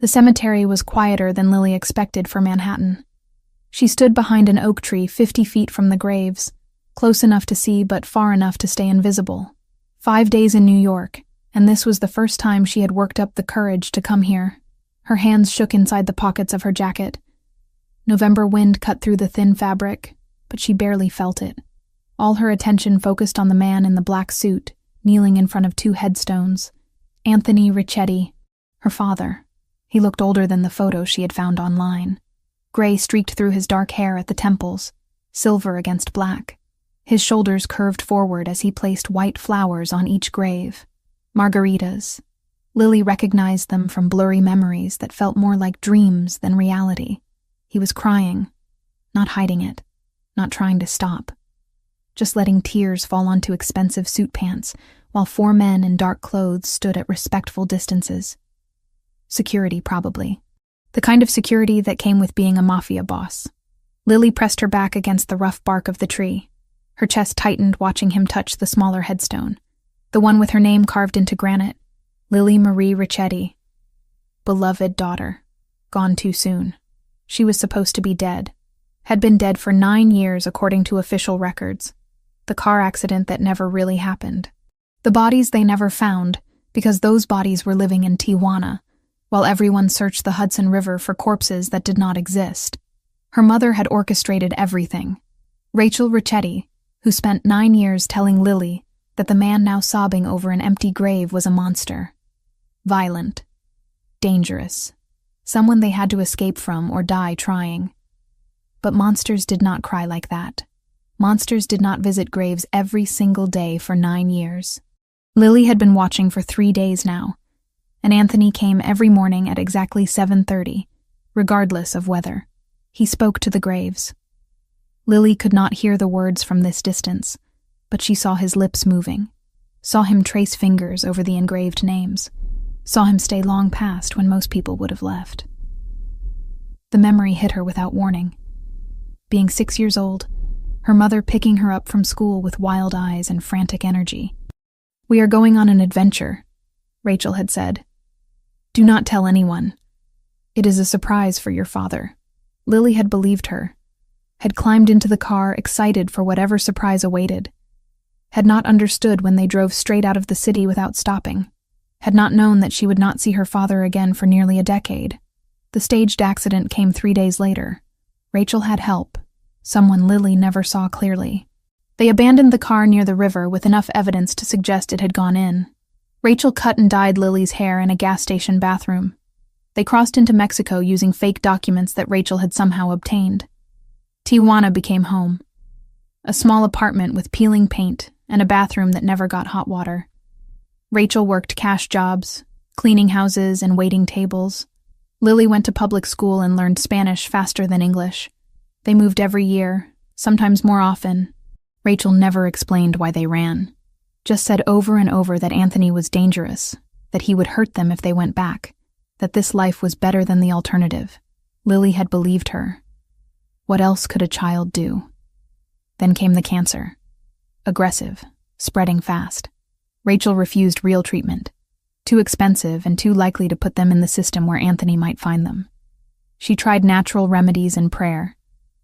The cemetery was quieter than Lily expected for Manhattan. She stood behind an oak tree 50 feet from the graves, close enough to see but far enough to stay invisible. 5 days in New York, and this was the first time she had worked up the courage to come here. Her hands shook inside the pockets of her jacket. November wind cut through the thin fabric, but she barely felt it. All her attention focused on the man in the black suit, kneeling in front of 2 headstones. Anthony Ricchetti, her father. He looked older than the photo she had found online. Gray streaked through his dark hair at the temples, silver against black. His shoulders curved forward as he placed white flowers on each grave. Margaritas. Lily recognized them from blurry memories that felt more like dreams than reality. He was crying, not hiding it, not trying to stop. Just letting tears fall onto expensive suit pants, while 4 men in dark clothes stood at respectful distances. Security, probably. The kind of security that came with being a Mafia boss. Lily pressed her back against the rough bark of the tree. Her chest tightened watching him touch the smaller headstone, the one with her name carved into granite, Lily Marie Ricchetti. Beloved daughter. Gone too soon. She was supposed to be dead. Had been dead for 9 years according to official records. The car accident that never really happened. The bodies they never found, because those bodies were living in Tijuana, while everyone searched the Hudson River for corpses that did not exist. Her mother had orchestrated everything. Rachel Ricchetti, who spent 9 years telling Lily that the man now sobbing over an empty grave was a monster. Violent. Dangerous. Someone they had to escape from or die trying. But monsters did not cry like that. Monsters did not visit graves every single day for 9 years. Lily had been watching for 3 days now, and Anthony came every morning at exactly 7:30, regardless of weather. He spoke to the graves. Lily could not hear the words from this distance, but she saw his lips moving, saw him trace fingers over the engraved names, saw him stay long past when most people would have left. The memory hit her without warning. Being 6 years old, her mother picking her up from school with wild eyes and frantic energy. "We are going on an adventure," Rachel had said. "Do not tell anyone. It is a surprise for your father." Lily had believed her, had climbed into the car excited for whatever surprise awaited, had not understood when they drove straight out of the city without stopping, had not known that she would not see her father again for nearly a decade. The staged accident came 3 days later. Rachel had help, someone Lily never saw clearly. They abandoned the car near the river with enough evidence to suggest it had gone in. Rachel cut and dyed Lily's hair in a gas station bathroom. They crossed into Mexico using fake documents that Rachel had somehow obtained. Tijuana became home. A small apartment with peeling paint and a bathroom that never got hot water. Rachel worked cash jobs, cleaning houses and waiting tables. Lily went to public school and learned Spanish faster than English. They moved every year, sometimes more often. Rachel never explained why they ran, just said over and over that Anthony was dangerous, that he would hurt them if they went back, that this life was better than the alternative. Lily had believed her. What else could a child do? Then came the cancer. Aggressive, spreading fast. Rachel refused real treatment. Too expensive and too likely to put them in the system where Anthony might find them. She tried natural remedies and prayer,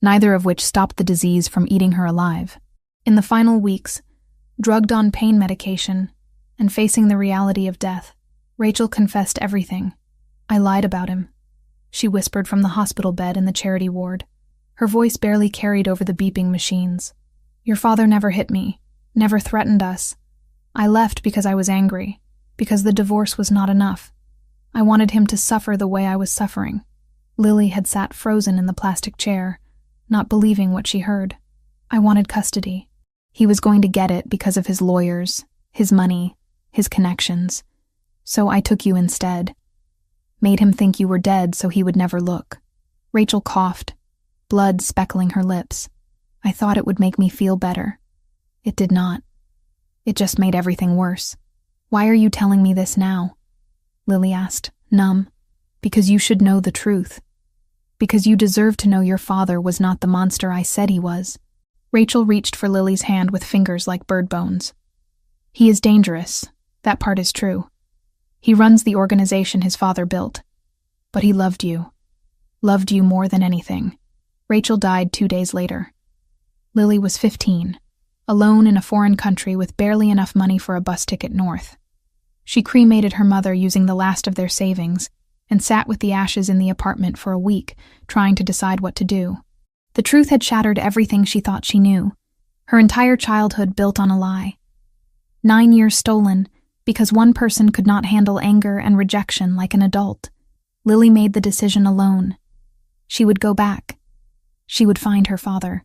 neither of which stopped the disease from eating her alive. In the final weeks, drugged on pain medication and facing the reality of death, Rachel confessed everything. "I lied about him," she whispered from the hospital bed in the charity ward. Her voice barely carried over the beeping machines. "Your father never hit me, never threatened us. I left because I was angry, because the divorce was not enough. I wanted him to suffer the way I was suffering." Lily had sat frozen in the plastic chair, not believing what she heard. "I wanted custody. He was going to get it because of his lawyers, his money, his connections. So I took you instead. Made him think you were dead so he would never look." Rachel coughed, blood speckling her lips. "I thought it would make me feel better. It did not. It just made everything worse." "Why are you telling me this now?" Lily asked, numb. "Because you should know the truth. Because you deserve to know your father was not the monster I said he was." Rachel reached for Lily's hand with fingers like bird bones. "He is dangerous. That part is true. He runs the organization his father built. But he loved you. Loved you more than anything. Rachel died 2 days later. Lily was 15, alone in a foreign country with barely enough money for a bus ticket north. She cremated her mother using the last of their savings and sat with the ashes in the apartment for a week, trying to decide what to do. The truth had shattered everything she thought she knew. Her entire childhood built on a lie. 9 years stolen because one person could not handle anger and rejection like an adult. Lily made the decision alone. She would go back. She would find her father.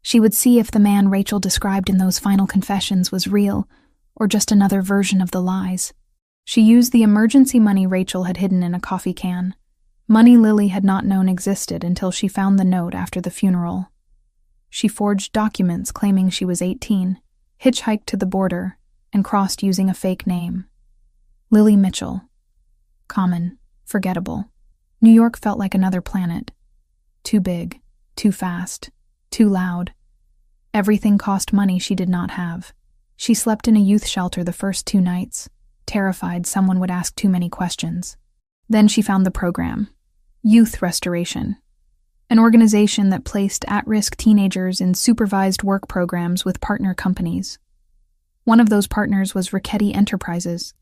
She would see if the man Rachel described in those final confessions was real or just another version of the lies. She used the emergency money Rachel had hidden in a coffee can. Money Lily had not known existed until she found the note after the funeral. She forged documents claiming she was 18, hitchhiked to the border, and crossed using a fake name. Lily Mitchell. Common, forgettable. New York felt like another planet. Too big, too fast, too loud. Everything cost money she did not have. She slept in a youth shelter the first 2 nights, terrified someone would ask too many questions. Then she found the program, Youth Restoration, an organization that placed at-risk teenagers in supervised work programs with partner companies. One of those partners was Richetti Enterprises.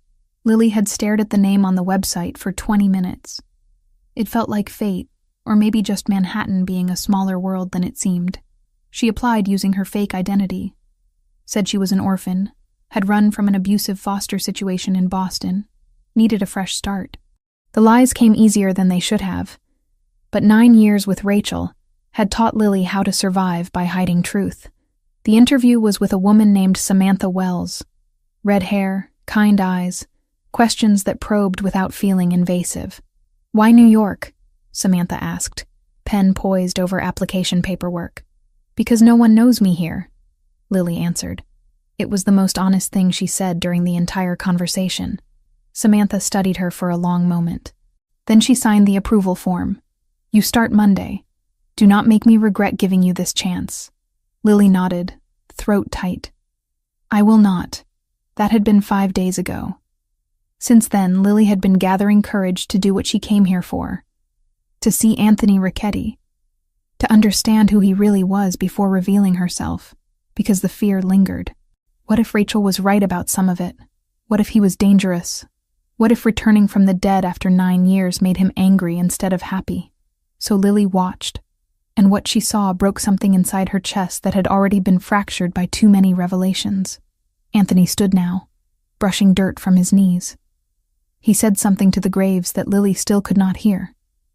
Lily had stared at the name on the website for 20 minutes. It felt like fate, or maybe just Manhattan being a smaller world than it seemed. She applied using her fake identity, said she was an orphan, had run from an abusive foster situation in Boston, needed a fresh start. The lies came easier than they should have, but 9 years with Rachel had taught Lily how to survive by hiding truth. The interview was with a woman named Samantha Wells. Red hair, kind eyes, questions that probed without feeling invasive. "Why New York?" Samantha asked, pen poised over application paperwork. "Because no one knows me here," Lily answered. It was the most honest thing she said during the entire conversation. Samantha studied her for a long moment. Then she signed the approval form. "You start Monday. Do not make me regret giving you this chance." Lily nodded, throat tight. "I will not." That had been 5 days ago. Since then, Lily had been gathering courage to do what she came here for. To see Anthony Richetti. To understand who he really was before revealing herself, because the fear lingered. What if Rachel was right about some of it? What if he was dangerous? What if returning from the dead after 9 years made him angry instead of happy? So Lily watched, and what she saw broke something inside her chest that had already been fractured by too many revelations. Anthony stood now, brushing dirt from his knees. He said something to the graves that Lily still could not hear.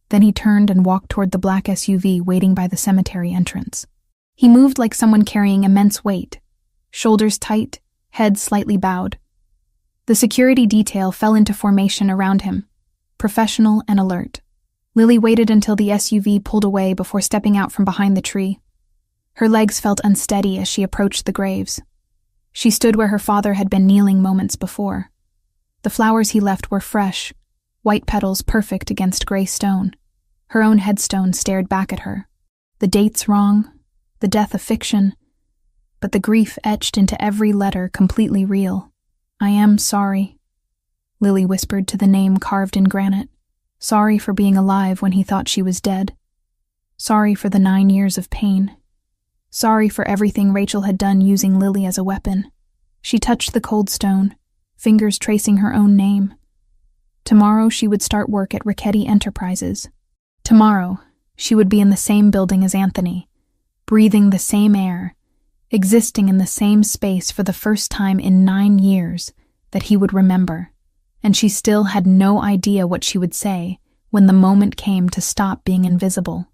Then he turned and walked toward the black SUV waiting by the cemetery entrance. He moved like someone carrying immense weight, shoulders tight, head slightly bowed. The security detail fell into formation around him, professional and alert. Lily waited until the SUV pulled away before stepping out from behind the tree. Her legs felt unsteady as she approached the graves. She stood where her father had been kneeling moments before. The flowers he left were fresh, white petals perfect against gray stone. Her own headstone stared back at her. The dates wrong, the death a fiction, but the grief etched into every letter completely real. "I am sorry," Lily whispered to the name carved in granite. Sorry for being alive when he thought she was dead. Sorry for the 9 years of pain. Sorry for everything Rachel had done using Lily as a weapon. She touched the cold stone, fingers tracing her own name. Tomorrow she would start work at Richetti Enterprises. Tomorrow she would be in the same building as Anthony, breathing the same air, existing in the same space for the first time in 9 years that he would remember. And she still had no idea what she would say when the moment came to stop being invisible.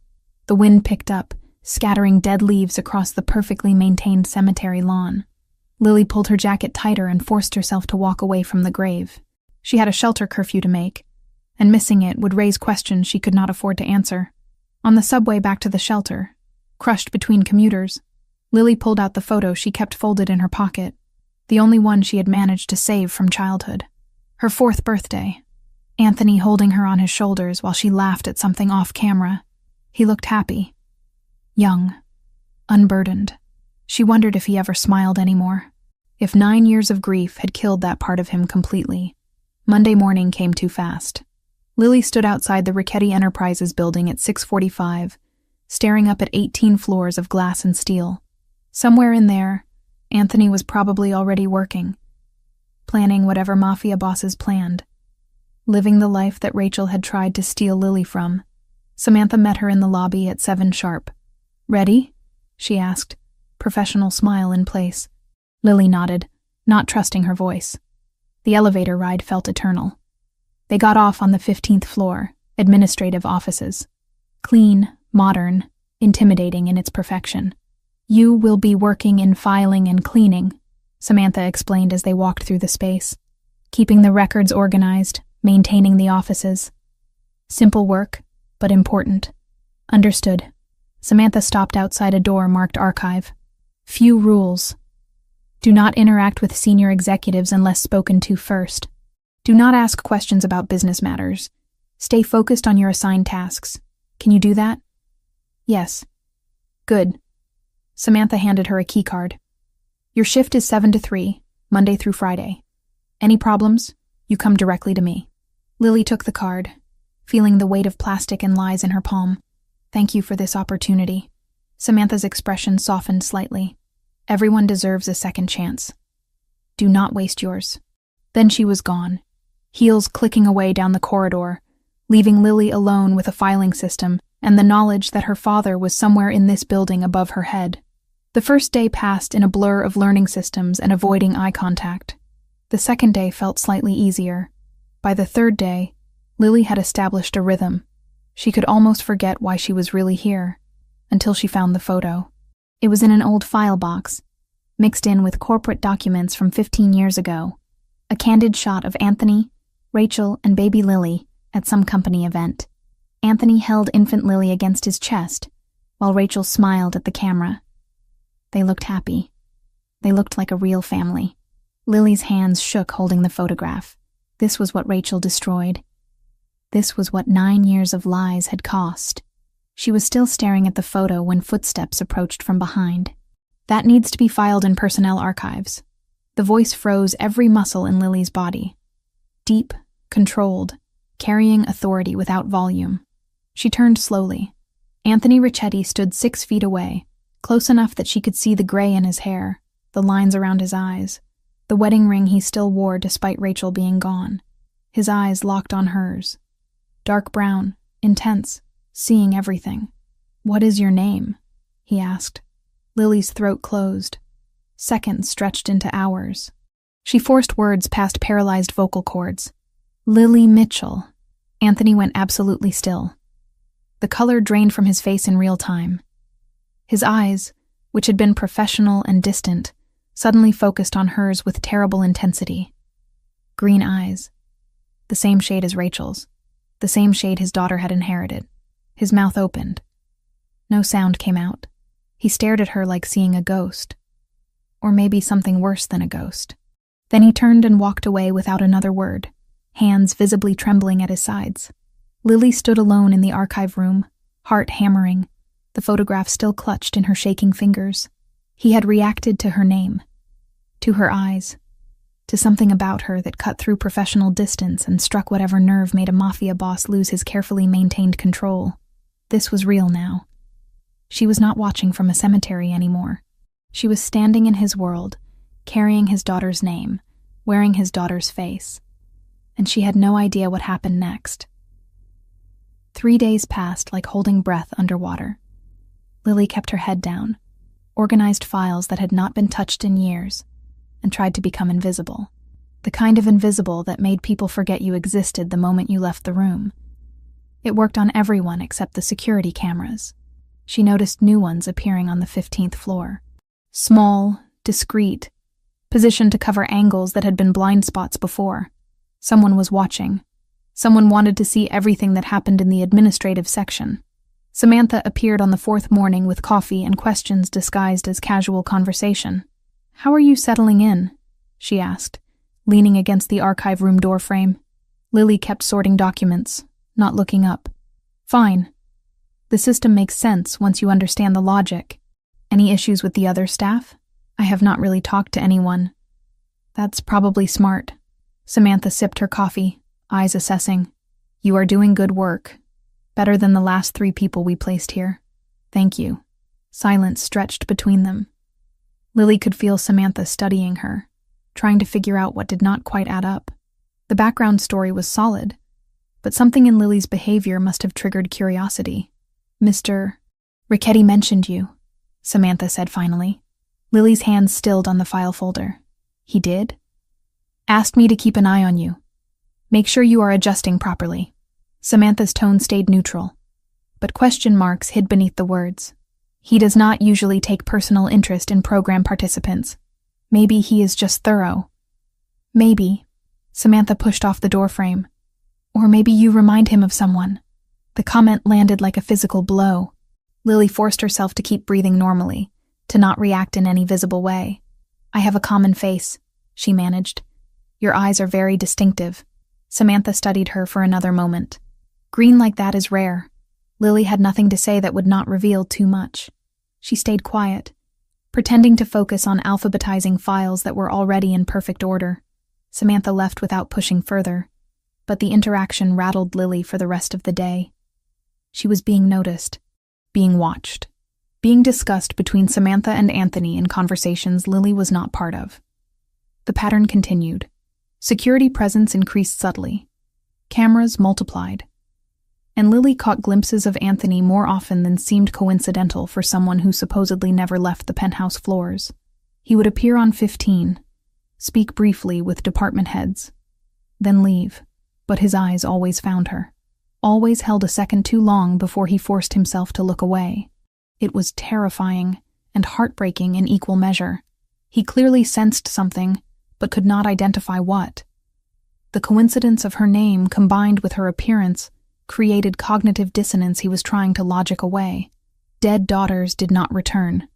The wind picked up, scattering dead leaves across the perfectly maintained cemetery lawn. Lily pulled her jacket tighter and forced herself to walk away from the grave. She had a shelter curfew to make, and missing it would raise questions she could not afford to answer. On the subway back to the shelter, crushed between commuters, Lily pulled out the photo she kept folded in her pocket, the only one she had managed to save from childhood. Her 4th birthday, Anthony holding her on his shoulders while she laughed at something off camera. He looked happy, young, unburdened. She wondered if he ever smiled anymore, if 9 years of grief had killed that part of him completely. Monday morning came too fast. Lily stood outside the Richetti Enterprises building at 6:45, staring up at 18 floors of glass and steel. Somewhere in there, Anthony was probably already working, planning whatever Mafia bosses planned, living the life that Rachel had tried to steal Lily from. Samantha met her in the lobby at 7 sharp. "Ready?" she asked, professional smile in place. Lily nodded, not trusting her voice. The elevator ride felt eternal. They got off on the 15th floor, administrative offices. Clean, modern, intimidating in its perfection. "You will be working in filing and cleaning," Samantha explained as they walked through the space. "Keeping the records organized, maintaining the offices. Simple work, but important." "Understood." Samantha stopped outside a door marked Archive. "Few rules. Do not interact with senior executives unless spoken to first. Do not ask questions about business matters. Stay focused on your assigned tasks. Can you do that?" "Yes." "Good." Samantha handed her a key card. "Your shift is 7 to 3, Monday through Friday. Any problems? You come directly to me." Lily took the card, feeling the weight of plastic and lies in her palm. "Thank you for this opportunity." Samantha's expression softened slightly. "Everyone deserves a second chance. Do not waste yours." Then she was gone, heels clicking away down the corridor, leaving Lily alone with a filing system and the knowledge that her father was somewhere in this building above her head. The first day passed in a blur of learning systems and avoiding eye contact. The second day felt slightly easier. By the third day, Lily had established a rhythm. She could almost forget why she was really here, until she found the photo. It was in an old file box, mixed in with corporate documents from 15 years ago. A candid shot of Anthony, Rachel, and baby Lily at some company event. Anthony held infant Lily against his chest, while Rachel smiled at the camera. They looked happy. They looked like a real family. Lily's hands shook holding the photograph. This was what Rachel destroyed. This was what 9 years of lies had cost. She was still staring at the photo when footsteps approached from behind. "That needs to be filed in personnel archives." The voice froze every muscle in Lily's body. Deep, controlled, carrying authority without volume. She turned slowly. Anthony Richetti stood 6 feet away, close enough that she could see the gray in his hair, the lines around his eyes, the wedding ring he still wore despite Rachel being gone. His eyes locked on hers. Dark brown, intense, seeing everything. "What is your name?" he asked. Lily's throat closed. Seconds stretched into hours. She forced words past paralyzed vocal cords. "Lily Mitchell." Anthony went absolutely still. The color drained from his face in real time. His eyes, which had been professional and distant, suddenly focused on hers with terrible intensity. Green eyes. The same shade as Rachel's. The same shade his daughter had inherited. His mouth opened. No sound came out. He stared at her like seeing a ghost. Or maybe something worse than a ghost. Then he turned and walked away without another word, hands visibly trembling at his sides. Lily stood alone in the archive room, heart hammering, the photograph still clutched in her shaking fingers. He had reacted to her name, to her eyes, to something about her that cut through professional distance and struck whatever nerve made a mafia boss lose his carefully maintained control. This was real now. She was not watching from a cemetery anymore. She was standing in his world, carrying his daughter's name, wearing his daughter's face. And she had no idea what happened next. 3 days passed like holding breath underwater. Lily kept her head down, organized files that had not been touched in years, and tried to become invisible. The kind of invisible that made people forget you existed the moment you left the room. It worked on everyone except the security cameras. She noticed new ones appearing on the 15th floor. Small, discreet, positioned to cover angles that had been blind spots before. Someone was watching. Someone wanted to see everything that happened in the administrative section. Samantha appeared on the 4th morning with coffee and questions disguised as casual conversation. "How are you settling in?" she asked, leaning against the archive room doorframe. Lily kept sorting documents, not looking up. "Fine. The system makes sense once you understand the logic. Any issues with the other staff? I have not really talked to anyone." "That's probably smart." Samantha sipped her coffee, eyes assessing. You are doing good work. Better than the last 3 people we placed here. Thank you. Silence stretched between them. Lily could feel Samantha studying her, trying to figure out what did not quite add up. The background story was solid, but something in Lily's behavior must have triggered curiosity. Mr. Ricchetti mentioned you, Samantha said finally. Lily's hands stilled on the file folder. He did? Asked me to keep an eye on you. Make sure you are adjusting properly. Samantha's tone stayed neutral, but question marks hid beneath the words. He does not usually take personal interest in program participants. Maybe he is just thorough. Maybe. Samantha pushed off the doorframe. Or maybe you remind him of someone. The comment landed like a physical blow. Lily forced herself to keep breathing normally, to not react in any visible way. I have a common face, she managed. Your eyes are very distinctive. Samantha studied her for another moment. Green like that is rare. Lily had nothing to say that would not reveal too much. She stayed quiet, pretending to focus on alphabetizing files that were already in perfect order. Samantha left without pushing further, but the interaction rattled Lily for the rest of the day. She was being noticed, being watched, being discussed between Samantha and Anthony in conversations Lily was not part of. The pattern continued. Security presence increased subtly. Cameras multiplied. And Lily caught glimpses of Anthony more often than seemed coincidental for someone who supposedly never left the penthouse floors. He would appear on 15, speak briefly with department heads, then leave, but his eyes always found her. Always held a second too long before he forced himself to look away. It was terrifying and heartbreaking in equal measure. He clearly sensed something, but could not identify what. The coincidence of her name combined with her appearance created cognitive dissonance he was trying to logic away. Dead daughters did not return,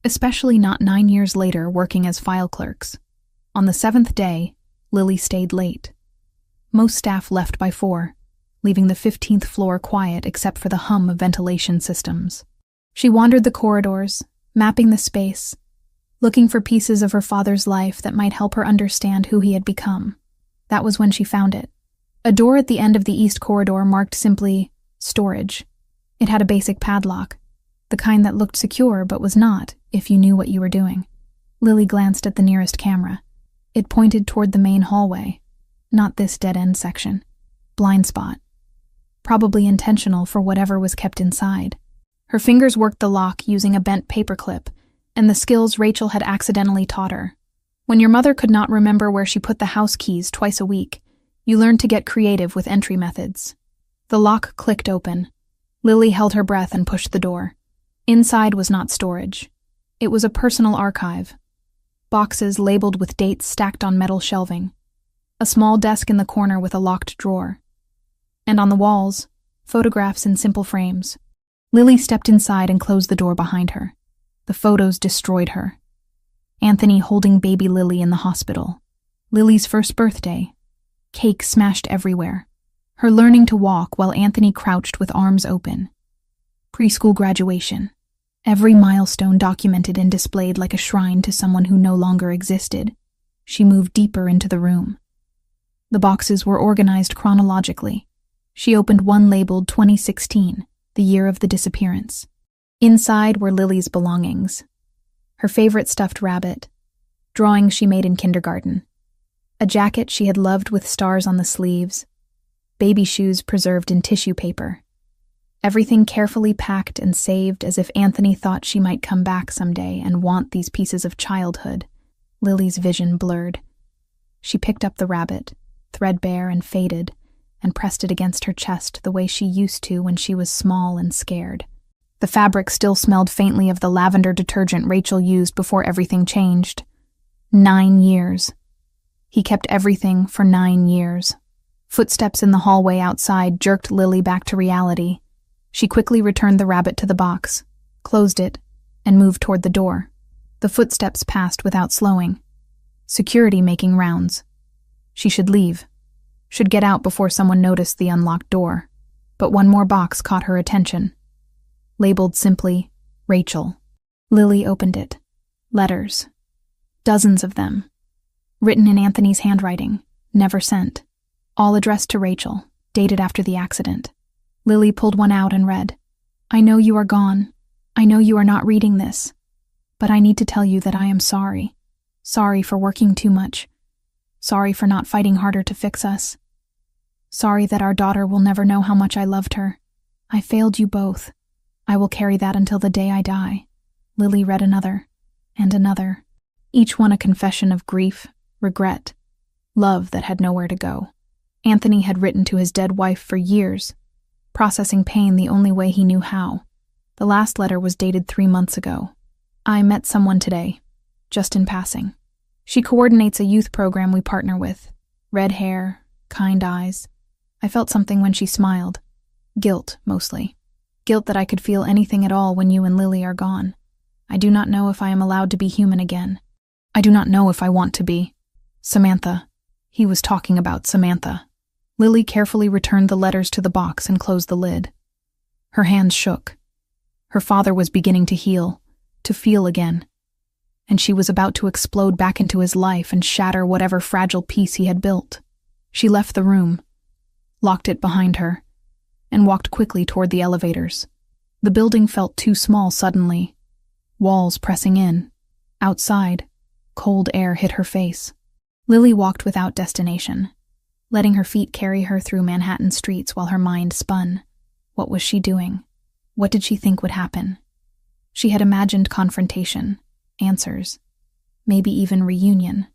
especially not 9 years later working as file clerks. On the 7th day, Lily stayed late. Most staff left by 4, leaving the 15th floor quiet except for the hum of ventilation systems. She wandered the corridors, mapping the space, looking for pieces of her father's life that might help her understand who he had become. That was when she found it. A door at the end of the east corridor marked simply, storage. It had a basic padlock, the kind that looked secure but was not, if you knew what you were doing. Lily glanced at the nearest camera. It pointed toward the main hallway, not this dead-end section. Blind spot. Probably intentional for whatever was kept inside. Her fingers worked the lock using a bent paperclip, and the skills Rachel had accidentally taught her. When your mother could not remember where she put the house keys twice a week, you learned to get creative with entry methods. The lock clicked open. Lily held her breath and pushed the door. Inside was not storage. It was a personal archive. Boxes labeled with dates stacked on metal shelving. A small desk in the corner with a locked drawer. And on the walls, photographs in simple frames. Lily stepped inside and closed the door behind her. The photos destroyed her. Anthony holding baby Lily in the hospital. Lily's first birthday. Cake smashed everywhere. Her learning to walk while Anthony crouched with arms open. Preschool graduation. Every milestone documented and displayed like a shrine to someone who no longer existed. She moved deeper into the room. The boxes were organized chronologically. She opened one labeled 2016, the year of the disappearance. Inside were Lily's belongings. Her favorite stuffed rabbit. Drawings she made in kindergarten. A jacket she had loved with stars on the sleeves. Baby shoes preserved in tissue paper. Everything carefully packed and saved as if Anthony thought she might come back someday and want these pieces of childhood. Lily's vision blurred. She picked up the rabbit, threadbare and faded, and pressed it against her chest the way she used to when she was small and scared. The fabric still smelled faintly of the lavender detergent Rachel used before everything changed. 9 years. He kept everything for 9 years. Footsteps in the hallway outside jerked Lily back to reality. She quickly returned the rabbit to the box, closed it, and moved toward the door. The footsteps passed without slowing. Security making rounds. She should leave. Should get out before someone noticed the unlocked door. But one more box caught her attention. Labeled simply, Rachel. Lily opened it. Letters. Dozens of them. Written in Anthony's handwriting. Never sent. All addressed to Rachel. dated after the accident. Lily pulled one out and read, "I know you are gone. I know you are not reading this. But I need to tell you that I am sorry. Sorry for working too much. Sorry for not fighting harder to fix us. Sorry that our daughter will never know how much I loved her. I failed you both. I will carry that until the day I die." Lily read another, and another, each one a confession of grief, regret, love that had nowhere to go. Anthony had written to his dead wife for years, processing pain the only way he knew how. The last letter was dated 3 months ago. "I met someone today, just in passing. She coordinates a youth program we partner with. Red hair, kind eyes. I felt something when she smiled. Guilt, mostly. Guilt that I could feel anything at all when you and Lily are gone. I do not know if I am allowed to be human again. I do not know if I want to be. Samantha." He was talking about Samantha. Lily carefully returned the letters to the box and closed the lid. Her hands shook. Her father was beginning to heal, to feel again, and she was about to explode back into his life and shatter whatever fragile piece he had built. She left the room, locked it behind her, and walked quickly toward the elevators. The building felt too small suddenly, walls pressing in. Outside, cold air hit her face. Lily walked without destination, letting her feet carry her through Manhattan streets while her mind spun. What was she doing? What did she think would happen? She had imagined confrontation, answers, maybe even reunion,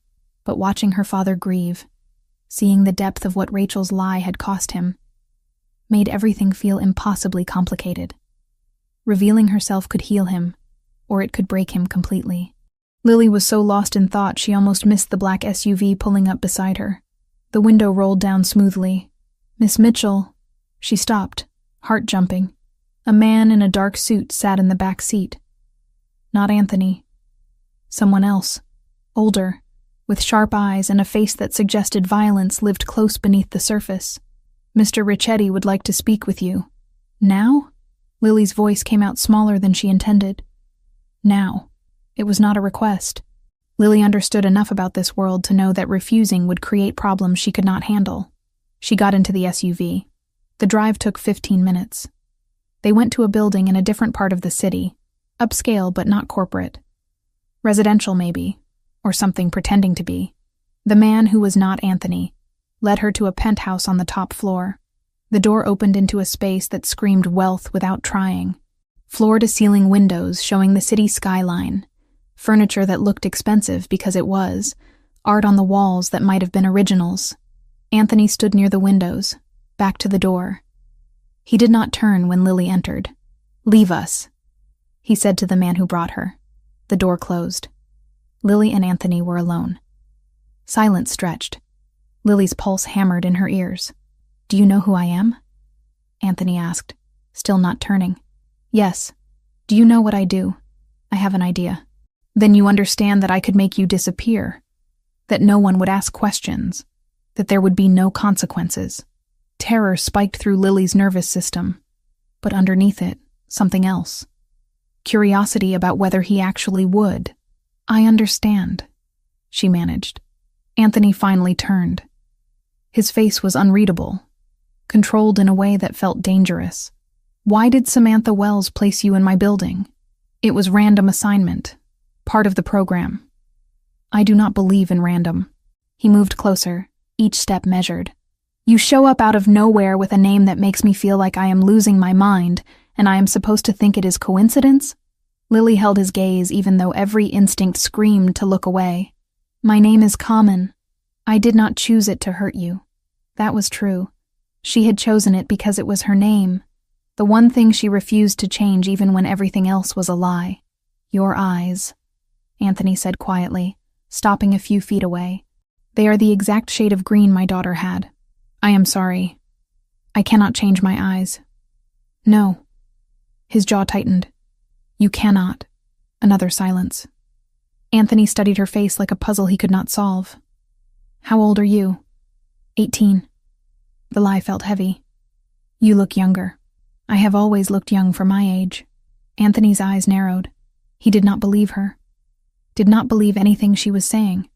but watching her father grieve, seeing the depth of what Rachel's lie had cost him, made everything feel impossibly complicated. Revealing herself could heal him, or it could break him completely. Lily was so lost in thought she almost missed the black SUV pulling up beside her. The window rolled down smoothly. "Miss Mitchell." She stopped, heart jumping. A man in a dark suit sat in the back seat. Not Anthony. Someone else, older, with sharp eyes and a face that suggested violence lived close beneath the surface. "Mr. Ricchetti would like to speak with you." "Now?" Lily's voice came out smaller than she intended. Now. It was not a request. Lily understood enough about this world to know that refusing would create problems she could not handle. She got into the SUV. The drive took 15 minutes. They went to a building in a different part of the city, upscale but not corporate. Residential maybe, or something pretending to be. The man, who was not Anthony, led her to a penthouse on the top floor. The door opened into a space that screamed wealth without trying. Floor-to-ceiling windows showing the city skyline. Furniture that looked expensive because it was. Art on the walls that might have been originals. Anthony stood near the windows, back to the door. He did not turn when Lily entered. "Leave us," he said to the man who brought her. The door closed. Lily and Anthony were alone. Silence stretched. Lily's pulse hammered in her ears. "Do you know who I am?" Anthony asked, still not turning. "Yes. Do you know what I do?" "I have an idea." "Then you understand that I could make you disappear, that no one would ask questions, that there would be no consequences." Terror spiked through Lily's nervous system, but underneath it, something else. Curiosity about whether he actually would. "I understand," she managed. Anthony finally turned. His face was unreadable, controlled in a way that felt dangerous. "Why did Samantha Wells place you in my building?" "It was random assignment. Part of the program." "I do not believe in random." He moved closer, each step measured. "You show up out of nowhere with a name that makes me feel like I am losing my mind, and I am supposed to think it is coincidence?" Lily held his gaze even though every instinct screamed to look away. "My name is common. I did not choose it to hurt you." That was true. She had chosen it because it was her name, the one thing she refused to change even when everything else was a lie. "Your eyes," Anthony said quietly, stopping a few feet away. "They are the exact shade of green my daughter had. I am sorry. I cannot change my eyes." "No." His jaw tightened. "You cannot." Another silence. Anthony studied her face like a puzzle he could not solve. "How old are you?" 18. The lie felt heavy. "You look younger." "I have always looked young for my age." Anthony's eyes narrowed. He did not believe her. Did not believe anything she was saying,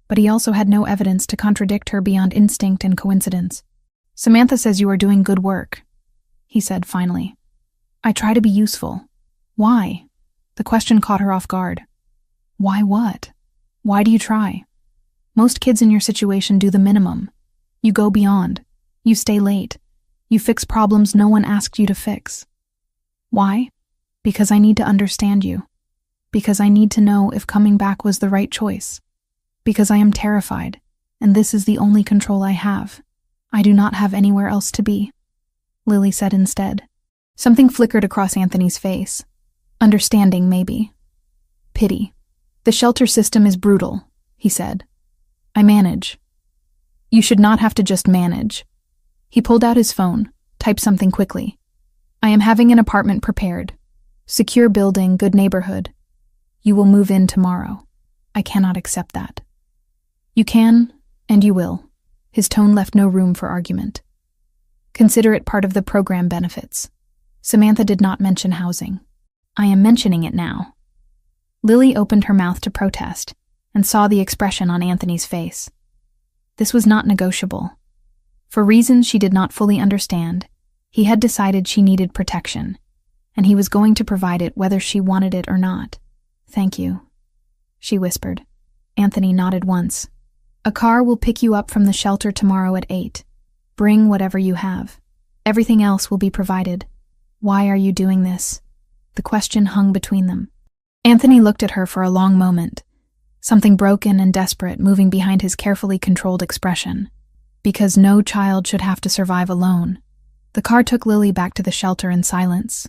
but he also had no evidence to contradict her beyond instinct and coincidence. Samantha says you are doing good work, he said finally. I try to be useful. Why? The question caught her off guard. Why what? Why do you try? Most kids in your situation do the minimum. You go beyond. You stay late. You fix problems no one asked you to fix. Why? Because I need to understand you. Because I need to know if coming back was the right choice. Because I am terrified, and this is the only control I have. I do not have anywhere else to be, Lily said instead. Something flickered across Anthony's face. Understanding, maybe. Pity. The shelter system is brutal, he said. I manage. You should not have to just manage. He pulled out his phone, typed something quickly. I am having an apartment prepared. Secure building, good neighborhood. You will move in tomorrow. I cannot accept that. You can, and you will. His tone left no room for argument. Consider it part of the program benefits. Samantha did not mention housing. I am mentioning it now. Lily opened her mouth to protest and saw the expression on Anthony's face. This was not negotiable. For reasons she did not fully understand, he had decided she needed protection, and he was going to provide it whether she wanted it or not. Thank you, she whispered. Anthony nodded once. A car will pick you up from the shelter tomorrow at 8. Bring whatever you have. Everything else will be provided. Why are you doing this? The question hung between them. Anthony looked at her for a long moment, something broken and desperate moving behind his carefully controlled expression. Because no child should have to survive alone. The car took Lily back to the shelter in silence.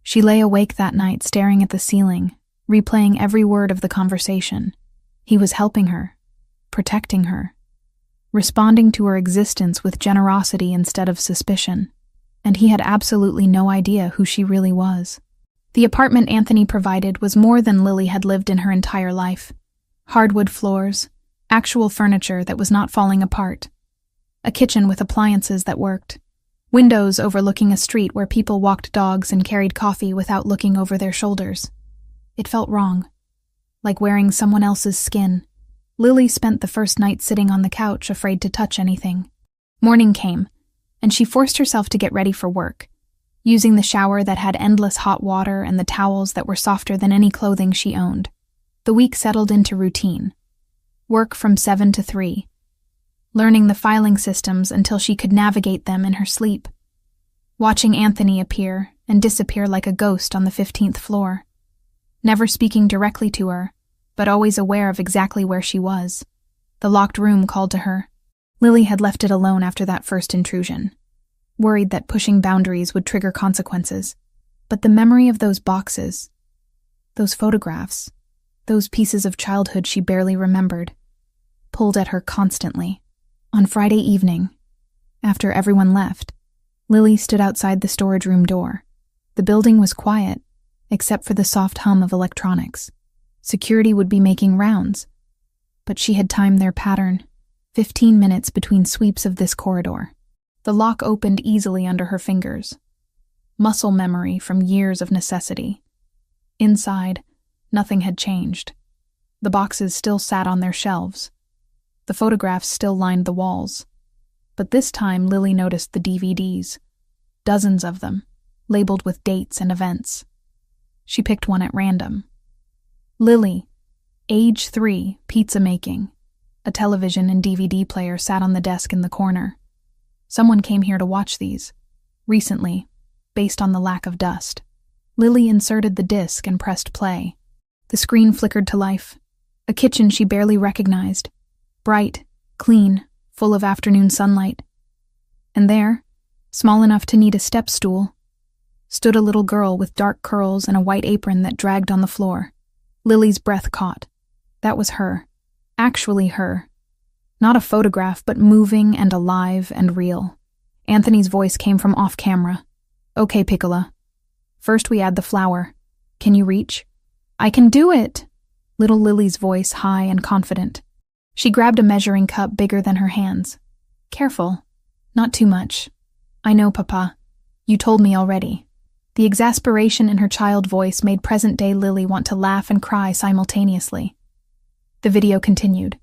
She lay awake that night staring at the ceiling, replaying every word of the conversation. He was helping her, protecting her, responding to her existence with generosity instead of suspicion, and he had absolutely no idea who she really was. The apartment Anthony provided was more than Lily had lived in her entire life. Hardwood floors, actual furniture that was not falling apart, a kitchen with appliances that worked, windows overlooking a street where people walked dogs and carried coffee without looking over their shoulders. It felt wrong, like wearing someone else's skin. Lily spent the first night sitting on the couch, afraid to touch anything. Morning came, and she forced herself to get ready for work, using the shower that had endless hot water and the towels that were softer than any clothing she owned. The week settled into routine. Work from 7 to 3. Learning the filing systems until she could navigate them in her sleep. Watching Anthony appear and disappear like a ghost on the 15th floor. Never speaking directly to her, but always aware of exactly where she was. The locked room called to her. Lily had left it alone after that first intrusion, worried that pushing boundaries would trigger consequences. But the memory of those boxes, those photographs, those pieces of childhood she barely remembered, pulled at her constantly. On Friday evening, after everyone left, Lily stood outside the storage room door. The building was quiet, except for the soft hum of electronics. Security would be making rounds, but she had timed their pattern, 15 minutes between sweeps of this corridor. The lock opened easily under her fingers. Muscle memory from years of necessity. Inside, nothing had changed. The boxes still sat on their shelves. The photographs still lined the walls. But this time Lily noticed the DVDs. Dozens of them, labeled with dates and events. She picked one at random. Lily, age 3, pizza making. A television and DVD player sat on the desk in the corner. Someone came here to watch these, recently, based on the lack of dust. Lily inserted the disc and pressed play. The screen flickered to life. A kitchen she barely recognized. Bright, clean, full of afternoon sunlight. And there, small enough to need a step stool, stood a little girl with dark curls and a white apron that dragged on the floor. Lily's breath caught. That was her. Actually her. Not a photograph, but moving and alive and real. Anthony's voice came from off-camera. Okay, Piccola. First we add the flour. Can you reach? I can do it! Little Lily's voice high and confident. She grabbed a measuring cup bigger than her hands. Careful. Not too much. I know, Papa. You told me already. The exasperation in her child voice made present-day Lily want to laugh and cry simultaneously. The video continued.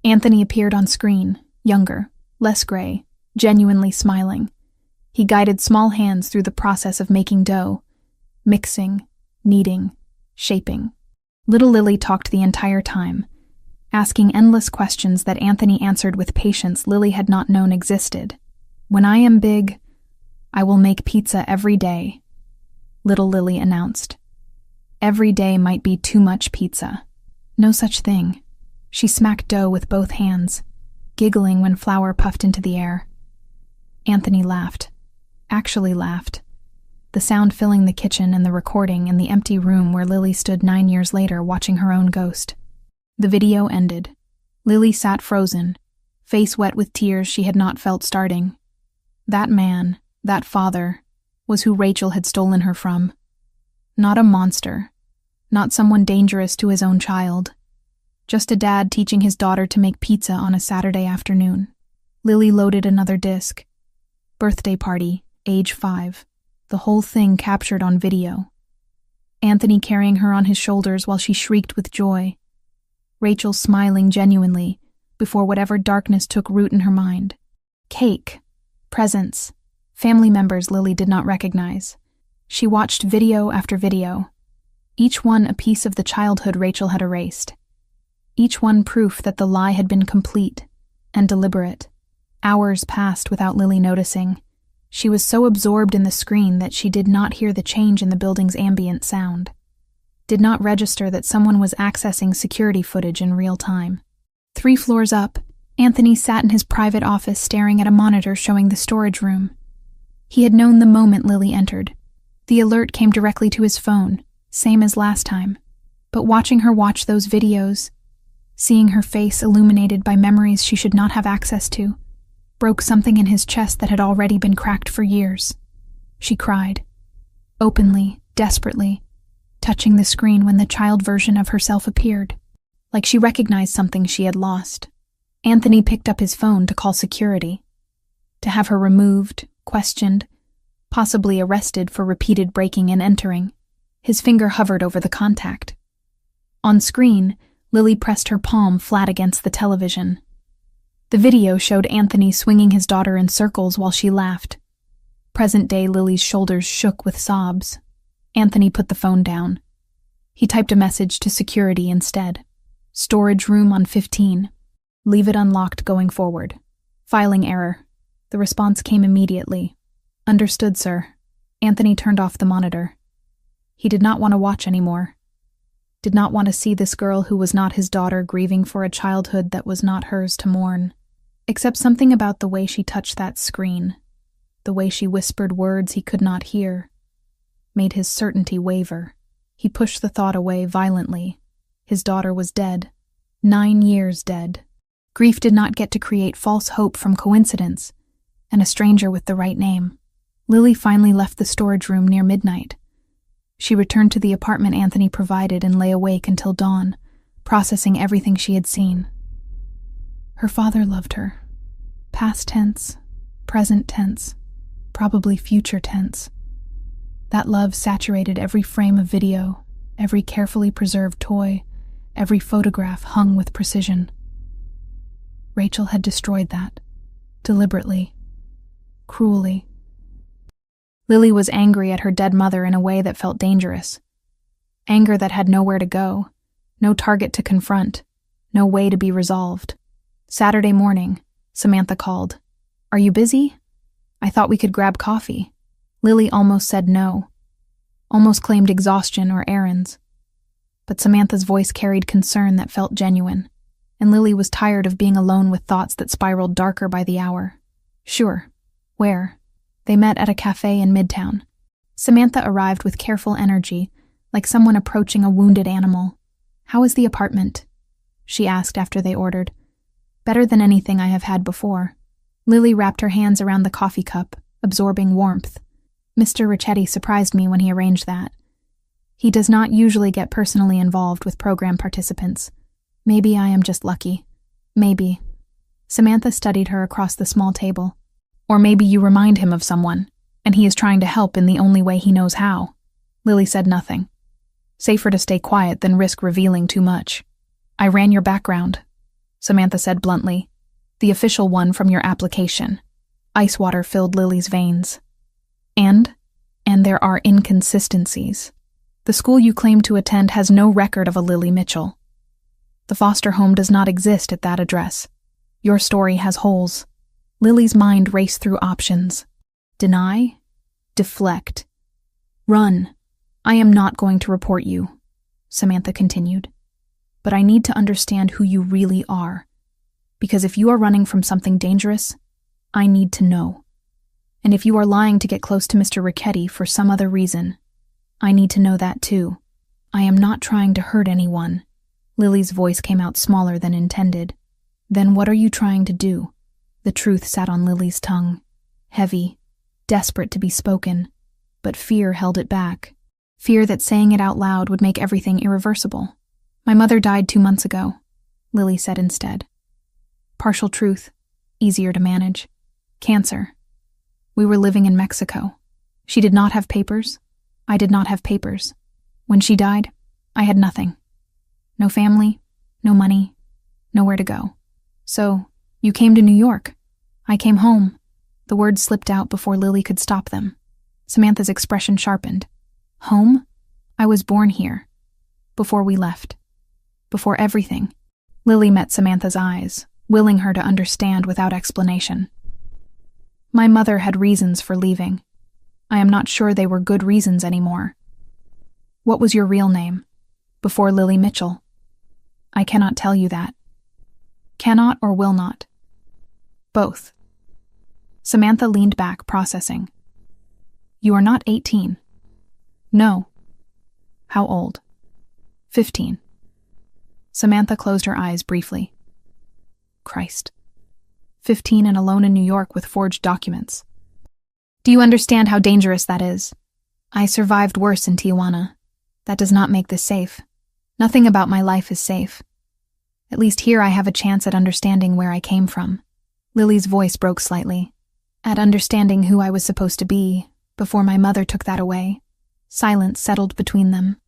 Anthony appeared on screen, younger, less gray, genuinely smiling. He guided small hands through the process of making dough, mixing, kneading, shaping. Little Lily talked the entire time, asking endless questions that Anthony answered with patience Lily had not known existed. "When I am big, I will make pizza every day," little Lily announced. Every day might be too much pizza. No such thing. She smacked dough with both hands, giggling when flour puffed into the air. Anthony laughed. Actually laughed. The sound filling the kitchen and the recording in the empty room where Lily stood 9 years later watching her own ghost. The video ended. Lily sat frozen, face wet with tears she had not felt starting. That man, that father, was who Rachel had stolen her from. Not a monster. Not someone dangerous to his own child. Just a dad teaching his daughter to make pizza on a Saturday afternoon. Lily loaded another disc. Birthday party, age 5. The whole thing captured on video. Anthony carrying her on his shoulders while she shrieked with joy. Rachel smiling genuinely before whatever darkness took root in her mind. Cake, presents, family members Lily did not recognize. She watched video after video, each one a piece of the childhood Rachel had erased. Each one proof that the lie had been complete and deliberate. Hours passed without Lily noticing. She was so absorbed in the screen that she did not hear the change in the building's ambient sound. Did not register that someone was accessing security footage in real time. 3 floors up, Anthony sat in his private office staring at a monitor showing the storage room. He had known the moment Lily entered. The alert came directly to his phone, same as last time. But watching her watch those videos, seeing her face illuminated by memories she should not have access to, broke something in his chest that had already been cracked for years. She cried, openly, desperately, touching the screen when the child version of herself appeared, like she recognized something she had lost. Anthony picked up his phone to call security, to have her removed, questioned, possibly arrested for repeated breaking and entering. His finger hovered over the contact. On screen, Lily pressed her palm flat against the television. The video showed Anthony swinging his daughter in circles while she laughed. Present-day Lily's shoulders shook with sobs. Anthony put the phone down. He typed a message to security instead. Storage room on 15. Leave it unlocked going forward. Filing error. The response came immediately. Understood, sir. Anthony turned off the monitor. He did not want to watch anymore. Did not want to see this girl who was not his daughter grieving for a childhood that was not hers to mourn. Except something about the way she touched that screen, the way she whispered words he could not hear, made his certainty waver. He pushed the thought away violently. His daughter was dead. 9 years dead. Grief did not get to create false hope from coincidence, and a stranger with the right name. Lily finally left the storage room near midnight. She returned to the apartment Anthony provided and lay awake until dawn, processing everything she had seen. Her father loved her. Past tense, present tense, probably future tense. That love saturated every frame of video, every carefully preserved toy, every photograph hung with precision. Rachel had destroyed that, deliberately, cruelly. Lily was angry at her dead mother in a way that felt dangerous. Anger that had nowhere to go, no target to confront, no way to be resolved. Saturday morning, Samantha called. "Are you busy? I thought we could grab coffee." Lily almost said no, almost claimed exhaustion or errands. But Samantha's voice carried concern that felt genuine, and Lily was tired of being alone with thoughts that spiraled darker by the hour. Sure. Where? They met at a cafe in Midtown. Samantha arrived with careful energy, like someone approaching a wounded animal. "How is the apartment?" she asked after they ordered. "Better than anything I have had before." Lily wrapped her hands around the coffee cup, absorbing warmth. Mr. Ricchetti surprised me when he arranged that. He does not usually get personally involved with program participants. Maybe I am just lucky. Maybe. Samantha studied her across the small table. Or maybe you remind him of someone, and he is trying to help in the only way he knows how. Lily said nothing. Safer to stay quiet than risk revealing too much. "I ran your background," Samantha said bluntly. "The official one from your application. Ice water filled Lily's veins. And there are inconsistencies. The school you claim to attend has no record of a Lily Mitchell. The foster home does not exist at that address. Your story has holes. Lily's mind raced through options. Deny? Deflect. Run. I am not going to report you, Samantha continued. But I need to understand who you really are. Because if you are running from something dangerous, I need to know. And if you are lying to get close to Mr. Ricchetti for some other reason, I need to know that too. I am not trying to hurt anyone. Lily's voice came out smaller than intended. Then what are you trying to do? The truth sat on Lily's tongue, heavy, desperate to be spoken, but fear held it back. Fear that saying it out loud would make everything irreversible. My mother died 2 months ago, Lily said instead. Partial truth, easier to manage. Cancer. We were living in Mexico. She did not have papers. I did not have papers. When she died, I had nothing. No family, no money, nowhere to go. So, you came to New York. I came home. The words slipped out before Lily could stop them. Samantha's expression sharpened. Home? I was born here. Before we left. Before everything. Lily met Samantha's eyes, willing her to understand without explanation. My mother had reasons for leaving. I am not sure they were good reasons anymore. What was your real name? Before Lily Mitchell? I cannot tell you that. Cannot or will not? Both. Samantha leaned back, processing. You are not 18. No. How old? 15. Samantha closed her eyes briefly. Christ. 15 and alone in New York with forged documents. Do you understand how dangerous that is? I survived worse in Tijuana. That does not make this safe. Nothing about my life is safe. At least here I have a chance at understanding where I came from. Lily's voice broke slightly. At understanding who I was supposed to be, before my mother took that away. Silence settled between them.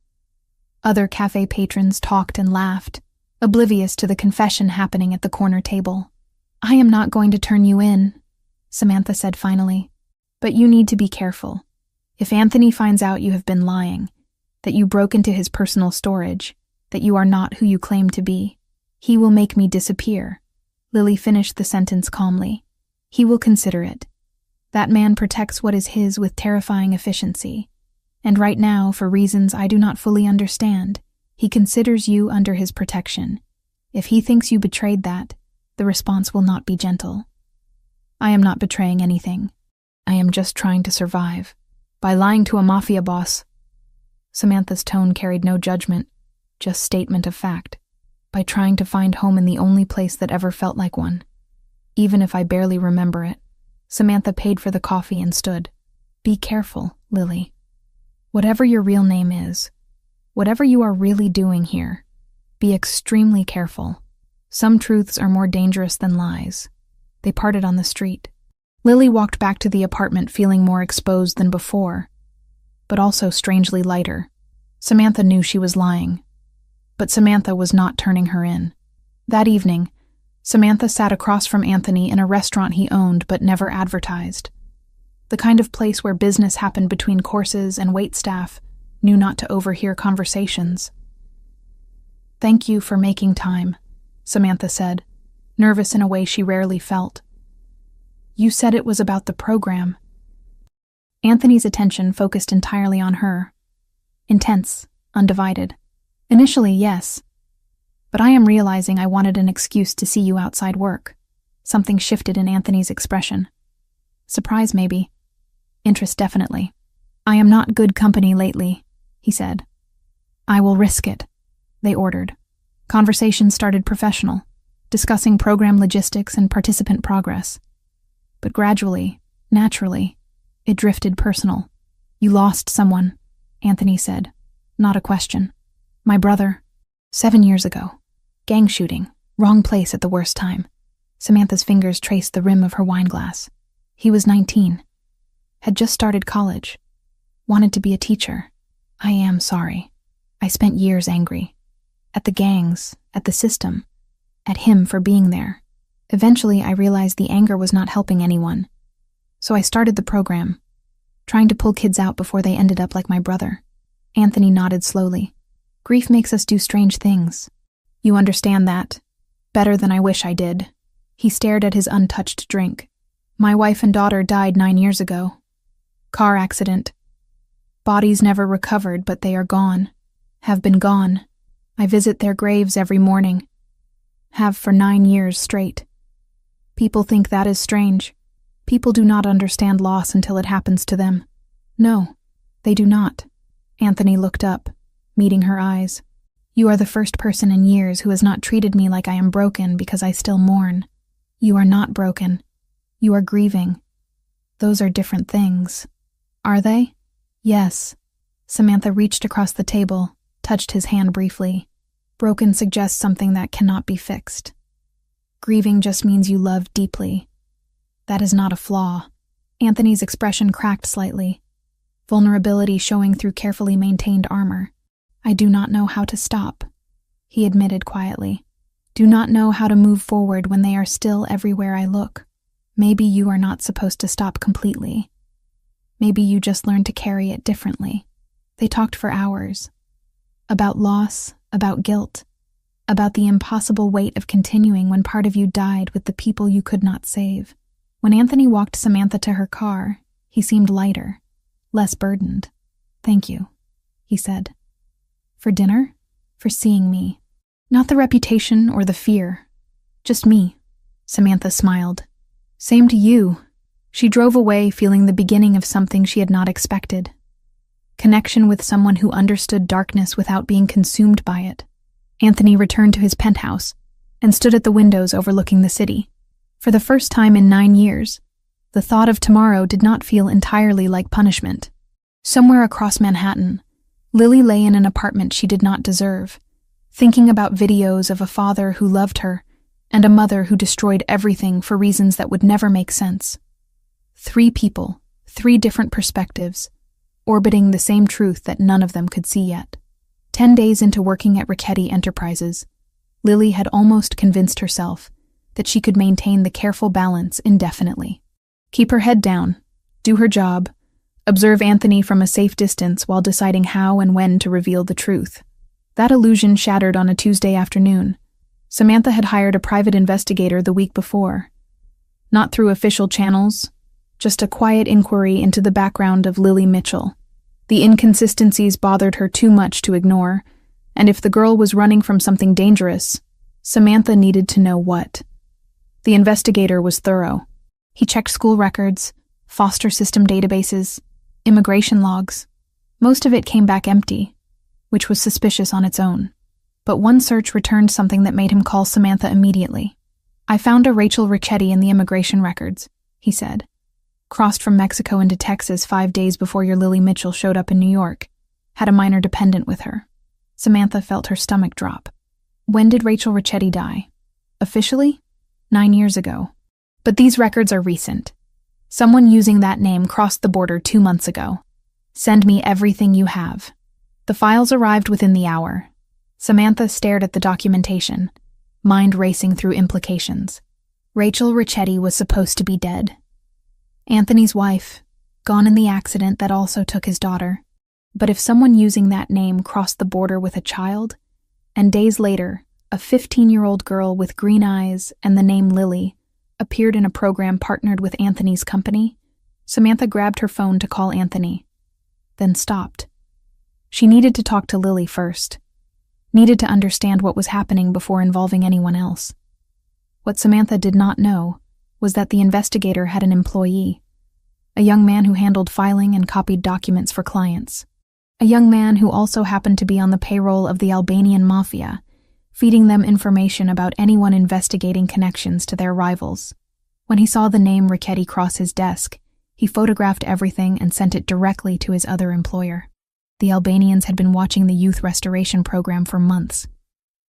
Other cafe patrons talked and laughed, oblivious to the confession happening at the corner table. I am not going to turn you in, Samantha said finally. But you need to be careful. If Anthony finds out you have been lying, that you broke into his personal storage, that you are not who you claim to be, he will make me disappear. Lily finished the sentence calmly. He will consider it. That man protects what is his with terrifying efficiency. And right now, for reasons I do not fully understand, he considers you under his protection. If he thinks you betrayed that, the response will not be gentle. I am not betraying anything. I am just trying to survive. By lying to a mafia boss. Samantha's tone carried no judgment, just statement of fact. By trying to find home in the only place that ever felt like one. Even if I barely remember it. Samantha paid for the coffee and stood. Be careful, Lily. Whatever your real name is, whatever you are really doing here, be extremely careful. Some truths are more dangerous than lies. They parted on the street. Lily walked back to the apartment feeling more exposed than before, but also strangely lighter. Samantha knew she was lying, but Samantha was not turning her in. That evening, Samantha sat across from Anthony in a restaurant he owned but never advertised. The kind of place where business happened between courses and waitstaff knew not to overhear conversations. Thank you for making time, Samantha said, nervous in a way she rarely felt. You said it was about the program. Anthony's attention focused entirely on her. Intense, undivided. Initially, yes. But I am realizing I wanted an excuse to see you outside work. Something shifted in Anthony's expression. Surprise, maybe. Interest, definitely. I am not good company lately, he said. I will risk it, they ordered. Conversation started professional, discussing program logistics and participant progress. But gradually, naturally, it drifted personal. You lost someone, Anthony said. Not a question. My brother. 7 years ago. Gang shooting. Wrong place at the worst time. Samantha's fingers traced the rim of her wine glass. He was 19. Had just started college. Wanted to be a teacher. I am sorry. I spent years angry. At the gangs, at the system, at him for being there. Eventually, I realized the anger was not helping anyone. So I started the program, trying to pull kids out before they ended up like my brother. Anthony nodded slowly. Grief makes us do strange things. You understand that. Better than I wish I did. He stared at his untouched drink. My wife and daughter died 9 years ago. Car accident. Bodies never recovered, but they are gone. Have been gone. I visit their graves every morning. Have for 9 years straight. People think that is strange. People do not understand loss until it happens to them. No, they do not. Anthony looked up, meeting her eyes. You are the first person in years who has not treated me like I am broken because I still mourn. You are not broken. You are grieving. Those are different things. Are they? Yes. Samantha reached across the table, touched his hand briefly. Broken suggests something that cannot be fixed. Grieving just means you love deeply. That is not a flaw. Anthony's expression cracked slightly, vulnerability showing through carefully maintained armor. I do not know how to stop, he admitted quietly. Do not know how to move forward when they are still everywhere I look. Maybe you are not supposed to stop completely. Maybe you just learn to carry it differently. They talked for hours. About loss, about guilt, about the impossible weight of continuing when part of you died with the people you could not save. When Anthony walked Samantha to her car, he seemed lighter, less burdened. Thank you, he said. For dinner? For seeing me. Not the reputation or the fear. Just me. Samantha smiled. Same to you. She drove away feeling the beginning of something she had not expected. Connection with someone who understood darkness without being consumed by it. Anthony returned to his penthouse and stood at the windows overlooking the city. For the first time in 9 years, the thought of tomorrow did not feel entirely like punishment. Somewhere across Manhattan, Lily lay in an apartment she did not deserve, thinking about videos of a father who loved her and a mother who destroyed everything for reasons that would never make sense. 3 people, 3 different perspectives, orbiting the same truth that none of them could see yet. 10 days into working at Richetti Enterprises, Lily had almost convinced herself that she could maintain the careful balance indefinitely. Keep her head down, do her job, observe Anthony from a safe distance while deciding how and when to reveal the truth. That illusion shattered on a Tuesday afternoon. Samantha had hired a private investigator the week before. Not through official channels, just a quiet inquiry into the background of Lily Mitchell. The inconsistencies bothered her too much to ignore, and if the girl was running from something dangerous, Samantha needed to know what. The investigator was thorough. He checked school records, foster system databases, immigration logs. Most of it came back empty, which was suspicious on its own. But one search returned something that made him call Samantha immediately. I found a Rachel Richetti in the immigration records, he said. Crossed from Mexico into Texas 5 days before your Lily Mitchell showed up in New York. Had a minor dependent with her. Samantha felt her stomach drop. When did Rachel Richetti die? Officially? 9 years ago. But these records are recent. Someone using that name crossed the border 2 months ago. Send me everything you have. The files arrived within the hour. Samantha stared at the documentation, mind racing through implications. Rachel Richetti was supposed to be dead. Anthony's wife, gone in the accident that also took his daughter. But if someone using that name crossed the border with a child, and days later, a 15-year-old girl with green eyes and the name Lily appeared in a program partnered with Anthony's company, Samantha grabbed her phone to call Anthony, then stopped. She needed to talk to Lily first, needed to understand what was happening before involving anyone else. What Samantha did not know was that the investigator had an employee, a young man who handled filing and copied documents for clients, a young man who also happened to be on the payroll of the Albanian Mafia, feeding them information about anyone investigating connections to their rivals. When he saw the name Richetti cross his desk, he photographed everything and sent it directly to his other employer. The Albanians had been watching the youth restoration program for months.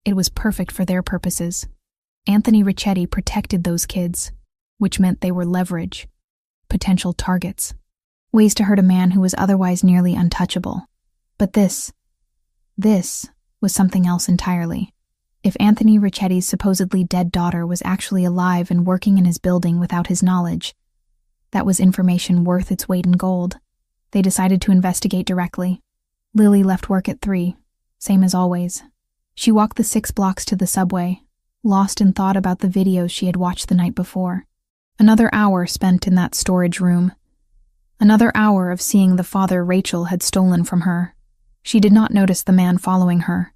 It was perfect for their purposes. Anthony Richetti protected those kids, which meant they were leverage, potential targets, ways to hurt a man who was otherwise nearly untouchable. But this was something else entirely. If Anthony Richetti's supposedly dead daughter was actually alive and working in his building without his knowledge, That was information worth its weight in gold. They decided to investigate directly. Lily left work at 3, same as always. She walked the 6 blocks to the subway, lost in thought about the videos she had watched the night before. Another hour spent in that storage room. Another hour of seeing the father Rachel had stolen from her. She did not notice the man following her.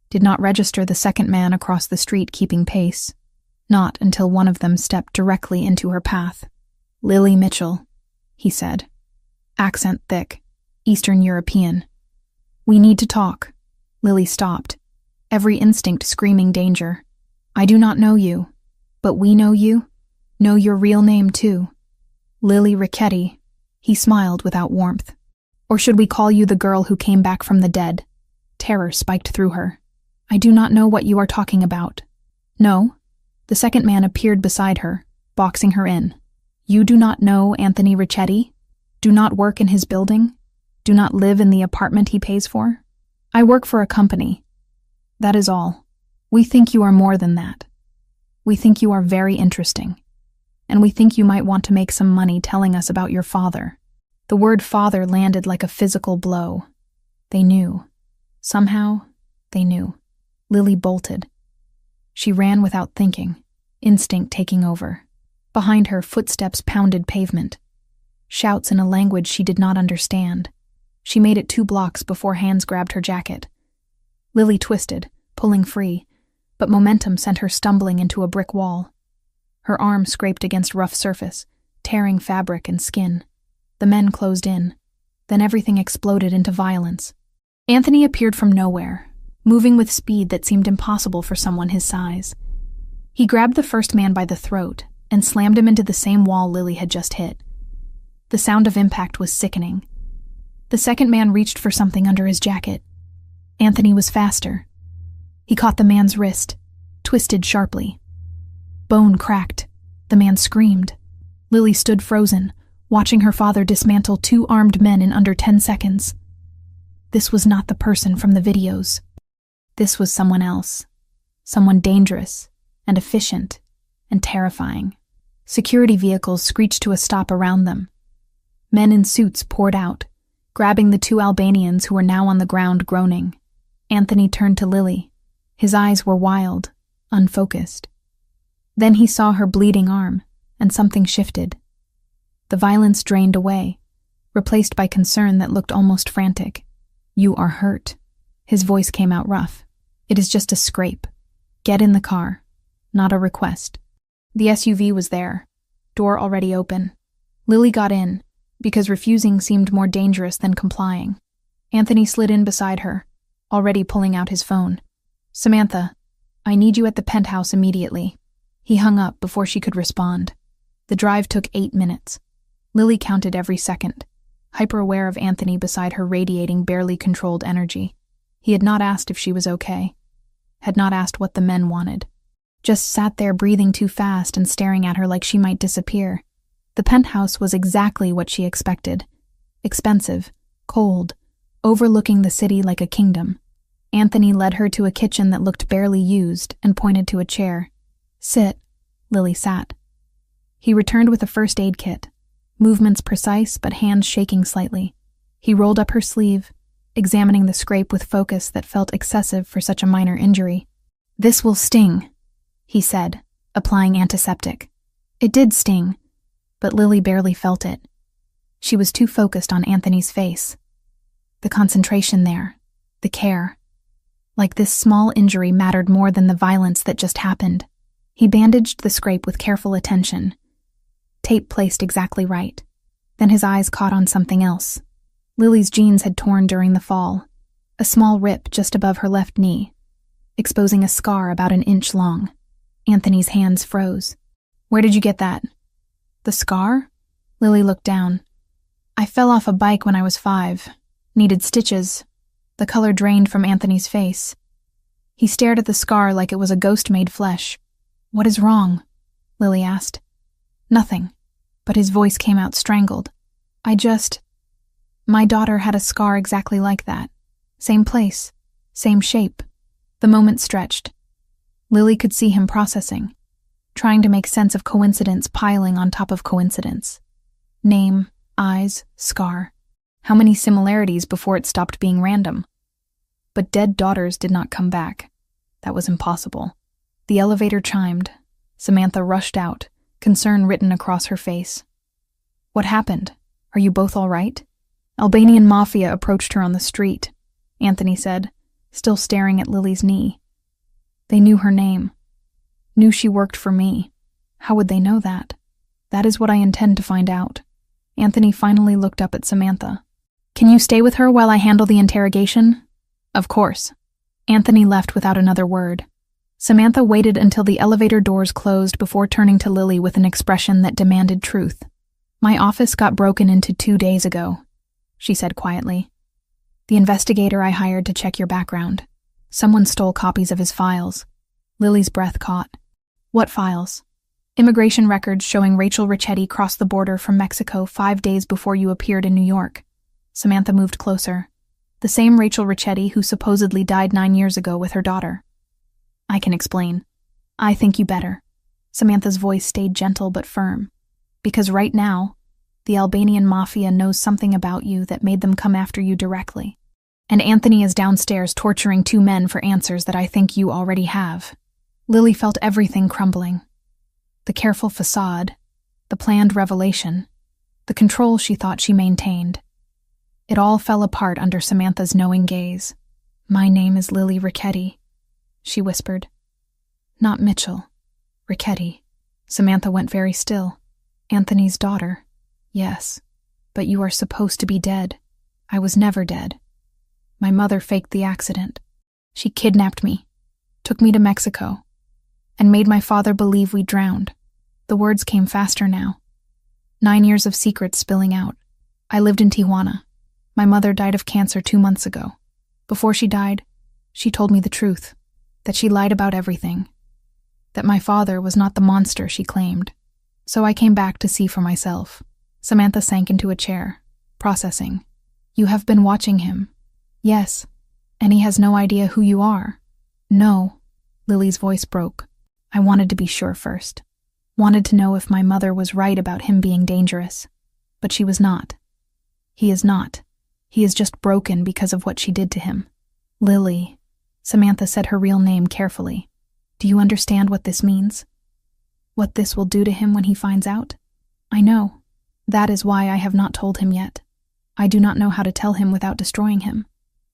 Did not register the second man across the street keeping pace. Not until one of them stepped directly into her path. "Lily Mitchell," he said. Accent thick, Eastern European. "We need to talk." Lily stopped, every instinct screaming danger. "I do not know you, but we know you. Know your real name, too. Lily Ricchetti." He smiled without warmth. "Or should we call you the girl who came back from the dead?" Terror spiked through her. "I do not know what you are talking about." "No?" The second man appeared beside her, boxing her in. "You do not know Anthony Ricchetti? Do not work in his building? Do not live in the apartment he pays for?" "I work for a company. That is all. We think you are more than that. We think you are very interesting. And we think you might want to make some money telling us about your father." The word father landed like a physical blow. They knew. Somehow, they knew. Lily bolted. She ran without thinking, instinct taking over. Behind her, footsteps pounded pavement. Shouts in a language she did not understand. She made it 2 blocks before hands grabbed her jacket. Lily twisted, pulling free, but momentum sent her stumbling into a brick wall. Her arm scraped against rough surface, tearing fabric and skin. The men closed in. Then everything exploded into violence. Anthony appeared from nowhere, moving with speed that seemed impossible for someone his size. He grabbed the first man by the throat and slammed him into the same wall Lily had just hit. The sound of impact was sickening. The second man reached for something under his jacket. Anthony was faster. He caught the man's wrist, twisted sharply. Bone cracked. The man screamed. Lily stood frozen, watching her father dismantle 2 armed men in under 10 seconds. This was not the person from the videos. This was someone else. Someone dangerous and efficient and terrifying. Security vehicles screeched to a stop around them. Men in suits poured out, grabbing the 2 Albanians who were now on the ground groaning. Anthony turned to Lily. His eyes were wild, unfocused. Then he saw her bleeding arm, and something shifted. The violence drained away, replaced by concern that looked almost frantic. "You are hurt." His voice came out rough. "It is just a scrape. Get in the car." Not a request. The SUV was there, door already open. Lily got in, because refusing seemed more dangerous than complying. Anthony slid in beside her, already pulling out his phone. "Samantha, I need you at the penthouse immediately." He hung up before she could respond. The drive took 8 minutes. Lily counted every second, hyper-aware of Anthony beside her radiating barely controlled energy. He had not asked if she was okay. Had not asked what the men wanted. Just sat there breathing too fast and staring at her like she might disappear. The penthouse was exactly what she expected. Expensive, cold, overlooking the city like a kingdom. Anthony led her to a kitchen that looked barely used and pointed to a chair. "Sit." Lily sat. He returned with a first aid kit, movements precise but hands shaking slightly. He rolled up her sleeve, examining the scrape with focus that felt excessive for such a minor injury. "This will sting," he said, applying antiseptic. It did sting, but Lily barely felt it. She was too focused on Anthony's face. The concentration there, the care. Like this small injury mattered more than the violence that just happened. He bandaged the scrape with careful attention, tape placed exactly right. Then his eyes caught on something else. Lily's jeans had torn during the fall, a small rip just above her left knee, exposing a scar about 1 inch long. Anthony's hands froze. "Where did you get that?" "The scar?" Lily looked down. "I fell off a bike when I was 5. Needed stitches." The color drained from Anthony's face. He stared at the scar like it was a ghost-made flesh. "What is wrong?" Lily asked. "Nothing," but his voice came out strangled. My daughter had a scar exactly like that. Same place, same shape." The moment stretched. Lily could see him processing, trying to make sense of coincidence piling on top of coincidence. Name, eyes, scar. How many similarities before it stopped being random? But dead daughters did not come back. That was impossible. The elevator chimed. Samantha rushed out, concern written across her face. What happened? Are you both all right? Albanian Mafia approached her on the street, Anthony said, still staring at Lily's knee. They knew her name. Knew she worked for me. How would they know that? That is what I intend to find out. Anthony finally looked up at Samantha. Can you stay with her while I handle the interrogation? Of course. Anthony left without another word. Samantha waited until the elevator doors closed before turning to Lily with an expression that demanded truth. My office got broken into 2 days ago, she said quietly. The investigator I hired to check your background. Someone stole copies of his files. Lily's breath caught. What files? Immigration records showing Rachel Ricchetti crossed the border from Mexico 5 days before you appeared in New York. Samantha moved closer. The same Rachel Ricchetti who supposedly died 9 years ago with her daughter. I can explain. I think you better. Samantha's voice stayed gentle but firm. Because right now, the Albanian Mafia knows something about you that made them come after you directly. And Anthony is downstairs torturing 2 men for answers that I think you already have. Lily felt everything crumbling. The careful facade, the planned revelation, the control she thought she maintained. It all fell apart under Samantha's knowing gaze. My name is Lily Ricchetti, she whispered. Not Mitchell. Ricchetti. Samantha went very still. Anthony's daughter. Yes, but you are supposed to be dead. I was never dead. My mother faked the accident. She kidnapped me, took me to Mexico, and made my father believe we drowned. The words came faster now. 9 years of secrets spilling out. I lived in Tijuana. My mother died of cancer 2 months ago. Before she died, she told me the truth, that she lied about everything, that my father was not the monster she claimed. So I came back to see for myself. Samantha sank into a chair, processing. You have been watching him. Yes, and he has no idea who you are. No, Lily's voice broke. I wanted to be sure first. Wanted to know if my mother was right about him being dangerous. But she was not. He is not. He is just broken because of what she did to him. Lily. Samantha said her real name carefully. Do you understand what this means? What this will do to him when he finds out? I know. That is why I have not told him yet. I do not know how to tell him without destroying him.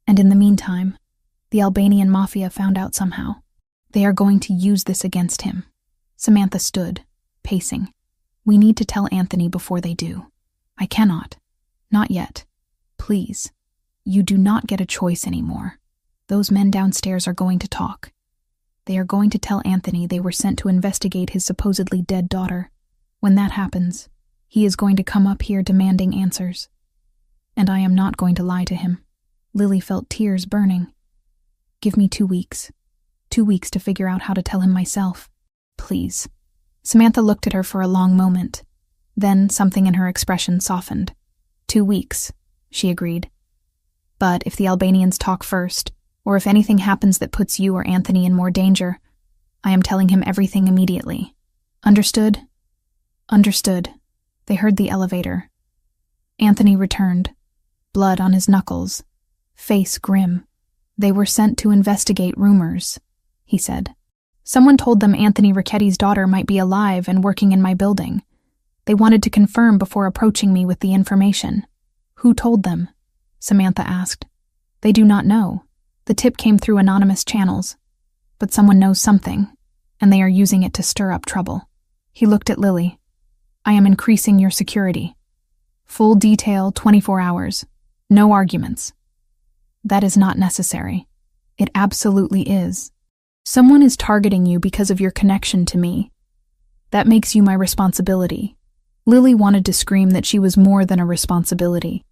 And in the meantime, the Albanian Mafia found out somehow. They are going to use this against him. Samantha stood, pacing. We need to tell Anthony before they do. I cannot. Not yet. Please. You do not get a choice anymore. Those men downstairs are going to talk. They are going to tell Anthony they were sent to investigate his supposedly dead daughter. When that happens, he is going to come up here demanding answers. And I am not going to lie to him. Lily felt tears burning. Give me 2 weeks. 2 weeks to figure out how to tell him myself. Please. Samantha looked at her for a long moment. Then something in her expression softened. 2 weeks, she agreed. But if the Albanians talk first, or if anything happens that puts you or Anthony in more danger, I am telling him everything immediately. Understood? Understood. They heard the elevator. Anthony returned, blood on his knuckles, face grim. They were sent to investigate rumors, he said. Someone told them Anthony Ricchetti's daughter might be alive and working in my building. They wanted to confirm before approaching me with the information. Who told them? Samantha asked. They do not know. The tip came through anonymous channels. But someone knows something, and they are using it to stir up trouble. He looked at Lily. I am increasing your security. Full detail, 24 hours. No arguments. That is not necessary. It absolutely is. Someone is targeting you because of your connection to me. That makes you my responsibility. Lily wanted to scream that she was more than a responsibility.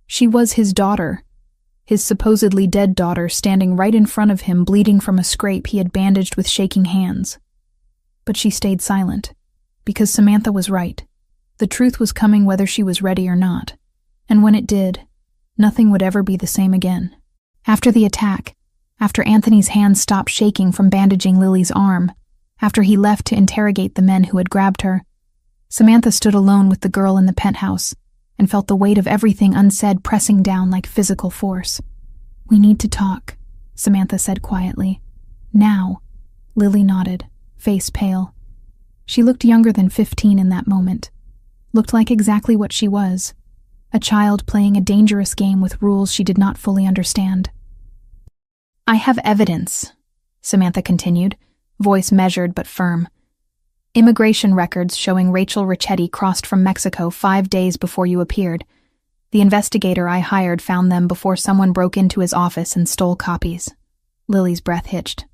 She was his daughter, his supposedly dead daughter standing right in front of him bleeding from a scrape he had bandaged with shaking hands. But she stayed silent, because Samantha was right. The truth was coming whether she was ready or not, and when it did, nothing would ever be the same again. After the attack, after Anthony's hands stopped shaking from bandaging Lily's arm, after he left to interrogate the men who had grabbed her, Samantha stood alone with the girl in the penthouse and felt the weight of everything unsaid pressing down like physical force. "We need to talk," Samantha said quietly. "Now." Lily nodded, face pale. She looked younger than 15 in that moment. Looked like exactly what she was, a child playing a dangerous game with rules she did not fully understand. "I have evidence," Samantha continued, voice measured but firm. "Immigration records showing Rachel Ricchetti crossed from Mexico 5 days before you appeared. The investigator I hired found them before someone broke into his office and stole copies." Lily's breath hitched.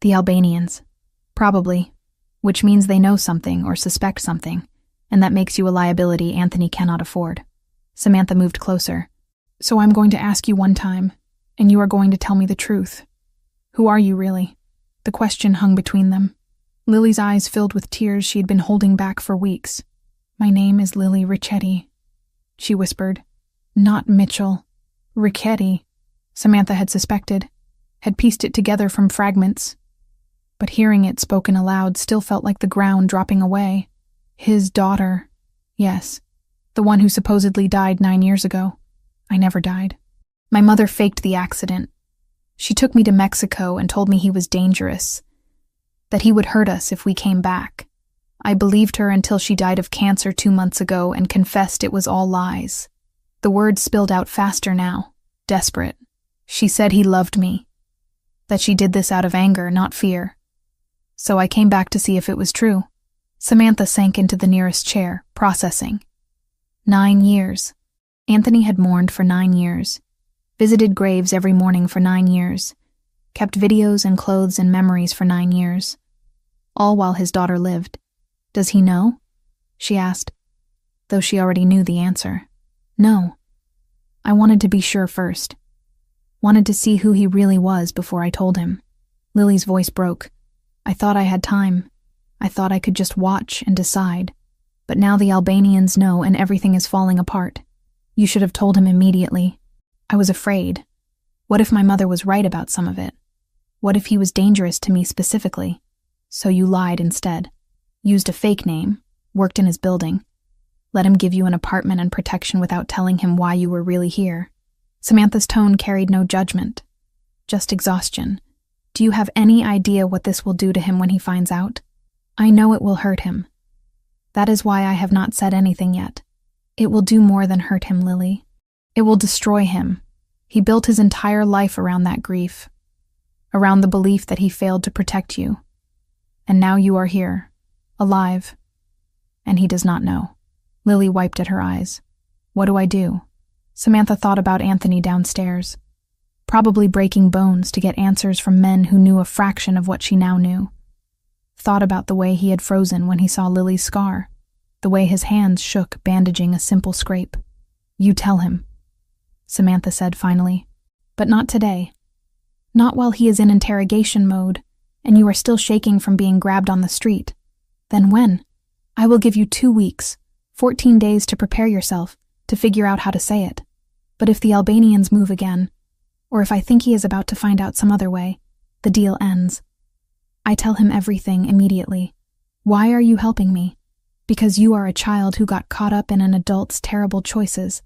"The Albanians. Probably. Which means they know something or suspect something, and that makes you a liability Anthony cannot afford." Samantha moved closer. "So I'm going to ask you one time, and you are going to tell me the truth. Who are you really?" The question hung between them. Lily's eyes filled with tears she had been holding back for weeks. "My name is Lily Ricchetti," she whispered. "Not Mitchell. Ricchetti." Samantha had suspected, had pieced it together from fragments. But hearing it spoken aloud still felt like the ground dropping away. His daughter. Yes, the one who supposedly died 9 years ago. I never died. My mother faked the accident. She took me to Mexico and told me he was dangerous, that he would hurt us if we came back. I believed her until she died of cancer 2 months ago and confessed it was all lies. The words spilled out faster now, desperate. She said he loved me, that she did this out of anger, not fear. So I came back to see if it was true. Samantha sank into the nearest chair, processing. 9 years. Anthony had mourned for 9 years, visited graves every morning for 9 years, kept videos and clothes and memories for 9 years, all while his daughter lived. "Does he know?" she asked, though she already knew the answer. "No." I wanted to be sure first. Wanted to see who he really was before I told him. Lily's voice broke. "I thought I had time. I thought I could just watch and decide. But now the Albanians know and everything is falling apart. You should have told him immediately. I was afraid. What if my mother was right about some of it? What if he was dangerous to me specifically? So you lied instead. Used a fake name, worked in his building. Let him give you an apartment and protection without telling him why you were really here." Samantha's tone carried no judgment, just exhaustion. "Do you have any idea what this will do to him when he finds out? I know it will hurt him. That is why I have not said anything yet. It will do more than hurt him, Lily. It will destroy him. He built his entire life around that grief, around the belief that he failed to protect you. And now you are here, alive, and he does not know." Lily wiped at her eyes. "What do I do?" Samantha thought about Anthony downstairs, probably breaking bones to get answers from men who knew a fraction of what she now knew. Thought about the way he had frozen when he saw Lily's scar, the way his hands shook bandaging a simple scrape. "You tell him," Samantha said finally. "But not today. Not while he is in interrogation mode, and you are still shaking from being grabbed on the street. Then when? I will give you 2 weeks, 14 days to prepare yourself, to figure out how to say it. But if the Albanians move again, or if I think he is about to find out some other way, the deal ends. I tell him everything immediately. Why are you helping me? Because you are a child who got caught up in an adult's terrible choices.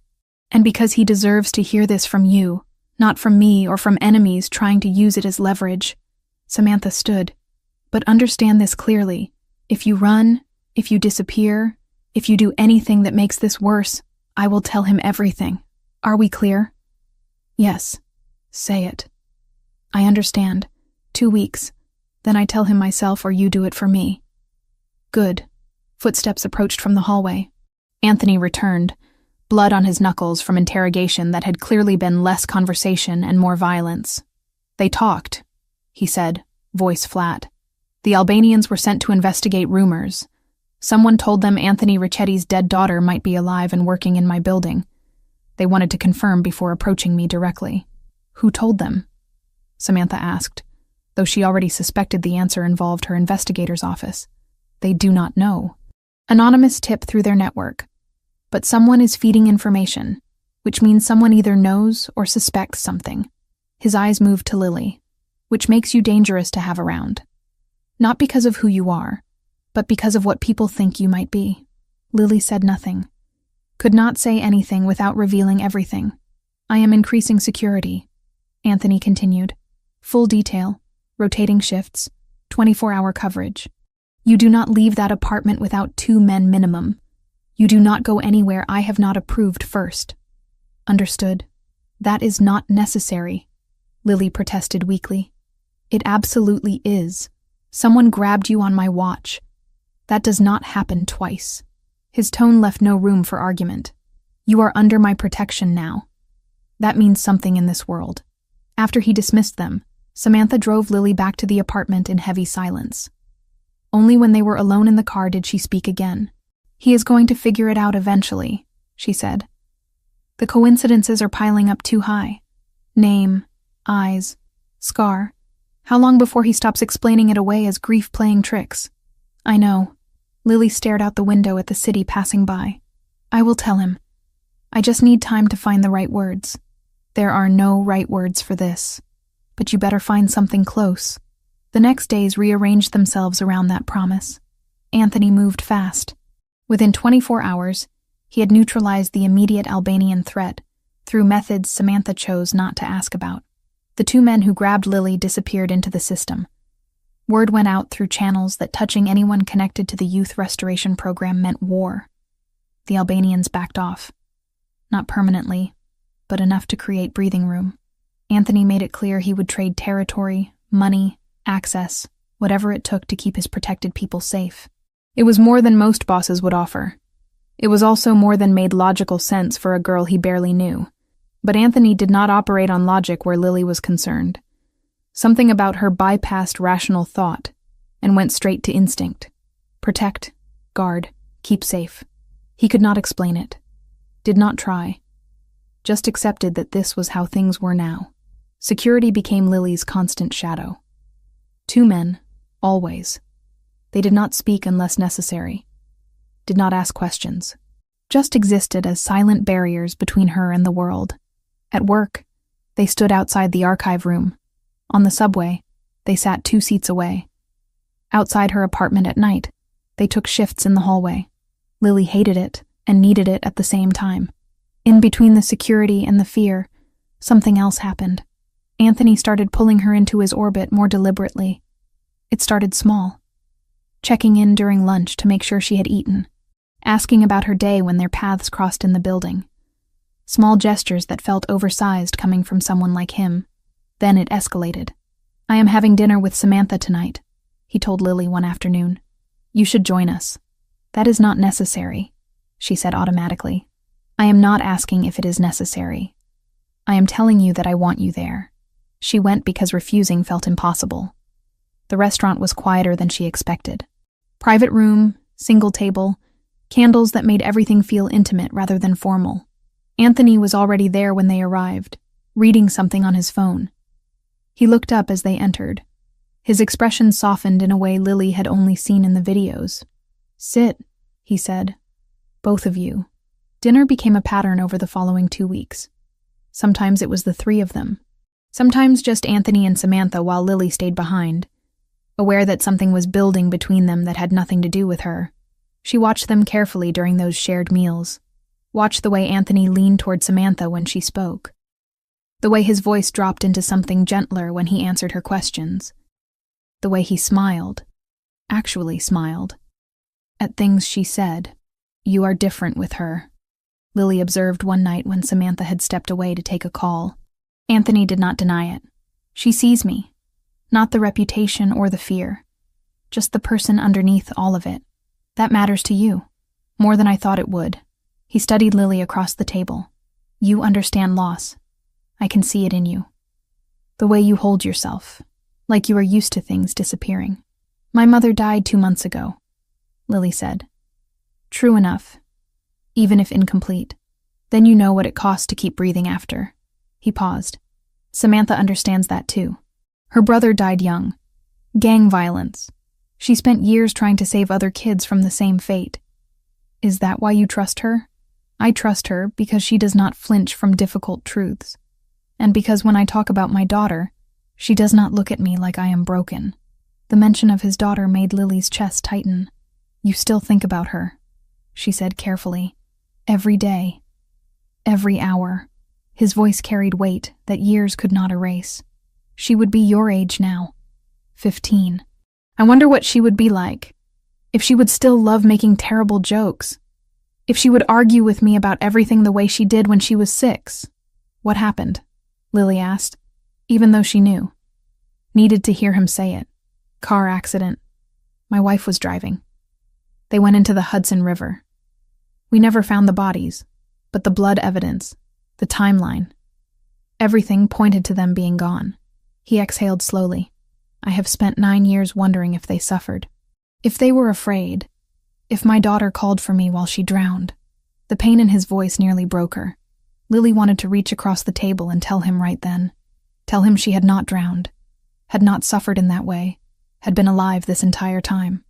And because he deserves to hear this from you, not from me or from enemies trying to use it as leverage." Samantha stood. "But understand this clearly. If you run, if you disappear, if you do anything that makes this worse, I will tell him everything. Are we clear?" "Yes. Say it." "I understand. 2 weeks. Then I tell him myself or you do it for me." "Good." Footsteps approached from the hallway. Anthony returned, blood on his knuckles from interrogation that had clearly been less conversation and more violence. "They talked," he said, voice flat. "The Albanians were sent to investigate rumors. Someone told them Anthony Ricchetti's dead daughter might be alive and working in my building. They wanted to confirm before approaching me directly." "Who told them?" Samantha asked, though she already suspected the answer involved her investigator's office. "They do not know. Anonymous tip through their network. But someone is feeding information, which means someone either knows or suspects something." His eyes moved to Lily, "which makes you dangerous to have around. Not because of who you are, but because of what people think you might be. Lily said nothing. Could not say anything without revealing everything. I am increasing security, Anthony continued. Full detail, rotating shifts, 24-hour coverage. You do not leave that apartment without 2 men minimum. You do not go anywhere I have not approved first. Understood? That is not necessary, Lily protested weakly. It absolutely is. Someone grabbed you on my watch. That does not happen twice. His tone left no room for argument. You are under my protection now. That means something in this world. After he dismissed them, Samantha drove Lily back to the apartment in heavy silence. Only when they were alone in the car did she speak again. He is going to figure it out eventually, she said. The coincidences are piling up too high. Name, eyes, scar. How long before he stops explaining it away as grief playing tricks? I know. Lily stared out the window at the city passing by. I will tell him. I just need time to find the right words. There are no right words for this. But you better find something close. The next days rearranged themselves around that promise. Anthony moved fast. Within 24 hours, he had neutralized the immediate Albanian threat through methods Samantha chose not to ask about. The 2 men who grabbed Lily disappeared into the system. Word went out through channels that touching anyone connected to the youth restoration program meant war. The Albanians backed off. Not permanently, but enough to create breathing room. Anthony made it clear he would trade territory, money, access, whatever it took to keep his protected people safe. It was more than most bosses would offer. It was also more than made logical sense for a girl he barely knew. But Anthony did not operate on logic where Lily was concerned. Something about her bypassed rational thought and went straight to instinct. Protect, guard, keep safe. He could not explain it. Did not try. Just accepted that this was how things were now. Security became Lily's constant shadow. 2 men, always. They did not speak unless necessary. Did not ask questions. Just existed as silent barriers between her and the world. At work, they stood outside the archive room. On the subway, they sat 2 seats away. Outside her apartment at night, they took shifts in the hallway. Lily hated it and needed it at the same time. In between the security and the fear, something else happened. Anthony started pulling her into his orbit more deliberately. It started small. Checking in during lunch to make sure she had eaten. Asking about her day when their paths crossed in the building. Small gestures that felt oversized coming from someone like him. Then it escalated. I am having dinner with Samantha tonight, he told Lily one afternoon. You should join us. That is not necessary, she said automatically. I am not asking if it is necessary. I am telling you that I want you there. She went because refusing felt impossible. The restaurant was quieter than she expected. Private room, single table, candles that made everything feel intimate rather than formal. Anthony was already there when they arrived, reading something on his phone. He looked up as they entered. His expression softened in a way Lily had only seen in the videos. Sit, he said. Both of you. Dinner became a pattern over the following 2 weeks. Sometimes it was the 3 of them. Sometimes just Anthony and Samantha while Lily stayed behind. Aware that something was building between them that had nothing to do with her, she watched them carefully during those shared meals. Watched the way Anthony leaned toward Samantha when she spoke. The way his voice dropped into something gentler when he answered her questions. The way he smiled. Actually smiled. At things she said. You are different with her, Lily observed one night when Samantha had stepped away to take a call. Anthony did not deny it. She sees me. Not the reputation or the fear. Just the person underneath all of it. That matters to you. More than I thought it would. He studied Lily across the table. You understand loss. I can see it in you. The way you hold yourself. Like you are used to things disappearing. My mother died 2 months ago, Lily said. True enough. Even if incomplete. Then you know what it costs to keep breathing after. He paused. Samantha understands that too. Her brother died young. Gang violence. She spent years trying to save other kids from the same fate. Is that why you trust her? I trust her because she does not flinch from difficult truths. And because when I talk about my daughter, she does not look at me like I am broken. The mention of his daughter made Lily's chest tighten. You still think about her, she said carefully. Every day. Every hour. His voice carried weight that years could not erase. She would be your age now. 15. I wonder what she would be like. If she would still love making terrible jokes. If she would argue with me about everything the way she did when she was 6. What happened? Lily asked, even though she knew. Needed to hear him say it. Car accident. My wife was driving. They went into the Hudson River. We never found the bodies, but the blood evidence, the timeline. Everything pointed to them being gone. He exhaled slowly. I have spent 9 years wondering if they suffered. If they were afraid. If my daughter called for me while she drowned. The pain in his voice nearly broke her. Lily wanted to reach across the table and tell him right then. Tell him she had not drowned. Had not suffered in that way. Had been alive this entire time.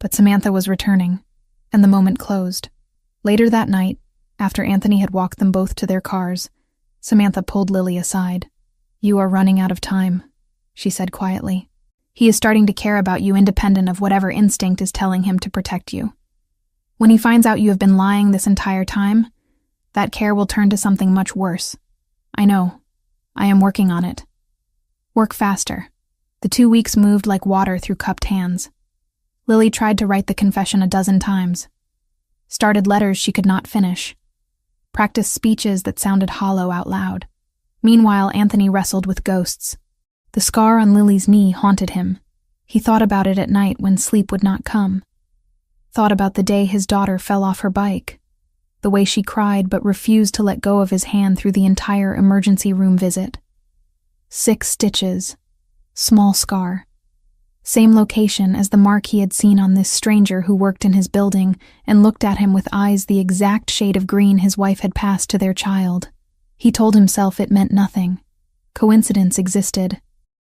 But Samantha was returning, and the moment closed. Later that night, after Anthony had walked them both to their cars, Samantha pulled Lily aside. You are running out of time, she said quietly. He is starting to care about you independent of whatever instinct is telling him to protect you. When he finds out you have been lying this entire time, that care will turn to something much worse. I know. I am working on it. Work faster. The 2 weeks moved like water through cupped hands. Lily tried to write the confession a dozen times. Started letters she could not finish. Practiced speeches that sounded hollow out loud. Meanwhile, Anthony wrestled with ghosts. The scar on Lily's knee haunted him. He thought about it at night when sleep would not come. Thought about the day his daughter fell off her bike. The way she cried but refused to let go of his hand through the entire emergency room visit. 6 stitches. Small scar. Same location as the mark he had seen on this stranger who worked in his building and looked at him with eyes the exact shade of green his wife had passed to their child. He told himself it meant nothing. Coincidence existed.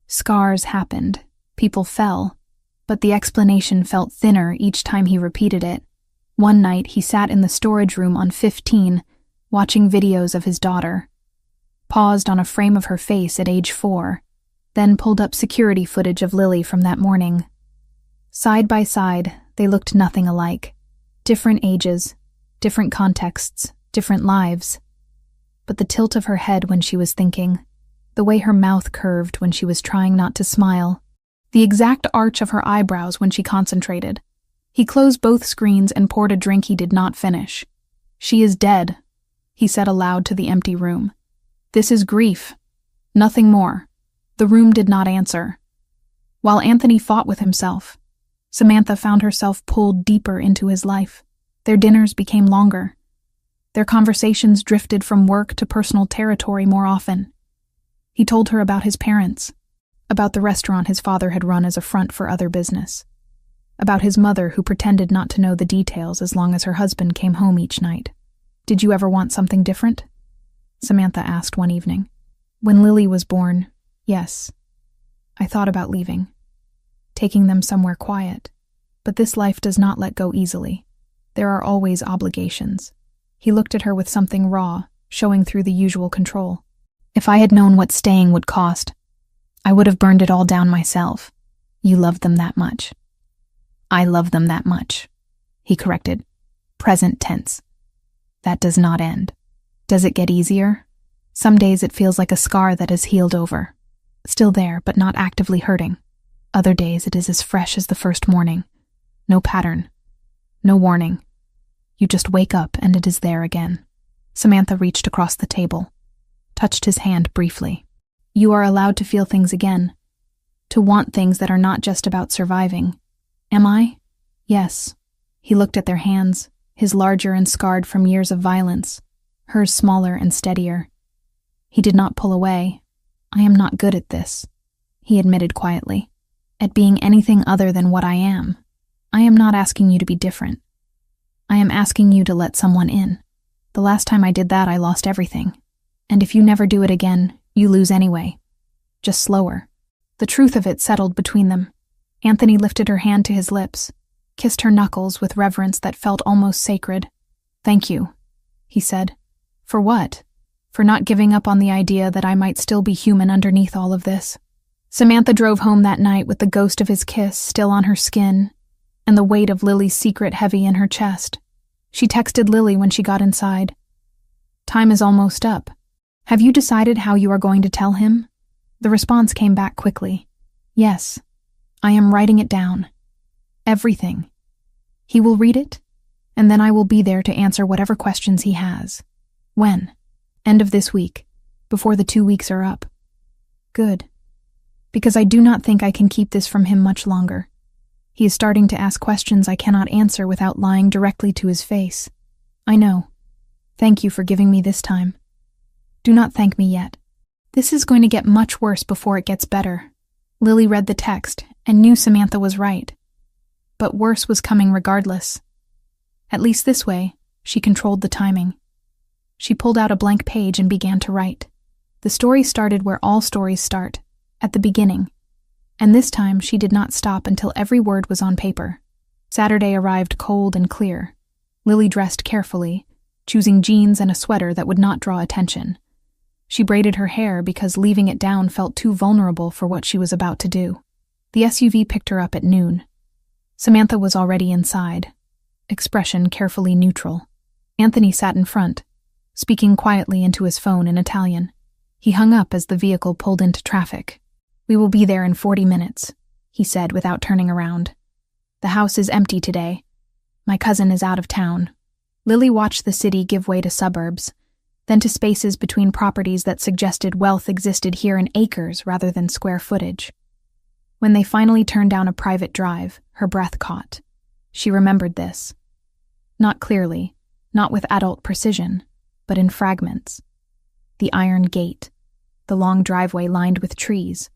Scars happened. People fell. But the explanation felt thinner each time he repeated it. One night he sat in the storage room on 15, watching videos of his daughter. Paused on a frame of her face at age 4. Then pulled up security footage of Lily from that morning. Side by side, they looked nothing alike. Different ages, different contexts, different lives. But the tilt of her head when she was thinking, the way her mouth curved when she was trying not to smile, the exact arch of her eyebrows when she concentrated. He closed both screens and poured a drink he did not finish. She is dead, he said aloud to the empty room. This is grief. Nothing more. The room did not answer. While Anthony fought with himself, Samantha found herself pulled deeper into his life. Their dinners became longer. Their conversations drifted from work to personal territory more often. He told her about his parents, about the restaurant his father had run as a front for other business, about his mother who pretended not to know the details as long as her husband came home each night. Did you ever want something different? Samantha asked one evening. When Lily was born, yes. I thought about leaving, taking them somewhere quiet. But this life does not let go easily. There are always obligations. He looked at her with something raw, showing through the usual control. If I had known what staying would cost, I would have burned it all down myself. You loved them that much. I love them that much, he corrected. Present tense. That does not end. Does it get easier? Some days it feels like a scar that has healed over. Still there, but not actively hurting. Other days it is as fresh as the first morning. No pattern. No warning. You just wake up and it is there again. Samantha reached across the table, touched his hand briefly. You are allowed to feel things again. To want things that are not just about surviving. Am I? Yes. He looked at their hands, his larger and scarred from years of violence, hers smaller and steadier. He did not pull away. I am not good at this, he admitted quietly. At being anything other than what I am. I am not asking you to be different. I am asking you to let someone in. The last time I did that, I lost everything. And if you never do it again, you lose anyway. Just slower. The truth of it settled between them. Anthony lifted her hand to his lips, kissed her knuckles with reverence that felt almost sacred. Thank you, he said. For what? For not giving up on the idea that I might still be human underneath all of this. Samantha drove home that night with the ghost of his kiss still on her skin, and the weight of Lily's secret heavy in her chest. She texted Lily when she got inside. "Time is almost up. Have you decided how you are going to tell him?" The response came back quickly. "Yes. I am writing it down. Everything. He will read it, and then I will be there to answer whatever questions he has." "When?" "End of this week, before the 2 weeks are up." "Good. Because I do not think I can keep this from him much longer. He is starting to ask questions I cannot answer without lying directly to his face. I know. Thank you for giving me this time. Do not thank me yet. This is going to get much worse before it gets better." Lily read the text and knew Samantha was right. But worse was coming regardless. At least this way, she controlled the timing. She pulled out a blank page and began to write. The story started where all stories start, at the beginning. And this time she did not stop until every word was on paper. Saturday arrived cold and clear. Lily dressed carefully, choosing jeans and a sweater that would not draw attention. She braided her hair because leaving it down felt too vulnerable for what she was about to do. The SUV picked her up at noon. Samantha was already inside, expression carefully neutral. Anthony sat in front, speaking quietly into his phone in Italian. He hung up as the vehicle pulled into traffic. "We will be there in 40 minutes, he said without turning around. "The house is empty today. My cousin is out of town." Lily watched the city give way to suburbs, then to spaces between properties that suggested wealth existed here in acres rather than square footage. When they finally turned down a private drive, her breath caught. She remembered this. Not clearly, not with adult precision, but in fragments. The iron gate, the long driveway lined with trees,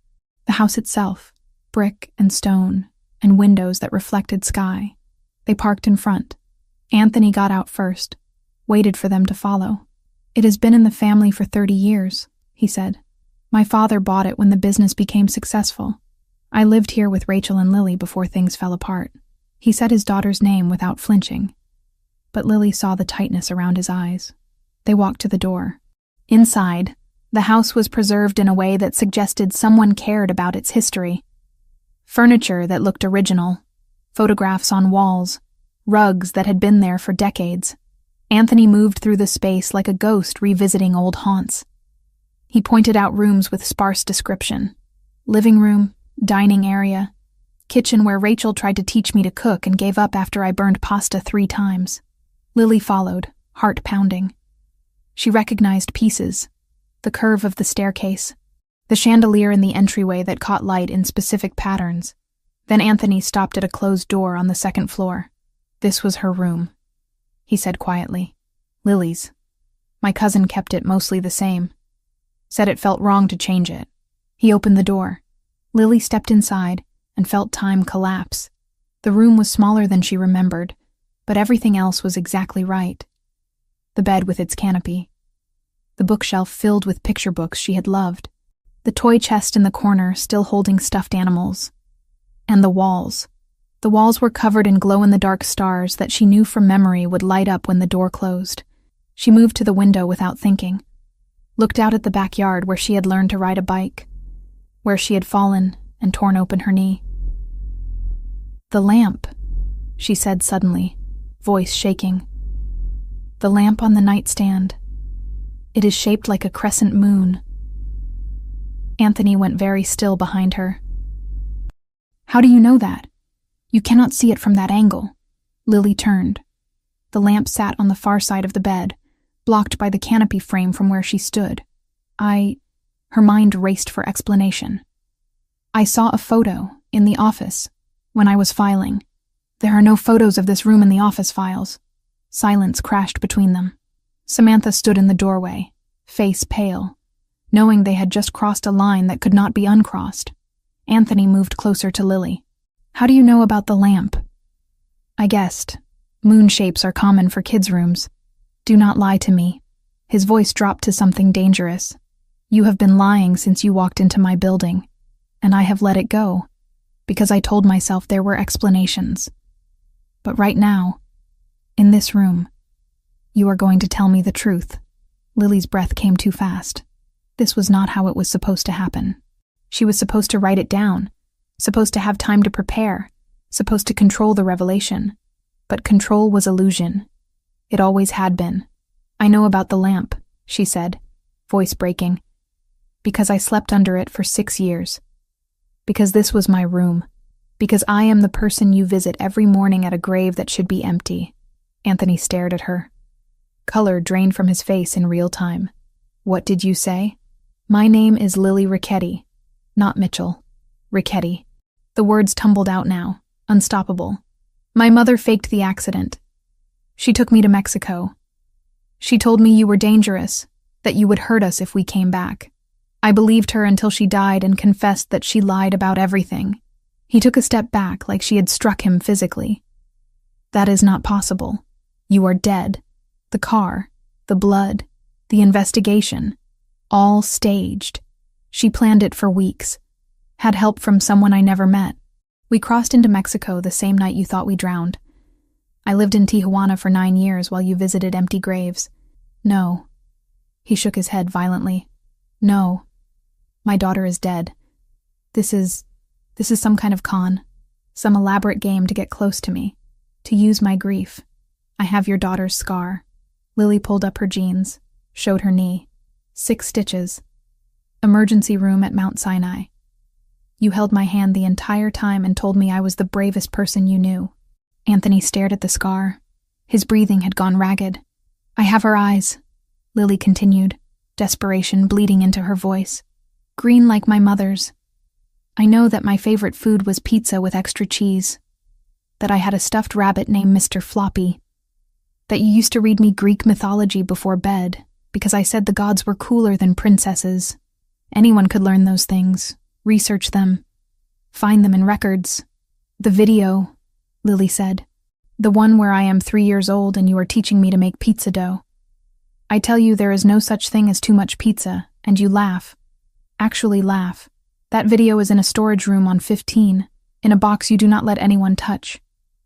the house itself, brick and stone, and windows that reflected sky. They parked in front. Anthony got out first, waited for them to follow. "It has been in the family for 30 years, he said. "My father bought it when the business became successful. I lived here with Rachel and Lily before things fell apart." He said his daughter's name without flinching, but Lily saw the tightness around his eyes. They walked to the door. Inside, the house was preserved in a way that suggested someone cared about its history. Furniture that looked original, photographs on walls, rugs that had been there for decades. Anthony moved through the space like a ghost revisiting old haunts. He pointed out rooms with sparse description. Living room, dining area, kitchen where Rachel tried to teach me to cook and gave up after I burned pasta 3 times. Lily followed, heart pounding. She recognized pieces, the curve of the staircase, the chandelier in the entryway that caught light in specific patterns. Then Anthony stopped at a closed door on the 2nd floor. This was her room, he said quietly. "Lily's. My cousin kept it mostly the same. Said it felt wrong to change it." He opened the door. Lily stepped inside and felt time collapse. The room was smaller than she remembered, but everything else was exactly right. The bed with its canopy. The bookshelf filled with picture books she had loved. The toy chest in the corner still holding stuffed animals. And the walls. The walls were covered in glow-in-the-dark stars that she knew from memory would light up when the door closed. She moved to the window without thinking. Looked out at the backyard where she had learned to ride a bike, where she had fallen and torn open her knee. "The lamp," she said suddenly, voice shaking. "The lamp on the nightstand. It is shaped like a crescent moon." Anthony went very still behind her. "How do you know that? You cannot see it from that angle." Lily turned. The lamp sat on the far side of the bed, blocked by the canopy frame from where she stood. Her mind raced for explanation. "I saw a photo in the office when I was filing. There are no photos of this room in the office files." Silence crashed between them. Samantha stood in the doorway, face pale, knowing they had just crossed a line that could not be uncrossed. Anthony moved closer to Lily. "How do you know about the lamp?" "I guessed. Moon shapes are common for kids' rooms. Do not lie to me." His voice dropped to something dangerous. "You have been lying since you walked into my building, and I have let it go, because I told myself there were explanations. But right now, in this room, you are going to tell me the truth." Lily's breath came too fast. This was not how it was supposed to happen. She was supposed to write it down, supposed to have time to prepare, supposed to control the revelation. But control was illusion. It always had been. I know about the lamp, she said, voice breaking. Because I slept under it for 6 years. Because this was my room. Because I am the person you visit every morning at a grave that should be empty. Anthony stared at her. Color drained from his face in real time. What did you say? My name is Lily Ricchetti. Not Mitchell. Ricchetti. The words tumbled out now, unstoppable. My mother faked the accident. She took me to Mexico. She told me you were dangerous, that you would hurt us if we came back. I believed her until she died and confessed that she lied about everything. He took a step back like she had struck him physically. That is not possible. You are dead. The car, the blood, the investigation, all staged. She planned it for weeks. Had help from someone I never met. We crossed into Mexico the same night you thought we drowned. I lived in Tijuana for 9 years while you visited empty graves. No. He shook his head violently. No. My daughter is dead. This is some kind of con. Some elaborate game to get close to me. To use my grief. I have your daughter's scar. Lily pulled up her jeans, showed her knee. 6 stitches. Emergency room at Mount Sinai. You held my hand the entire time and told me I was the bravest person you knew. Anthony stared at the scar. His breathing had gone ragged. I have her eyes, Lily continued, desperation bleeding into her voice. Green like my mother's. I know that my favorite food was pizza with extra cheese. That I had a stuffed rabbit named Mr. Floppy. That you used to read me Greek mythology before bed, because I said the gods were cooler than princesses. Anyone could learn those things. Research them. Find them in records. The video, Lily said. The one where I am 3 years old and you are teaching me to make pizza dough. I tell you there is no such thing as too much pizza, and you laugh. Actually laugh. That video is in a storage room on 15, in a box you do not let anyone touch.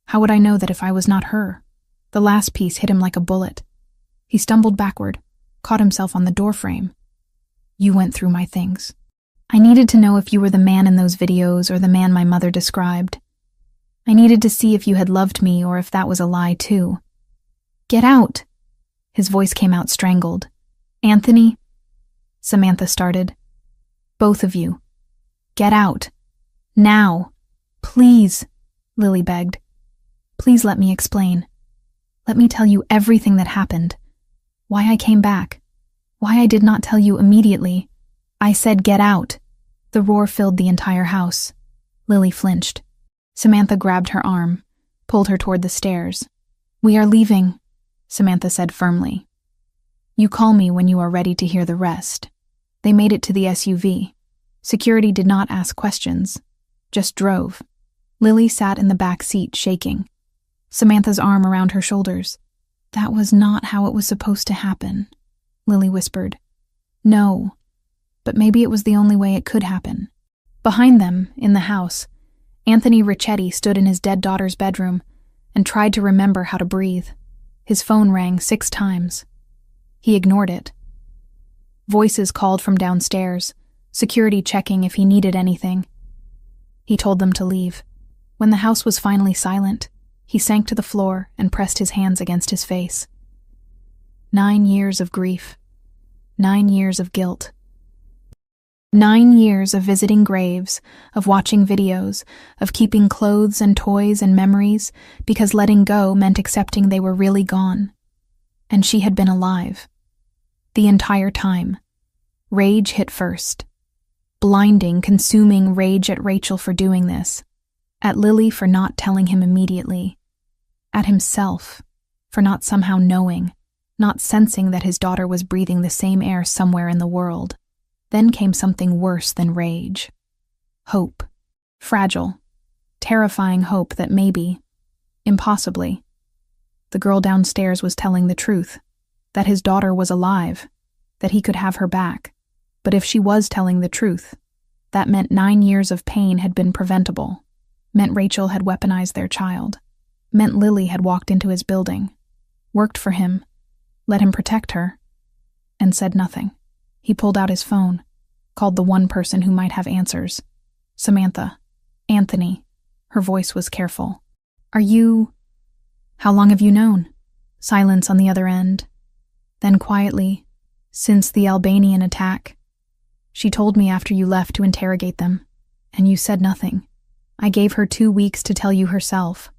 How would I know that if I was not her? The last piece hit him like a bullet. He stumbled backward, caught himself on the doorframe. You went through my things. I needed to know if you were the man in those videos or the man my mother described. I needed to see if you had loved me or if that was a lie too. Get out! His voice came out strangled. Anthony? Samantha started. Both of you. Get out. Now. Please, Lily begged. Please let me explain. Let me tell you everything that happened. Why I came back. Why I did not tell you immediately. I said get out. The roar filled the entire house. Lily flinched. Samantha grabbed her arm, pulled her toward the stairs. We are leaving, Samantha said firmly. You call me when you are ready to hear the rest. They made it to the SUV. Security did not ask questions, just drove. Lily sat in the back seat, shaking. Samantha's arm around her shoulders. That was not how it was supposed to happen, Lily whispered. No, but maybe it was the only way it could happen. Behind them, in the house, Anthony Ricchetti stood in his dead daughter's bedroom and tried to remember how to breathe. His phone rang 6 times. He ignored it. Voices called from downstairs, security checking if he needed anything. He told them to leave. When the house was finally silent, he sank to the floor and pressed his hands against his face. 9 years of grief. 9 years of guilt. 9 years of visiting graves, of watching videos, of keeping clothes and toys and memories, because letting go meant accepting they were really gone. And she had been alive. The entire time. Rage hit first. Blinding, consuming rage at Rachel for doing this. At Lily for not telling him immediately. At himself for not somehow knowing, not sensing that his daughter was breathing the same air somewhere in the world. Then came something worse than rage. Hope. Fragile. Terrifying hope that maybe, impossibly, the girl downstairs was telling the truth, that his daughter was alive, that he could have her back. But if she was telling the truth, that meant 9 years of pain had been preventable, meant Rachel had weaponized their child, meant Lily had walked into his building, worked for him, let him protect her, and said nothing. He pulled out his phone, called the one person who might have answers. Samantha. Anthony. Her voice was careful. How long have you known? Silence on the other end. Then quietly, since the Albanian attack. She told me after you left to interrogate them, and you said nothing. I gave her 2 weeks to tell you herself.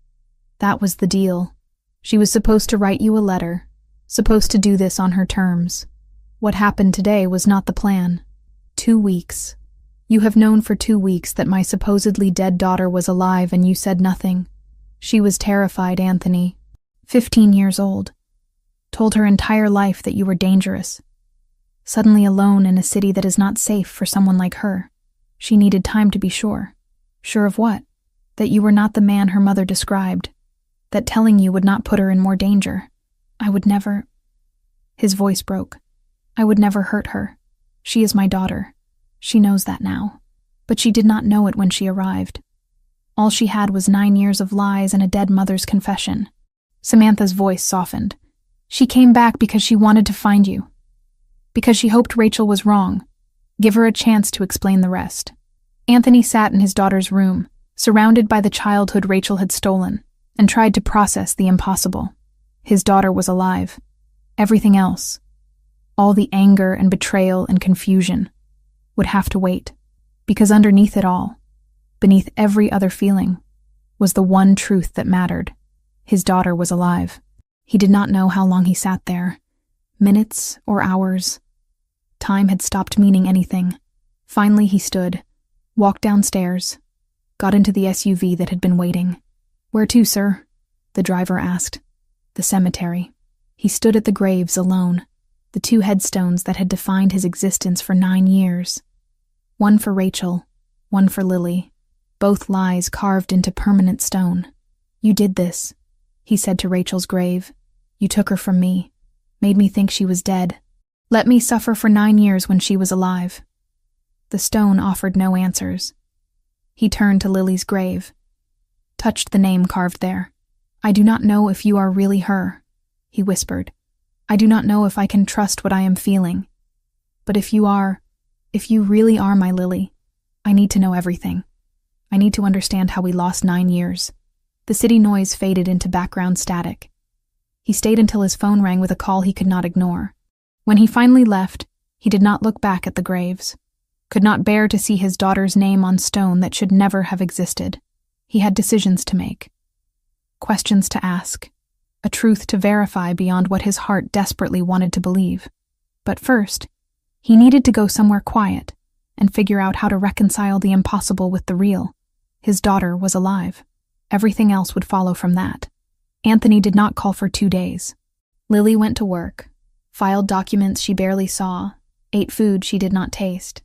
That was the deal. She was supposed to write you a letter, supposed to do this on her terms. What happened today was not the plan. 2 weeks. You have known for 2 weeks that my supposedly dead daughter was alive and you said nothing. She was terrified, Anthony. 15 years old. Told her entire life that you were dangerous. Suddenly alone in a city that is not safe for someone like her. She needed time to be sure. Sure of what? That you were not the man her mother described. That telling you would not put her in more danger. I would never... His voice broke. I would never hurt her. She is my daughter. She knows that now. But she did not know it when she arrived. All she had was 9 years of lies and a dead mother's confession. Samantha's voice softened. She came back because she wanted to find you. Because she hoped Rachel was wrong. Give her a chance to explain the rest. Anthony sat in his daughter's room, surrounded by the childhood Rachel had stolen, and tried to process the impossible. His daughter was alive. Everything else, all the anger and betrayal and confusion, would have to wait, because underneath it all, beneath every other feeling, was the one truth that mattered. His daughter was alive. He did not know how long he sat there. Minutes or hours. Time had stopped meaning anything. Finally he stood, walked downstairs, got into the SUV that had been waiting. "Where to, sir?" the driver asked. "The cemetery." He stood at the graves alone, the 2 headstones that had defined his existence for 9 years. One for Rachel, one for Lily, both lies carved into permanent stone. "You did this," he said to Rachel's grave. "You took her from me, made me think she was dead. Let me suffer for 9 years when she was alive." The stone offered no answers. He turned to Lily's grave, touched the name carved there. "I do not know if you are really her," he whispered. "I do not know if I can trust what I am feeling. But if you really are my Lily, I need to know everything. I need to understand how we lost 9 years." The city noise faded into background static. He stayed until his phone rang with a call he could not ignore. When he finally left, he did not look back at the graves, could not bear to see his daughter's name on stone that should never have existed. He had decisions to make, questions to ask, a truth to verify beyond what his heart desperately wanted to believe. But first, he needed to go somewhere quiet and figure out how to reconcile the impossible with the real. His daughter was alive. Everything else would follow from that. Anthony did not call for 2 days. Lily went to work, filed documents she barely saw, ate food she did not taste.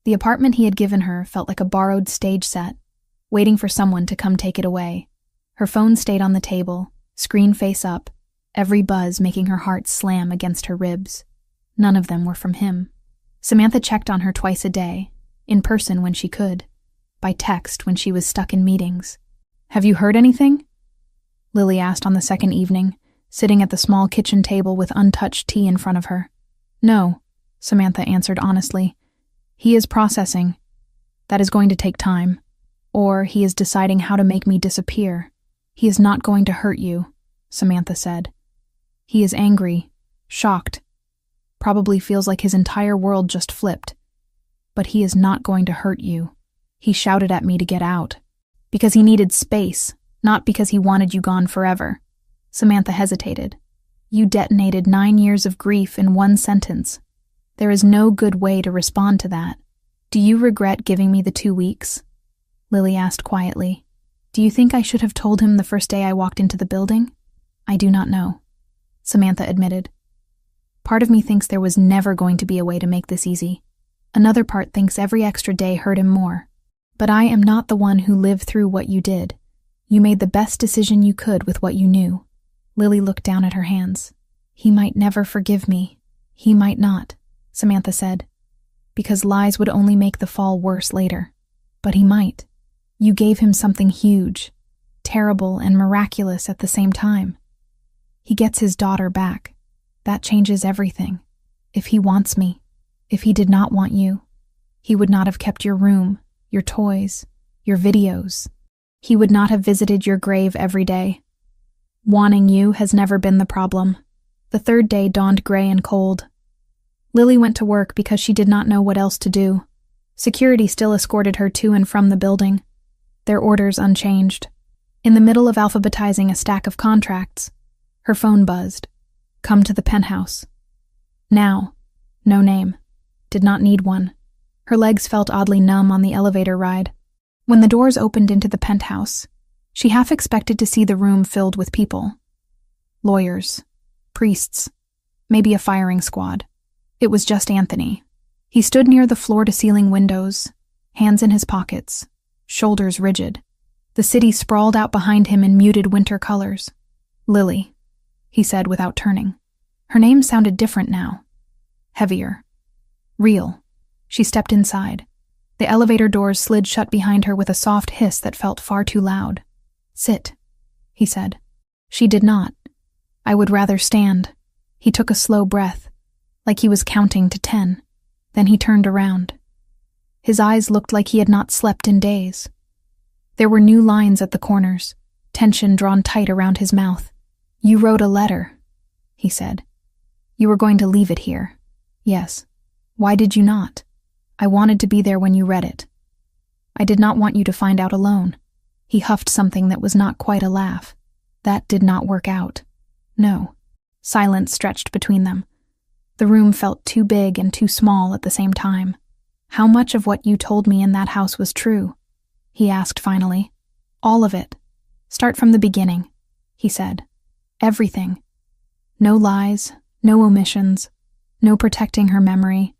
The apartment he had given her felt like a borrowed stage set, waiting for someone to come take it away. Her phone stayed on the table, screen face up, every buzz making her heart slam against her ribs. None of them were from him. Samantha checked on her twice a day, in person when she could, by text when she was stuck in meetings. "Have you heard anything?" Lily asked on the second evening, sitting at the small kitchen table with untouched tea in front of her. "No," Samantha answered honestly. "He is processing. That is going to take time. Or he is deciding how to make me disappear. He is not going to hurt you," Samantha said. "He is angry, shocked, probably feels like his entire world just flipped. But he is not going to hurt you. He shouted at me to get out. Because he needed space, not because he wanted you gone forever." Samantha hesitated. "You detonated 9 years of grief in one sentence. There is no good way to respond to that. Do you regret giving me the 2 weeks?" Lily asked quietly. "Do you think I should have told him the first day I walked into the building?" "I do not know," Samantha admitted. "Part of me thinks there was never going to be a way to make this easy. Another part thinks every extra day hurt him more. But I am not the one who lived through what you did. You made the best decision you could with what you knew." Lily looked down at her hands. "He might never forgive me. He might not," Samantha said, "because lies would only make the fall worse later. But he might. You gave him something huge, terrible and miraculous at the same time. He gets his daughter back. That changes everything. If he wants me, if he did not want you, he would not have kept your room, your toys, your videos. He would not have visited your grave every day. Wanting you has never been the problem. The third day dawned gray and cold. Lily went to work because she did not know what else to do. Security still escorted her to and from the building, their orders unchanged. In the middle of alphabetizing a stack of contracts, her phone buzzed. Come to the penthouse. Now. No name. Did not need one. Her legs felt oddly numb on the elevator ride. When the doors opened into the penthouse, she half expected to see the room filled with people. Lawyers, priests, maybe a firing squad. It was just Anthony. He stood near the floor-to-ceiling windows, hands in his pockets, shoulders rigid. The city sprawled out behind him in muted winter colors. Lily, he said without turning. Her name sounded different now. Heavier. Real. She stepped inside. The elevator doors slid shut behind her with a soft hiss that felt far too loud. Sit, he said. She did not. I would rather stand. He took a slow breath, like he was counting to 10. Then he turned around. His eyes looked like he had not slept in days. There were new lines at the corners, tension drawn tight around his mouth. You wrote a letter, he said. You were going to leave it here. Yes. Why did you not? I wanted to be there when you read it. I did not want you to find out alone. He huffed something that was not quite a laugh. That did not work out. No. Silence stretched between them. The room felt too big and too small at the same time. How much of what you told me in that house was true? He asked finally. All of it. Start from the beginning, he said. Everything. No lies, no omissions, no protecting her memory.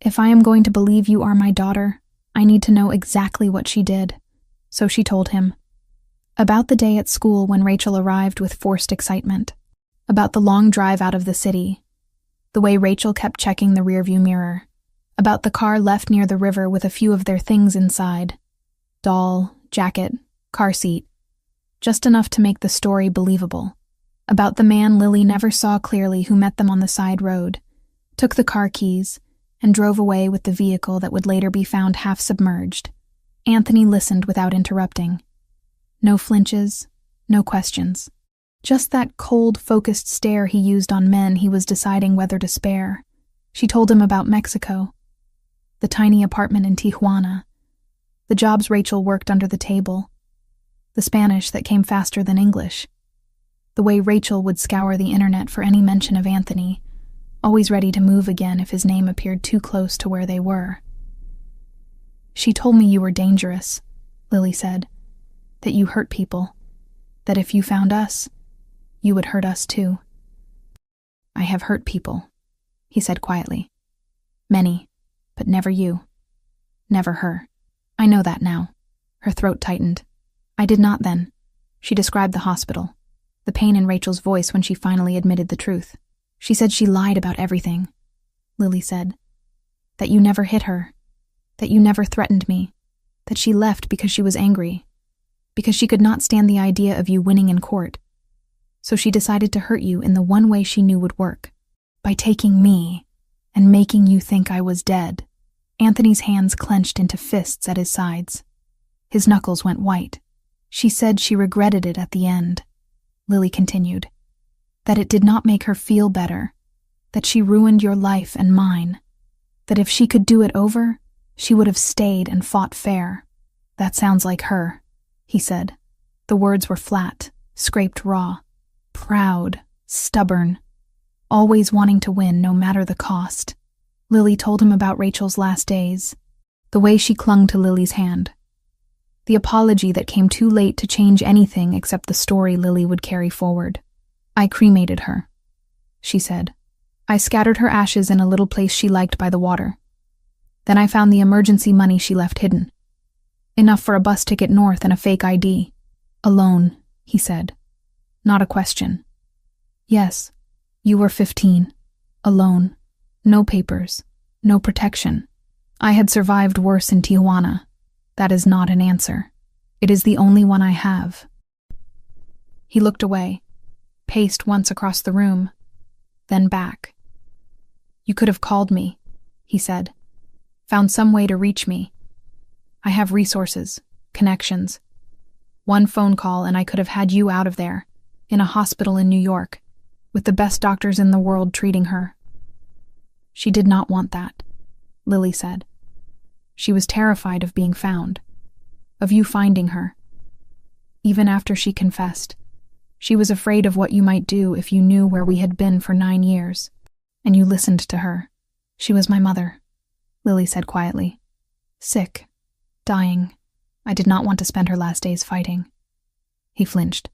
If I am going to believe you are my daughter, I need to know exactly what she did. So she told him. About the day at school when Rachel arrived with forced excitement. About the long drive out of the city. The way Rachel kept checking the rearview mirror. About the car left near the river with a few of their things inside. Doll, jacket, car seat. Just enough to make the story believable. About the man Lily never saw clearly who met them on the side road, took the car keys, and drove away with the vehicle that would later be found half submerged. Anthony listened without interrupting. No flinches, no questions. Just that cold, focused stare he used on men he was deciding whether to spare. She told him about Mexico, the tiny apartment in Tijuana, the jobs Rachel worked under the table, the Spanish that came faster than English, the way Rachel would scour the internet for any mention of Anthony, always ready to move again if his name appeared too close to where they were. She told me you were dangerous, Lily said, that you hurt people, that if you found us, you would hurt us too. I have hurt people, he said quietly. Many, but never you. Never her. I know that now. Her throat tightened. I did not then. She described the hospital, the pain in Rachel's voice when she finally admitted the truth. She said she lied about everything, Lily said. That you never hit her, that you never threatened me, that she left because she was angry, because she could not stand the idea of you winning in court. So she decided to hurt you in the one way she knew would work, by taking me and making you think I was dead. Anthony's hands clenched into fists at his sides. His knuckles went white. She said she regretted it at the end. Lily continued. That it did not make her feel better, that she ruined your life and mine, that if she could do it over, she would have stayed and fought fair. That sounds like her, he said. The words were flat, scraped raw. Proud, stubborn, always wanting to win no matter the cost. Lily told him about Rachel's last days, the way she clung to Lily's hand, the apology that came too late to change anything except the story Lily would carry forward. I cremated her, she said. I scattered her ashes in a little place she liked by the water. Then I found the emergency money she left hidden. Enough for a bus ticket north and a fake ID. Alone, he said. Not a question. Yes, you were 15, alone, no papers, no protection. I had survived worse in Tijuana. That is not an answer. It is the only one I have. He looked away, paced once across the room, then back. You could have called me, he said, found some way to reach me. I have resources, connections. One phone call and I could have had you out of there, in a hospital in New York, with the best doctors in the world treating her. She did not want that, Lily said. She was terrified of being found, of you finding her. Even after she confessed, she was afraid of what you might do if you knew where we had been for 9 years. And you listened to her. She was my mother, Lily said quietly. Sick, dying. I did not want to spend her last days fighting. He flinched.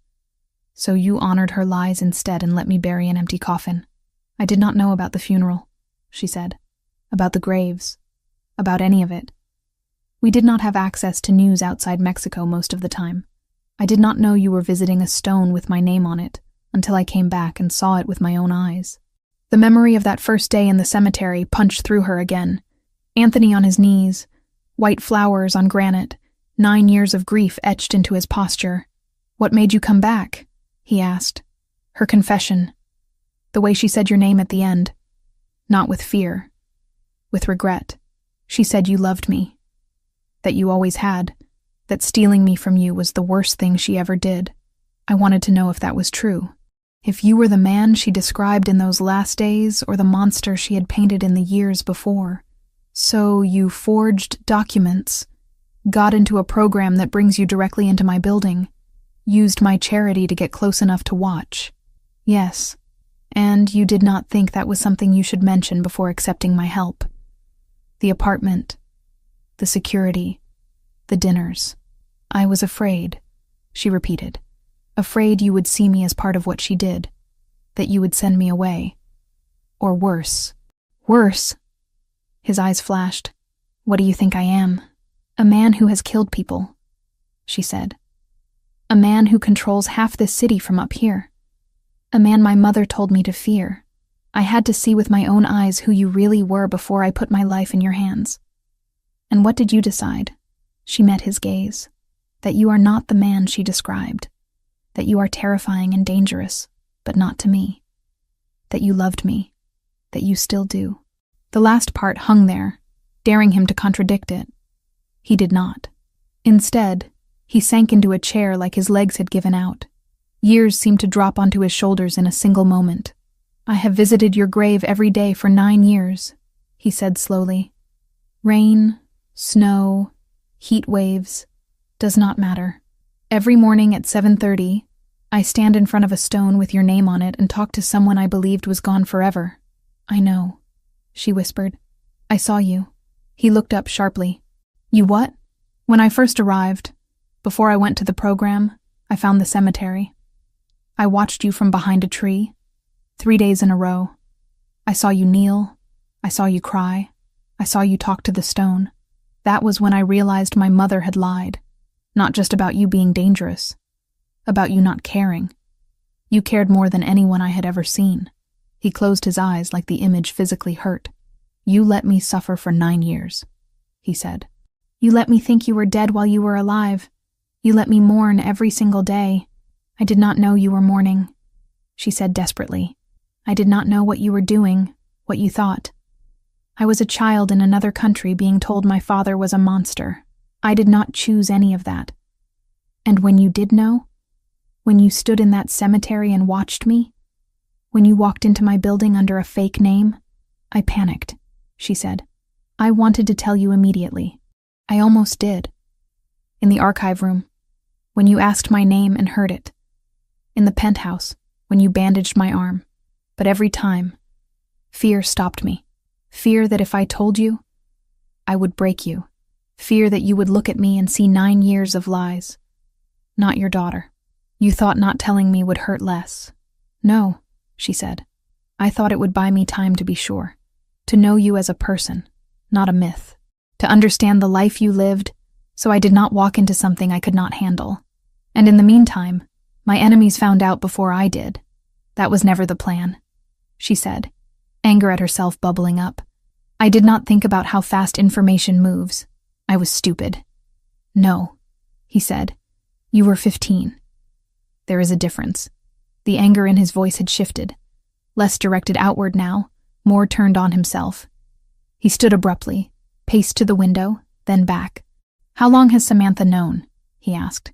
So you honored her lies instead and let me bury an empty coffin. I did not know about the funeral, she said. About the graves. About any of it. We did not have access to news outside Mexico most of the time. I did not know you were visiting a stone with my name on it until I came back and saw it with my own eyes. The memory of that first day in the cemetery punched through her again. Anthony on his knees, white flowers on granite, 9 years of grief etched into his posture. What made you come back? He asked. Her confession. The way she said your name at the end. Not with fear. With regret. She said you loved me. That you always had. That stealing me from you was the worst thing she ever did. I wanted to know if that was true. If you were the man she described in those last days or the monster she had painted in the years before. So you forged documents, got into a program that brings you directly into my building, used my charity to get close enough to watch. Yes, and you did not think that was something you should mention before accepting my help. The apartment, the security, the dinners. I was afraid, she repeated. Afraid you would see me as part of what she did, that you would send me away. Or worse. Worse? His eyes flashed. What do you think I am? A man who has killed people, she said. A man who controls half this city from up here. A man my mother told me to fear. I had to see with my own eyes who you really were before I put my life in your hands. And what did you decide? She met his gaze. That you are not the man she described. That you are terrifying and dangerous, but not to me. That you loved me. That you still do. The last part hung there, daring him to contradict it. He did not. Instead, he sank into a chair like his legs had given out. Years seemed to drop onto his shoulders in a single moment. I have visited your grave every day for 9 years, he said slowly. Rain, snow, heat waves, does not matter. Every morning at 7:30, I stand in front of a stone with your name on it and talk to someone I believed was gone forever. I know, she whispered. I saw you. He looked up sharply. You what? When I first arrived, before I went to the program, I found the cemetery. I watched you from behind a tree, 3 days in a row. I saw you kneel. I saw you cry. I saw you talk to the stone. That was when I realized my mother had lied. Not just about you being dangerous. About you not caring. You cared more than anyone I had ever seen. He closed his eyes like the image physically hurt. You let me suffer for 9 years, he said. You let me think you were dead while you were alive. You let me mourn every single day. I did not know you were mourning, she said desperately. I did not know what you were doing, what you thought. I was a child in another country being told my father was a monster. I did not choose any of that. And when you did know, when you stood in that cemetery and watched me, when you walked into my building under a fake name, I panicked, she said. I wanted to tell you immediately. I almost did. In the archive room, when you asked my name and heard it. In the penthouse, when you bandaged my arm. But every time, fear stopped me. Fear that if I told you, I would break you. Fear that you would look at me and see 9 years of lies. Not your daughter. You thought not telling me would hurt less. No, she said. I thought it would buy me time to be sure. To know you as a person, not a myth. To understand the life you lived, so I did not walk into something I could not handle. And in the meantime, my enemies found out before I did. That was never the plan, she said, anger at herself bubbling up. I did not think about how fast information moves. I was stupid. No, he said. You were 15. There is a difference. The anger in his voice had shifted. Less directed outward now, more turned on himself. He stood abruptly, paced to the window, then back. How long has Samantha known? He asked.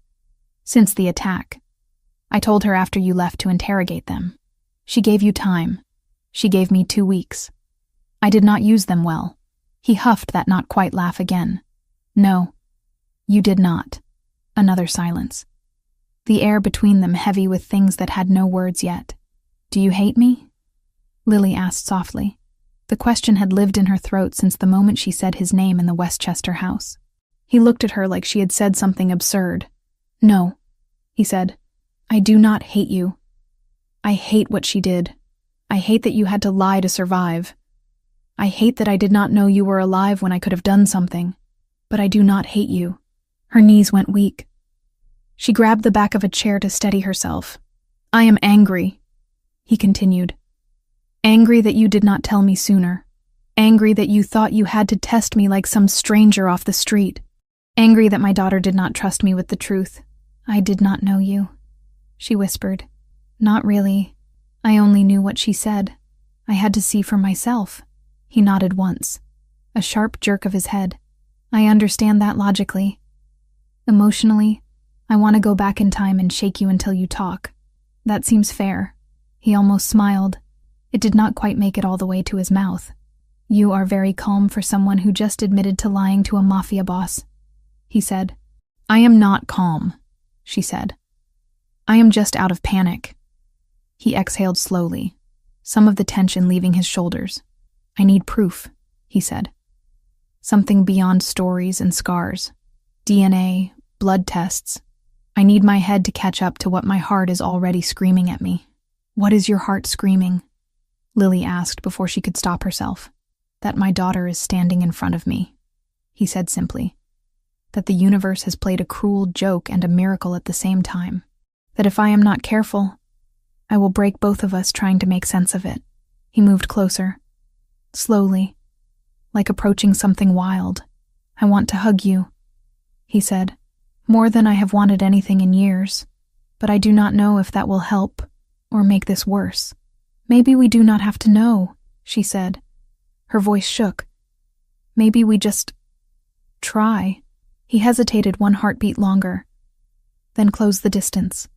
Since the attack. I told her after you left to interrogate them. She gave you time. She gave me 2 weeks. I did not use them well. He huffed that not quite laugh again. No, you did not. Another silence. The air between them heavy with things that had no words yet. Do you hate me? Lily asked softly. The question had lived in her throat since the moment she said his name in the Westchester house. He looked at her like she had said something absurd. No, he said. I do not hate you. I hate what she did. I hate that you had to lie to survive. I hate that I did not know you were alive when I could have done something. But I do not hate you. Her knees went weak. She grabbed the back of a chair to steady herself. I am angry, he continued. Angry that you did not tell me sooner. Angry that you thought you had to test me like some stranger off the street. Angry that my daughter did not trust me with the truth. I did not know you, she whispered. Not really. I only knew what she said. I had to see for myself. He nodded once. A sharp jerk of his head. I understand that logically. Emotionally, I want to go back in time and shake you until you talk. That seems fair. He almost smiled. It did not quite make it all the way to his mouth. You are very calm for someone who just admitted to lying to a mafia boss, he said. I am not calm, she said. I am just out of panic. He exhaled slowly, some of the tension leaving his shoulders. I need proof, he said. Something beyond stories and scars. DNA, blood tests. I need my head to catch up to what my heart is already screaming at me. What is your heart screaming? Lily asked before she could stop herself. That my daughter is standing in front of me, he said simply. That the universe has played a cruel joke and a miracle at the same time. That if I am not careful, I will break both of us trying to make sense of it. He moved closer. Slowly, like approaching something wild. I want to hug you, he said. More than I have wanted anything in years, but I do not know if that will help or make this worse. Maybe we do not have to know, she said. Her voice shook. Maybe we just try. He hesitated 1 heartbeat longer, then closed the distance.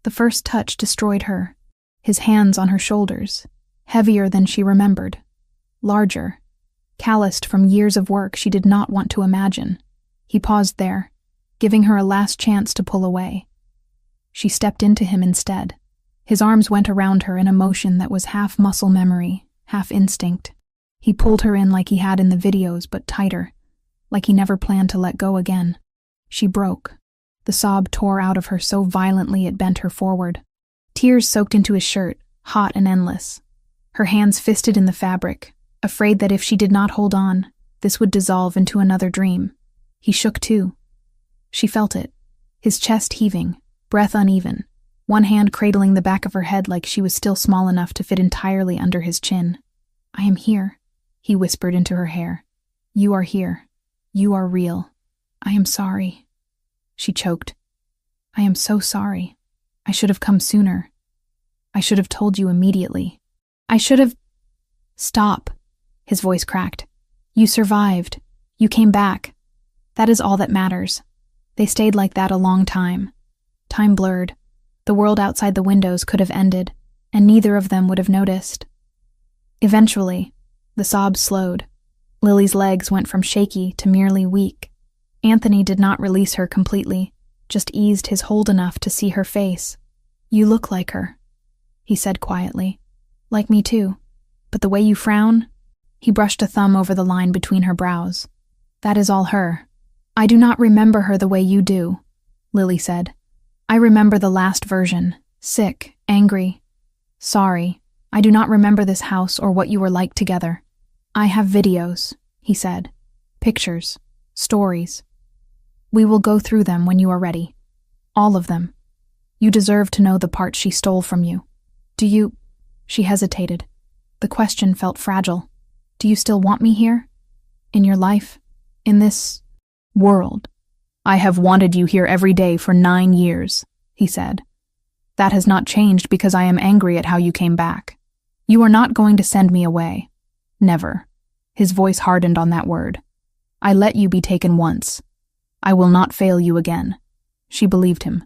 The first touch destroyed her, his hands on her shoulders, heavier than she remembered, larger, calloused from years of work she did not want to imagine. He paused there, giving her a last chance to pull away. She stepped into him instead. His arms went around her in a motion that was half muscle memory, half instinct. He pulled her in like he had in the videos, but tighter, like he never planned to let go again. She broke. The sob tore out of her so violently it bent her forward. Tears soaked into his shirt, hot and endless. Her hands fisted in the fabric, afraid that if she did not hold on, this would dissolve into another dream. He shook too. She felt it, his chest heaving, breath uneven, one hand cradling the back of her head like she was still small enough to fit entirely under his chin. I am here, he whispered into her hair. You are here. You are real. I am sorry. She choked. I am so sorry. I should have come sooner. I should have told you immediately. I should have... Stop, his voice cracked. You survived. You came back. That is all that matters. They stayed like that a long time. Time blurred. The world outside the windows could have ended, and neither of them would have noticed. Eventually, the sobs slowed. Lily's legs went from shaky to merely weak. Anthony did not release her completely, just eased his hold enough to see her face. You look like her, he said quietly. Like me too. But the way you frown... He brushed a thumb over the line between her brows. That is all her. I do not remember her the way you do, Lily said. I remember the last version, sick, angry. Sorry, I do not remember this house or what you were like together. I have videos, he said. Pictures, stories. We will go through them when you are ready. All of them. You deserve to know the part she stole from you. Do you... She hesitated. The question felt fragile. Do you still want me here? In your life? In this... world? I have wanted you here every day for 9 years, he said. That has not changed because I am angry at how you came back. You are not going to send me away. Never. His voice hardened on that word. I let you be taken once. I will not fail you again. She believed him.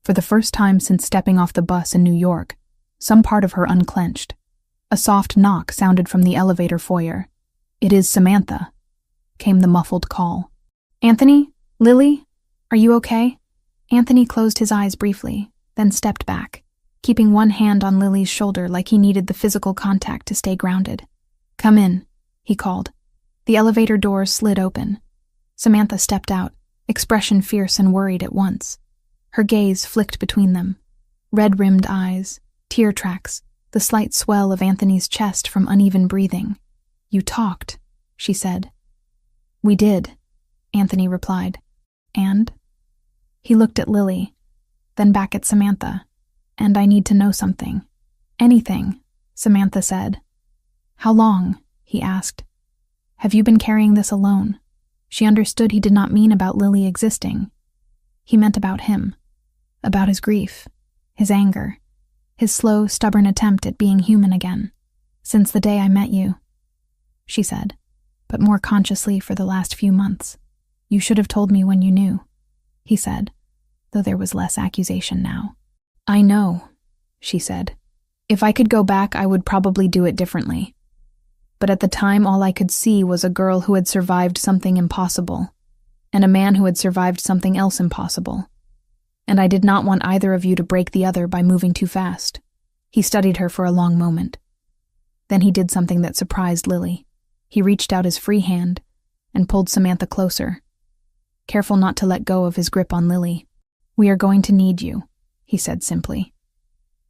For the first time since stepping off the bus in New York, some part of her unclenched. A soft knock sounded from the elevator foyer. "It is Samantha," came the muffled call. "Anthony? Lily? Are you okay?" Anthony closed his eyes briefly, then stepped back, keeping one hand on Lily's shoulder like he needed the physical contact to stay grounded. "Come in," he called. The elevator doors slid open. Samantha stepped out, expression fierce and worried at once. Her gaze flicked between them. Red-rimmed eyes, tear tracks, the slight swell of Anthony's chest from uneven breathing. "You talked," she said. "We did," Anthony replied. "And?" He looked at Lily, then back at Samantha. "And I need to know something." "Anything," Samantha said. "How long?" he asked. "Have you been carrying this alone?" She understood he did not mean about Lily existing. He meant about him, about his grief, his anger, his slow, stubborn attempt at being human again. "Since the day I met you," she said, but more consciously for the last few months. "You should have told me when you knew," he said, though there was less accusation now. "I know," she said. "If I could go back, I would probably do it differently. But at the time, all I could see was a girl who had survived something impossible, and a man who had survived something else impossible. And I did not want either of you to break the other by moving too fast." He studied her for a long moment. Then he did something that surprised Lily. He reached out his free hand and pulled Samantha closer, careful not to let go of his grip on Lily. "We are going to need you," he said simply.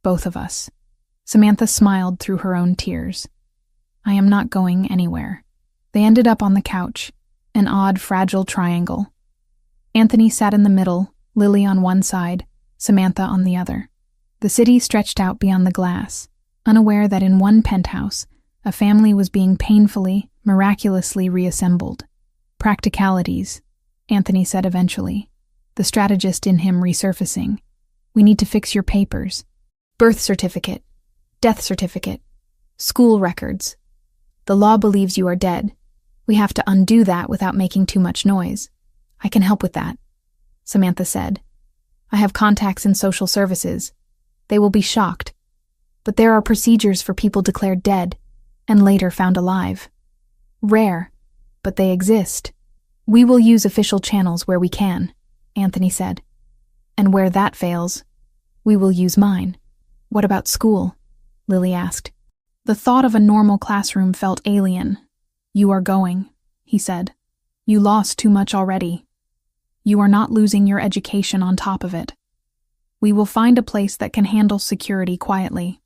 "Both of us." Samantha smiled through her own tears. "I am not going anywhere." They ended up on the couch, an odd, fragile triangle. Anthony sat in the middle, Lily on one side, Samantha on the other. The city stretched out beyond the glass, unaware that in one penthouse, a family was being painfully, miraculously reassembled. "Practicalities," Anthony said eventually, the strategist in him resurfacing. "We need to fix your papers. Birth certificate, death certificate, school records. The law believes you are dead. We have to undo that without making too much noise. I can help with that," Samantha said. "I have contacts in social services. They will be shocked. But there are procedures for people declared dead and later found alive. Rare, but they exist. We will use official channels where we can," Anthony said. "And where that fails, we will use mine." "What about school?" Lily asked. The thought of a normal classroom felt alien. "You are going," he said. "You lost too much already. You are not losing your education on top of it. We will find a place that can handle security quietly."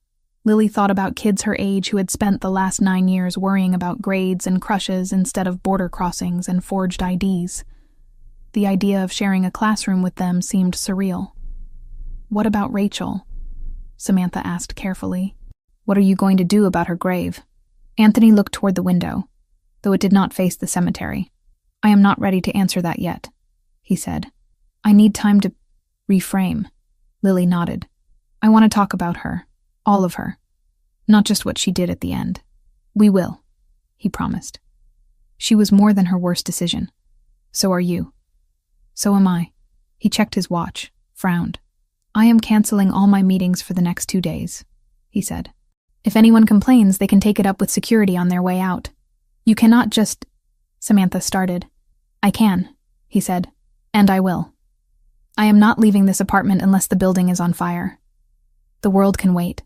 Lily thought about kids her age who had spent the last 9 years worrying about grades and crushes instead of border crossings and forged IDs. The idea of sharing a classroom with them seemed surreal. "What about Rachel?" Samantha asked carefully. "What are you going to do about her grave?" Anthony looked toward the window, though it did not face the cemetery. "I am not ready to answer that yet," he said. "I need time to reframe." Lily nodded. "I want to talk about her, all of her, not just what she did at the end." "We will," he promised. "She was more than her worst decision. So are you. So am I." He checked his watch, frowned. "I am canceling all my meetings for the next 2 days," he said. "If anyone complains, they can take it up with security on their way out. You cannot just—" Samantha started. "I can," he said, "and I will. I am not leaving this apartment unless the building is on fire. The world can wait."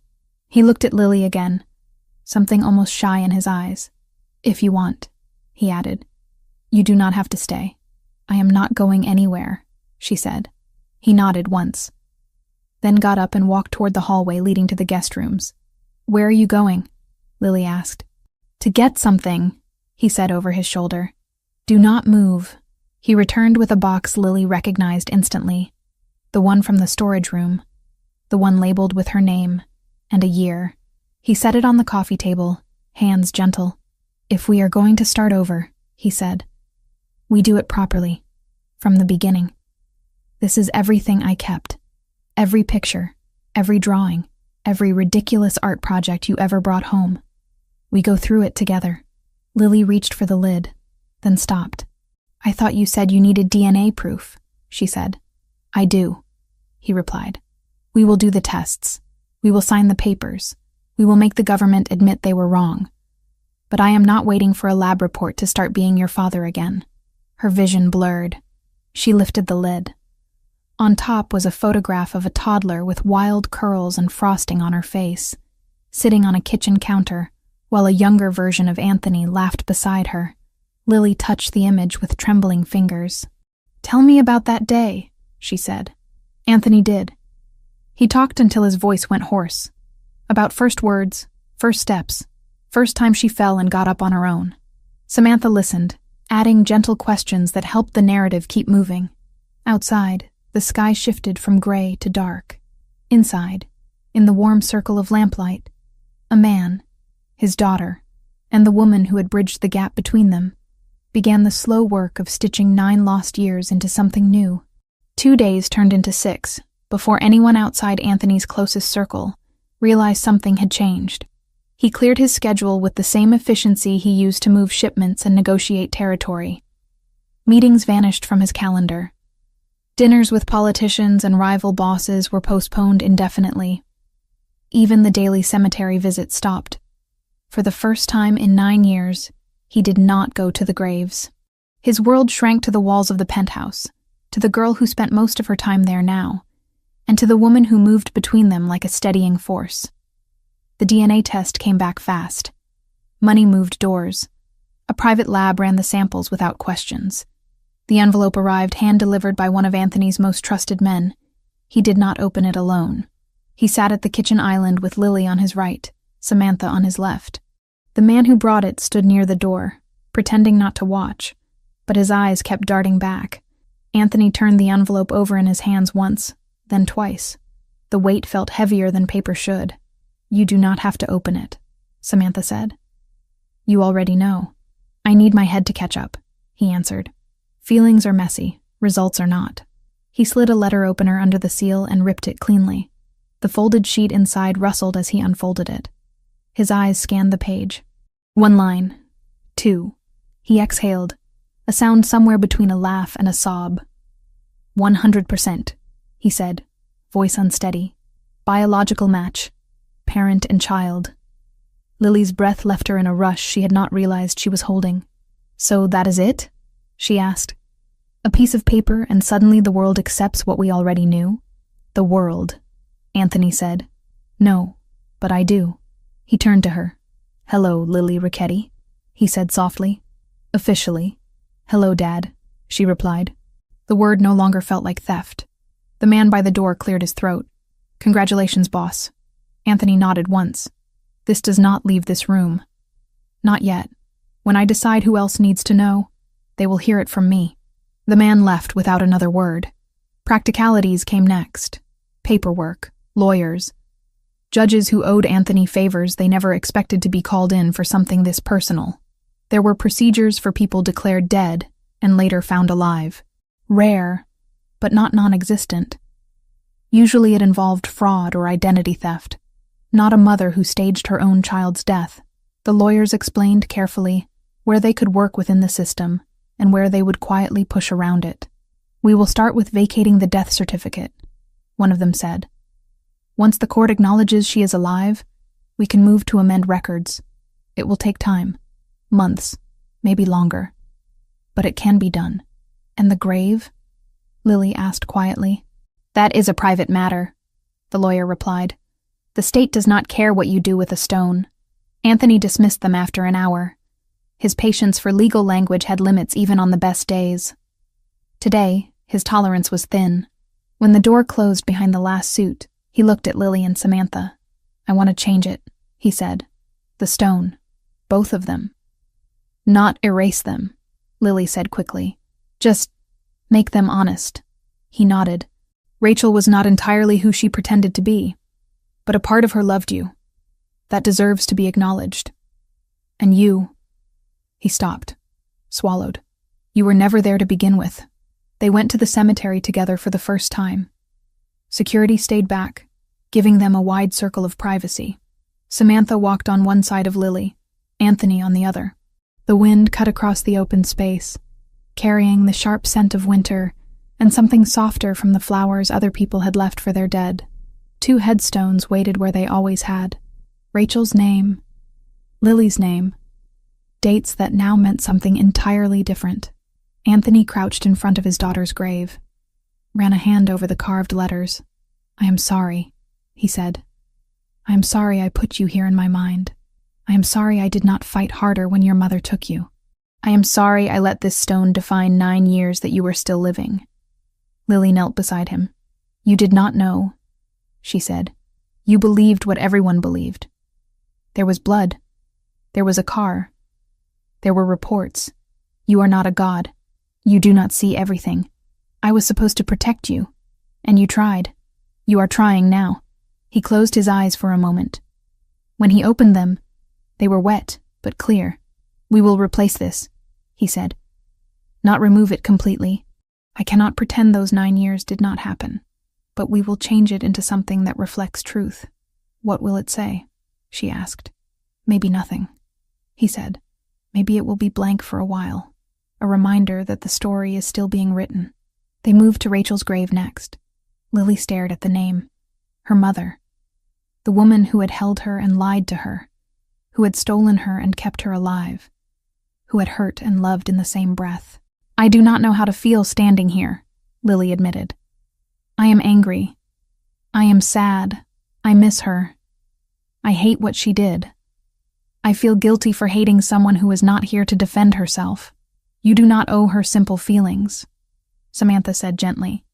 He looked at Lily again, something almost shy in his eyes. "If you want," he added. "You do not have to stay." "I am not going anywhere," she said. He nodded once, then got up and walked toward the hallway leading to the guest rooms. "Where are you going?" Lily asked. "To get something," he said over his shoulder. "Do not move." He returned with a box Lily recognized instantly, the one from the storage room, the one labeled with her name and a year. He set it on the coffee table, hands gentle. "If we are going to start over," he said, "we do it properly, from the beginning. This is everything I kept. Every picture, every drawing, every ridiculous art project you ever brought home. We go through it together." Lily reached for the lid, then stopped. "I thought you said you needed DNA proof," she said. I do, he replied. We will do the tests. We will sign the papers. We will make the government admit they were wrong. But I am not waiting for a lab report to start being your father again. Her vision blurred. She lifted the lid. On top was a photograph of a toddler with wild curls and frosting on her face, sitting on a kitchen counter, while a younger version of Anthony laughed beside her. Lily touched the image with trembling fingers. Tell me about that day, she said. Anthony did. He talked until his voice went hoarse. About first words, first steps, first time she fell and got up on her own. Samantha listened, adding gentle questions that helped the narrative keep moving. Outside, the sky shifted from gray to dark. Inside, in the warm circle of lamplight, a man, his daughter, and the woman who had bridged the gap between them, began the slow work of stitching 9 lost years into something new. 2 days turned into 6 before anyone outside Anthony's closest circle realized something had changed. He cleared his schedule with the same efficiency he used to move shipments and negotiate territory. Meetings vanished from his calendar. Dinners with politicians and rival bosses were postponed indefinitely. Even the daily cemetery visit stopped. For the first time in 9 years, he did not go to the graves. His world shrank to the walls of the penthouse, to the girl who spent most of her time there now, and to the woman who moved between them like a steadying force. The DNA test came back fast. Money moved doors. A private lab ran the samples without questions. The envelope arrived hand-delivered by one of Anthony's most trusted men. He did not open it alone. He sat at the kitchen island with Lily on his right, Samantha on his left. The man who brought it stood near the door, pretending not to watch, but his eyes kept darting back. Anthony turned the envelope over in his hands once, then twice. The weight felt heavier than paper should. You do not have to open it, Samantha said. You already know. I need my head to catch up, he answered. Feelings are messy, results are not. He slid a letter opener under the seal and ripped it cleanly. The folded sheet inside rustled as he unfolded it. His eyes scanned the page. 1 line. 2. He exhaled, a sound somewhere between a laugh and a sob. 100%, he said, voice unsteady. Biological match. Parent and child. Lily's breath left her in a rush she had not realized she was holding. So that is it? She asked. A piece of paper and suddenly the world accepts what we already knew? The world, Anthony said. No, but I do. He turned to her. Hello, Lily Ricchetti, he said softly. Officially. Hello, Dad, she replied. The word no longer felt like theft. The man by the door cleared his throat. Congratulations, boss. Anthony nodded once. This does not leave this room. Not yet. When I decide who else needs to know, they will hear it from me. The man left without another word. Practicalities came next. Paperwork, lawyers, judges who owed Anthony favors they never expected to be called in for something this personal. There were procedures for people declared dead and later found alive. Rare, but not non-existent. Usually it involved fraud or identity theft. Not a mother who staged her own child's death. The lawyers explained carefully where they could work within the system and where they would quietly push around it. We will start with vacating the death certificate, one of them said. Once the court acknowledges she is alive, we can move to amend records. It will take time, months, maybe longer. But it can be done. And the grave? Lily asked quietly. That is a private matter, the lawyer replied. The state does not care what you do with a stone. Anthony dismissed them after an hour. His patience for legal language had limits even on the best days. Today, his tolerance was thin. When the door closed behind the last suit, he looked at Lily and Samantha. I want to change it, he said. The stone. Both of them. Not erase them, Lily said quickly. Just make them honest. He nodded. Rachel was not entirely who she pretended to be, but a part of her loved you. That deserves to be acknowledged. And you... He stopped, swallowed. You were never there to begin with. They went to the cemetery together for the first time. Security stayed back, giving them a wide circle of privacy. Samantha walked on one side of Lily, Anthony on the other. The wind cut across the open space, carrying the sharp scent of winter and something softer from the flowers other people had left for their dead. 2 headstones waited where they always had. Rachel's name, Lily's name, dates that now meant something entirely different. Anthony crouched in front of his daughter's grave, ran a hand over the carved letters. "I am sorry," he said. "I am sorry I put you here in my mind. I am sorry I did not fight harder when your mother took you. I am sorry I let this stone define 9 years that you were still living." Lily knelt beside him. "You did not know," she said. "You believed what everyone believed. There was blood. There was a car. There were reports. You are not a god. You do not see everything. I was supposed to protect you, and you tried. You are trying now." He closed his eyes for a moment. When he opened them, they were wet, but clear. "We will replace this," he said. "Not remove it completely. I cannot pretend those 9 years did not happen, but we will change it into something that reflects truth." "What will it say?" she asked. "Maybe nothing," he said. "Maybe it will be blank for a while, a reminder that the story is still being written." They moved to Rachel's grave next. Lily stared at the name. Her mother. The woman who had held her and lied to her, who had stolen her and kept her alive, who had hurt and loved in the same breath. "I do not know how to feel standing here," Lily admitted. "I am angry. I am sad. I miss her. I hate what she did. I feel guilty for hating someone who is not here to defend herself." "You do not owe her simple feelings," Samantha said gently.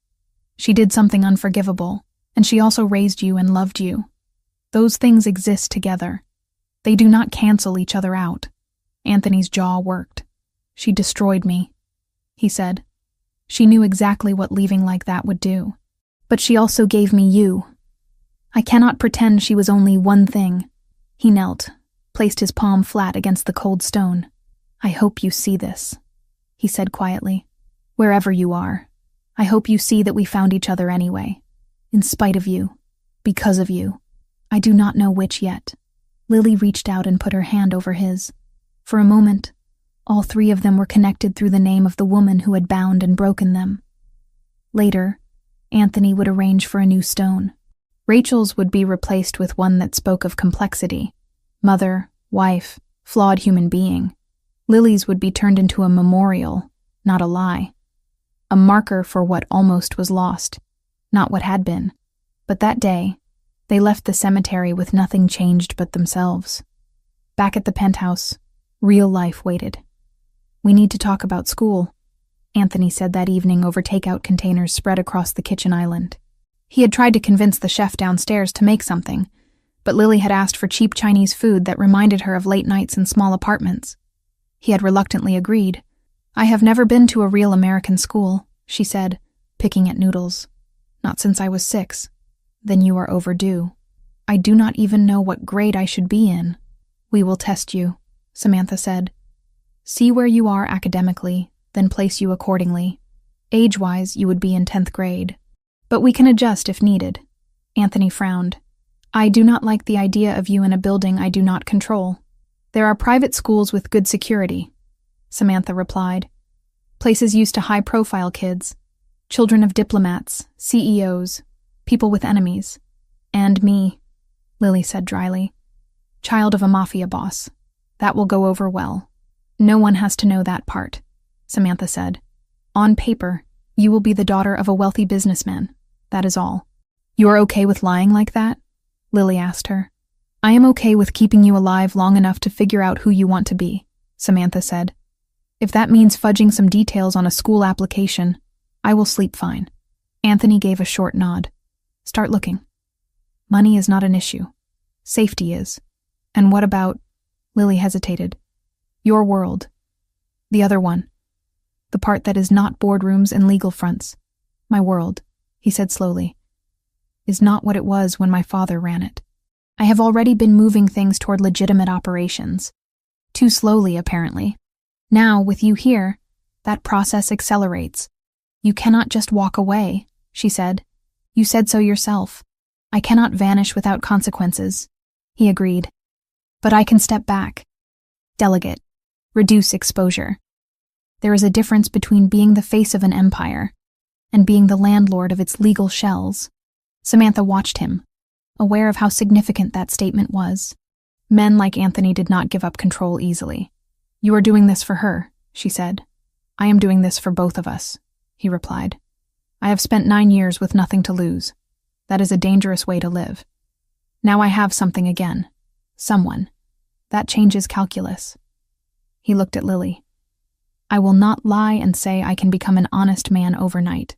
"She did something unforgivable, and she also raised you and loved you. Those things exist together. They do not cancel each other out." Anthony's jaw worked. "She destroyed me," he said. "She knew exactly what leaving like that would do. But she also gave me you. I cannot pretend she was only one thing." He knelt, placed his palm flat against the cold stone. "I hope you see this," he said quietly. "Wherever you are, I hope you see that we found each other anyway. In spite of you. Because of you. I do not know which yet." Lily reached out and put her hand over his. For a moment, all 3 of them were connected through the name of the woman who had bound and broken them. Later, Anthony would arrange for a new stone. Rachel's would be replaced with one that spoke of complexity. Mother, wife, flawed human being. Lily's would be turned into a memorial, not a lie. A marker for what almost was lost, not what had been. But that day, they left the cemetery with nothing changed but themselves. Back at the penthouse, real life waited. "We need to talk about school," Anthony said that evening over takeout containers spread across the kitchen island. He had tried to convince the chef downstairs to make something, but Lily had asked for cheap Chinese food that reminded her of late nights in small apartments. He had reluctantly agreed. "I have never been to a real American school," she said, picking at noodles. "Not since I was 6. "Then you are overdue. I do not even know what grade I should be in." "We will test you," Samantha said. "See where you are academically, then place you accordingly. Age-wise, you would be in 10th grade. But we can adjust if needed." Anthony frowned. "I do not like the idea of you in a building I do not control." "There are private schools with good security," Samantha replied. "Places used to high-profile kids. Children of diplomats, CEOs, people with enemies. And me," Lily said dryly. "Child of a Mafia boss. That will go over well." "No one has to know that part," Samantha said. "On paper, you will be the daughter of a wealthy businessman. That is all." "You are okay with lying like that?" Lily asked her. "I am okay with keeping you alive long enough to figure out who you want to be," Samantha said. "If that means fudging some details on a school application, I will sleep fine." Anthony gave a short nod. "Start looking. Money is not an issue. Safety is. And what about—" Lily hesitated. "Your world. The other one. The part that is not boardrooms and legal fronts. My world," he said slowly, "is not what it was when my father ran it. I have already been moving things toward legitimate operations. Too slowly, apparently. Now, with you here, that process accelerates. You cannot just walk away," she said. "You said so yourself. I cannot vanish without consequences." He agreed. "But I can step back. Delegate. Reduce exposure. There is a difference between being the face of an empire and being the landlord of its legal shells. Samantha watched him, aware of how significant that statement was. Men like Anthony did not give up control easily. "You are doing this for her," she said. "I am doing this for both of us," he replied. "I have spent 9 years with nothing to lose. That is a dangerous way to live. Now I have something again. Someone. That changes calculus." He looked at Lily. "I will not lie and say I can become an honest man overnight.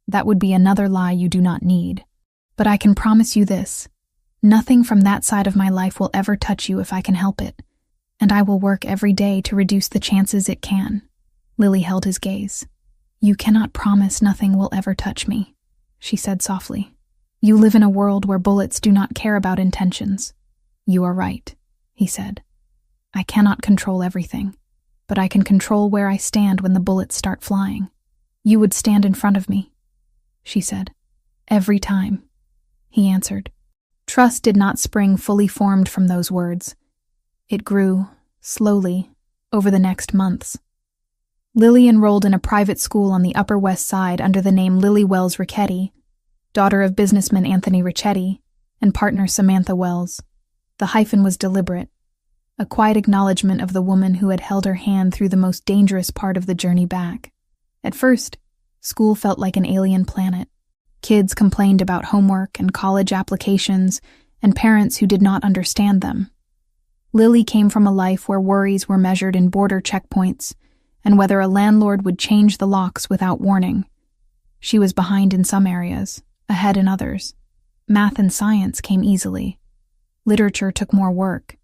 That would be another lie you do not need. But I can promise you this. Nothing from that side of my life will ever touch you if I can help it, and I will work every day to reduce the chances it can." Lily held his gaze. "You cannot promise nothing will ever touch me," she said softly. "You live in a world where bullets do not care about intentions." "You are right," he said. "I cannot control everything, but I can control where I stand when the bullets start flying. You would stand in front of me," she said. "Every time," he answered. Trust did not spring fully formed from those words. It grew, slowly, over the next months. Lily enrolled in a private school on the Upper West Side under the name Lily Wells Ricchetti, daughter of businessman Anthony Ricchetti and partner Samantha Wells. The hyphen was deliberate, a quiet acknowledgement of the woman who had held her hand through the most dangerous part of the journey back. At first, school felt like an alien planet. Kids complained about homework and college applications and parents who did not understand them. Lily came from a life where worries were measured in border checkpoints and whether a landlord would change the locks without warning. She was behind in some areas, ahead in others. Math and science came easily. Literature took more work.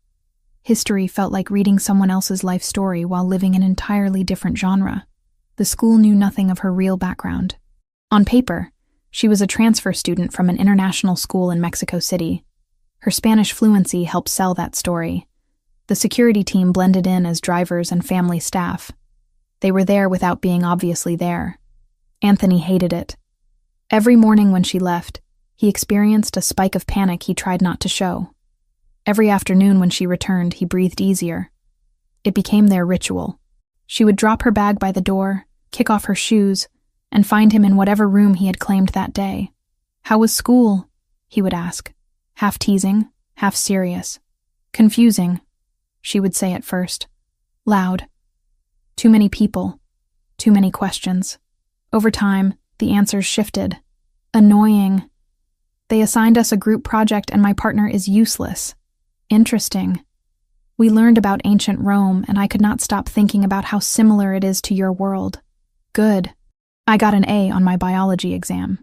History felt like reading someone else's life story while living an entirely different genre. The school knew nothing of her real background. On paper, she was a transfer student from an international school in Mexico City. Her Spanish fluency helped sell that story. The security team blended in as drivers and family staff. They were there without being obviously there. Anthony hated it. Every morning when she left, he experienced a spike of panic he tried not to show. Every afternoon when she returned, he breathed easier. It became their ritual. She would drop her bag by the door, kick off her shoes, and find him in whatever room he had claimed that day. "How was school?" he would ask, half teasing, half serious. "Confusing," she would say at first. "Loud. Too many people. Too many questions." Over time, the answers shifted. "Annoying. They assigned us a group project and my partner is useless. Interesting. We learned about ancient Rome and I could not stop thinking about how similar it is to your world. Good. I got an A on my biology exam."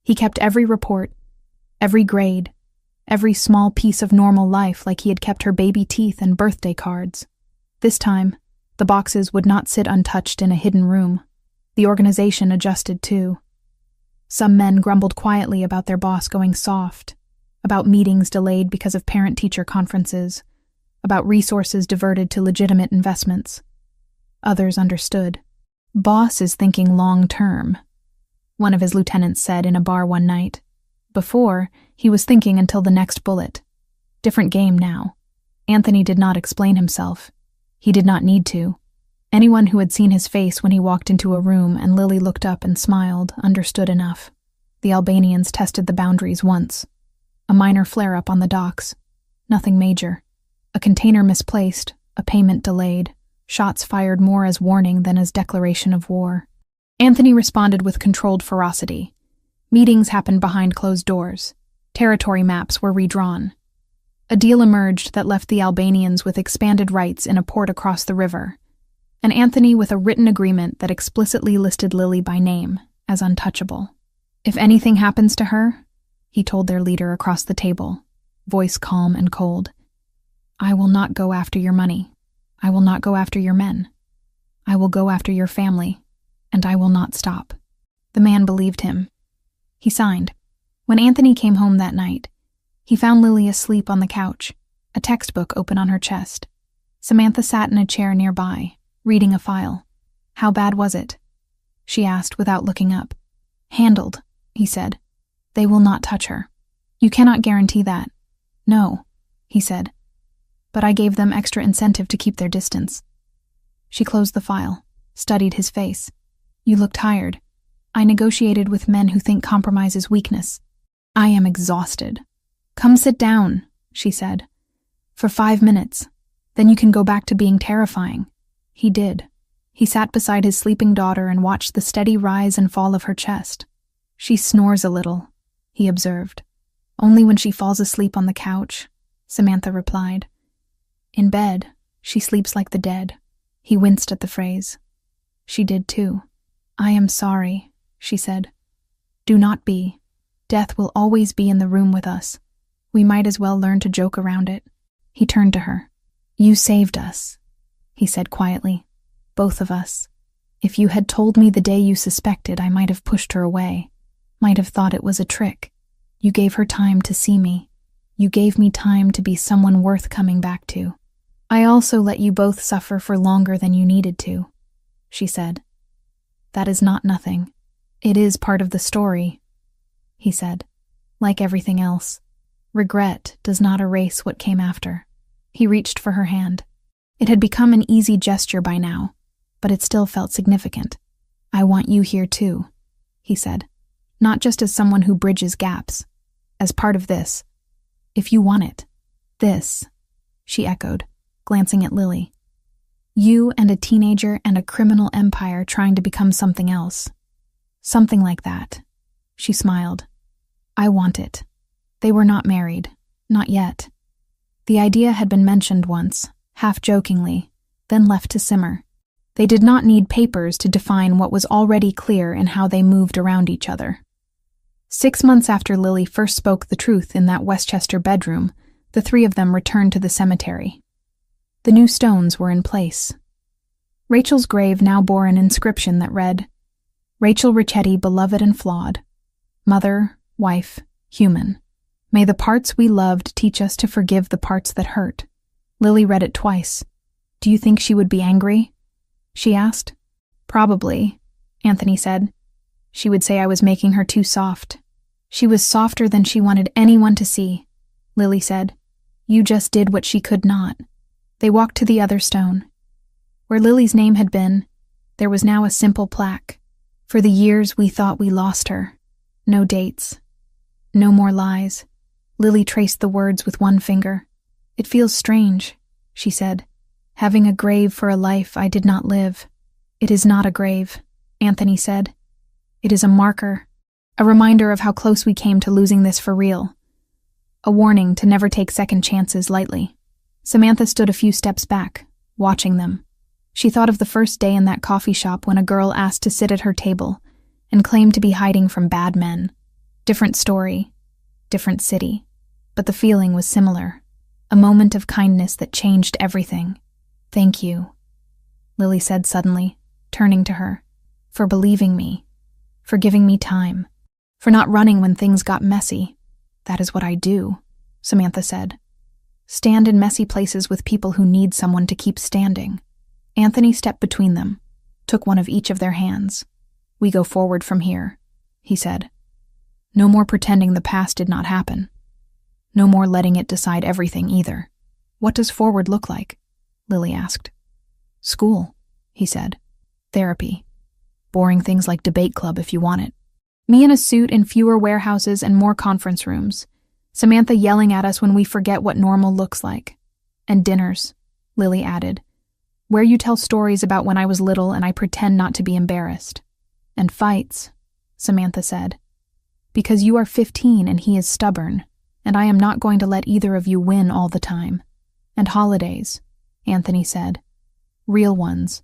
He kept every report, every grade, every small piece of normal life like he had kept her baby teeth and birthday cards. This time, the boxes would not sit untouched in a hidden room. The organization adjusted too. Some men grumbled quietly about their boss going soft, about meetings delayed because of parent-teacher conferences, about resources diverted to legitimate investments. Others understood. "Boss is thinking long-term," one of his lieutenants said in a bar one night. Before, he was thinking until the next bullet. Different game now. Anthony did not explain himself. He did not need to. Anyone who had seen his face when he walked into a room and Lily looked up and smiled understood enough. The Albanians tested the boundaries once. A minor flare-up on the docks. Nothing major. A container misplaced, a payment delayed. Shots fired more as warning than as declaration of war. Anthony responded with controlled ferocity. Meetings happened behind closed doors. Territory maps were redrawn. A deal emerged that left the Albanians with expanded rights in a port across the river, and Anthony with a written agreement that explicitly listed Lily by name as untouchable. "If anything happens to her," he told their leader across the table, voice calm and cold, "I will not go after your money. I will not go after your men. I will go after your family, and I will not stop." The man believed him. He signed. When Anthony came home that night, he found Lily asleep on the couch, a textbook open on her chest. Samantha sat in a chair nearby, reading a file. "How bad was it?" she asked without looking up. "Handled," he said. "They will not touch her." "You cannot guarantee that." "No," he said. "But I gave them extra incentive to keep their distance." She closed the file, studied his face. "You look tired." I negotiated with men who think compromise is weakness. I am exhausted. Come sit down, she said. For 5 minutes. Then you can go back to being terrifying. He did. He sat beside his sleeping daughter and watched the steady rise and fall of her chest. She snores a little, he observed. Only when she falls asleep on the couch, Samantha replied. In bed, she sleeps like the dead. He winced at the phrase. She did too. I am sorry, she said. Do not be. Death will always be in the room with us. We might as well learn to joke around it. He turned to her. You saved us, he said quietly. Both of us. If you had told me the day you suspected, I might have pushed her away. Might have thought it was a trick. You gave her time to see me. You gave me time to be someone worth coming back to. I also let you both suffer for longer than you needed to, she said. That is not nothing. It is part of the story, he said. Like everything else, regret does not erase what came after. He reached for her hand. It had become an easy gesture by now, but it still felt significant. I want you here too, he said. Not just as someone who bridges gaps. As part of this. If you want it. This, she echoed, glancing at Lily. You and a teenager and a criminal empire trying to become something else. Something like that. She smiled. I want it. They were not married. Not yet. The idea had been mentioned once, half-jokingly, then left to simmer. They did not need papers to define what was already clear in how they moved around each other. 6 months after Lily first spoke the truth in that Westchester bedroom, the three of them returned to the cemetery. The new stones were in place. Rachel's grave now bore an inscription that read, Rachel Ricchetti, beloved and flawed. Mother, wife, human. May the parts we loved teach us to forgive the parts that hurt. Lily read it twice. Do you think she would be angry? She asked. Probably, Anthony said. She would say I was making her too soft. She was softer than she wanted anyone to see, Lily said. You just did what she could not. They walked to the other stone. Where Lily's name had been, there was now a simple plaque. For the years we thought we lost her. No dates. No more lies. Lily traced the words with one finger. It feels strange, she said. Having a grave for a life I did not live. It is not a grave, Anthony said. It is a marker, a reminder of how close we came to losing this for real. A warning to never take second chances lightly. Samantha stood a few steps back, watching them. She thought of the first day in that coffee shop when a girl asked to sit at her table and claimed to be hiding from bad men. Different story, different city, but the feeling was similar. A moment of kindness that changed everything. Thank you, Lily said suddenly, turning to her, for believing me, for giving me time, for not running when things got messy. That is what I do, Samantha said. Stand in messy places with people who need someone to keep standing. Anthony stepped between them, took one of each of their hands. We go forward from here, he said. No more pretending the past did not happen. No more letting it decide everything either. What does forward look like? Lily asked. School, he said. Therapy. Boring things like debate club if you want it. Me in a suit in fewer warehouses and more conference rooms. Samantha yelling at us when we forget what normal looks like. And dinners, Lily added. Where you tell stories about when I was little and I pretend not to be embarrassed. And fights, Samantha said. Because you are 15 and he is stubborn, and I am not going to let either of you win all the time. And holidays, Anthony said. Real ones.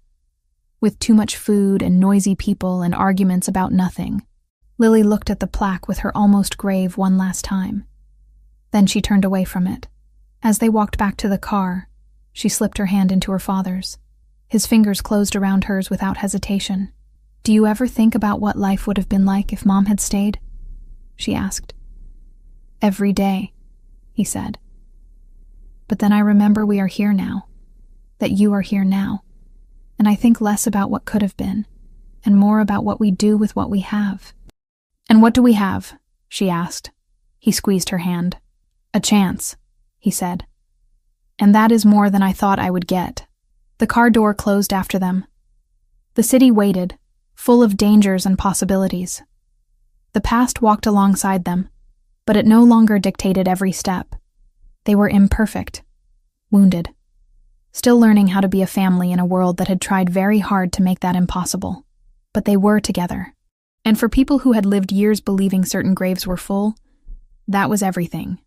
With too much food and noisy people and arguments about nothing. Lily looked at the plaque with her almost grave one last time. Then she turned away from it. As they walked back to the car, she slipped her hand into her father's. His fingers closed around hers without hesitation. Do you ever think about what life would have been like if Mom had stayed? She asked. Every day, he said. But then I remember we are here now. That you are here now. And I think less about what could have been, and more about what we do with what we have. And what do we have? She asked. He squeezed her hand. A chance, he said. And that is more than I thought I would get. The car door closed after them. The city waited, full of dangers and possibilities. The past walked alongside them, but it no longer dictated every step. They were imperfect, wounded, still learning how to be a family in a world that had tried very hard to make that impossible. But they were together. And for people who had lived years believing certain graves were full, that was everything.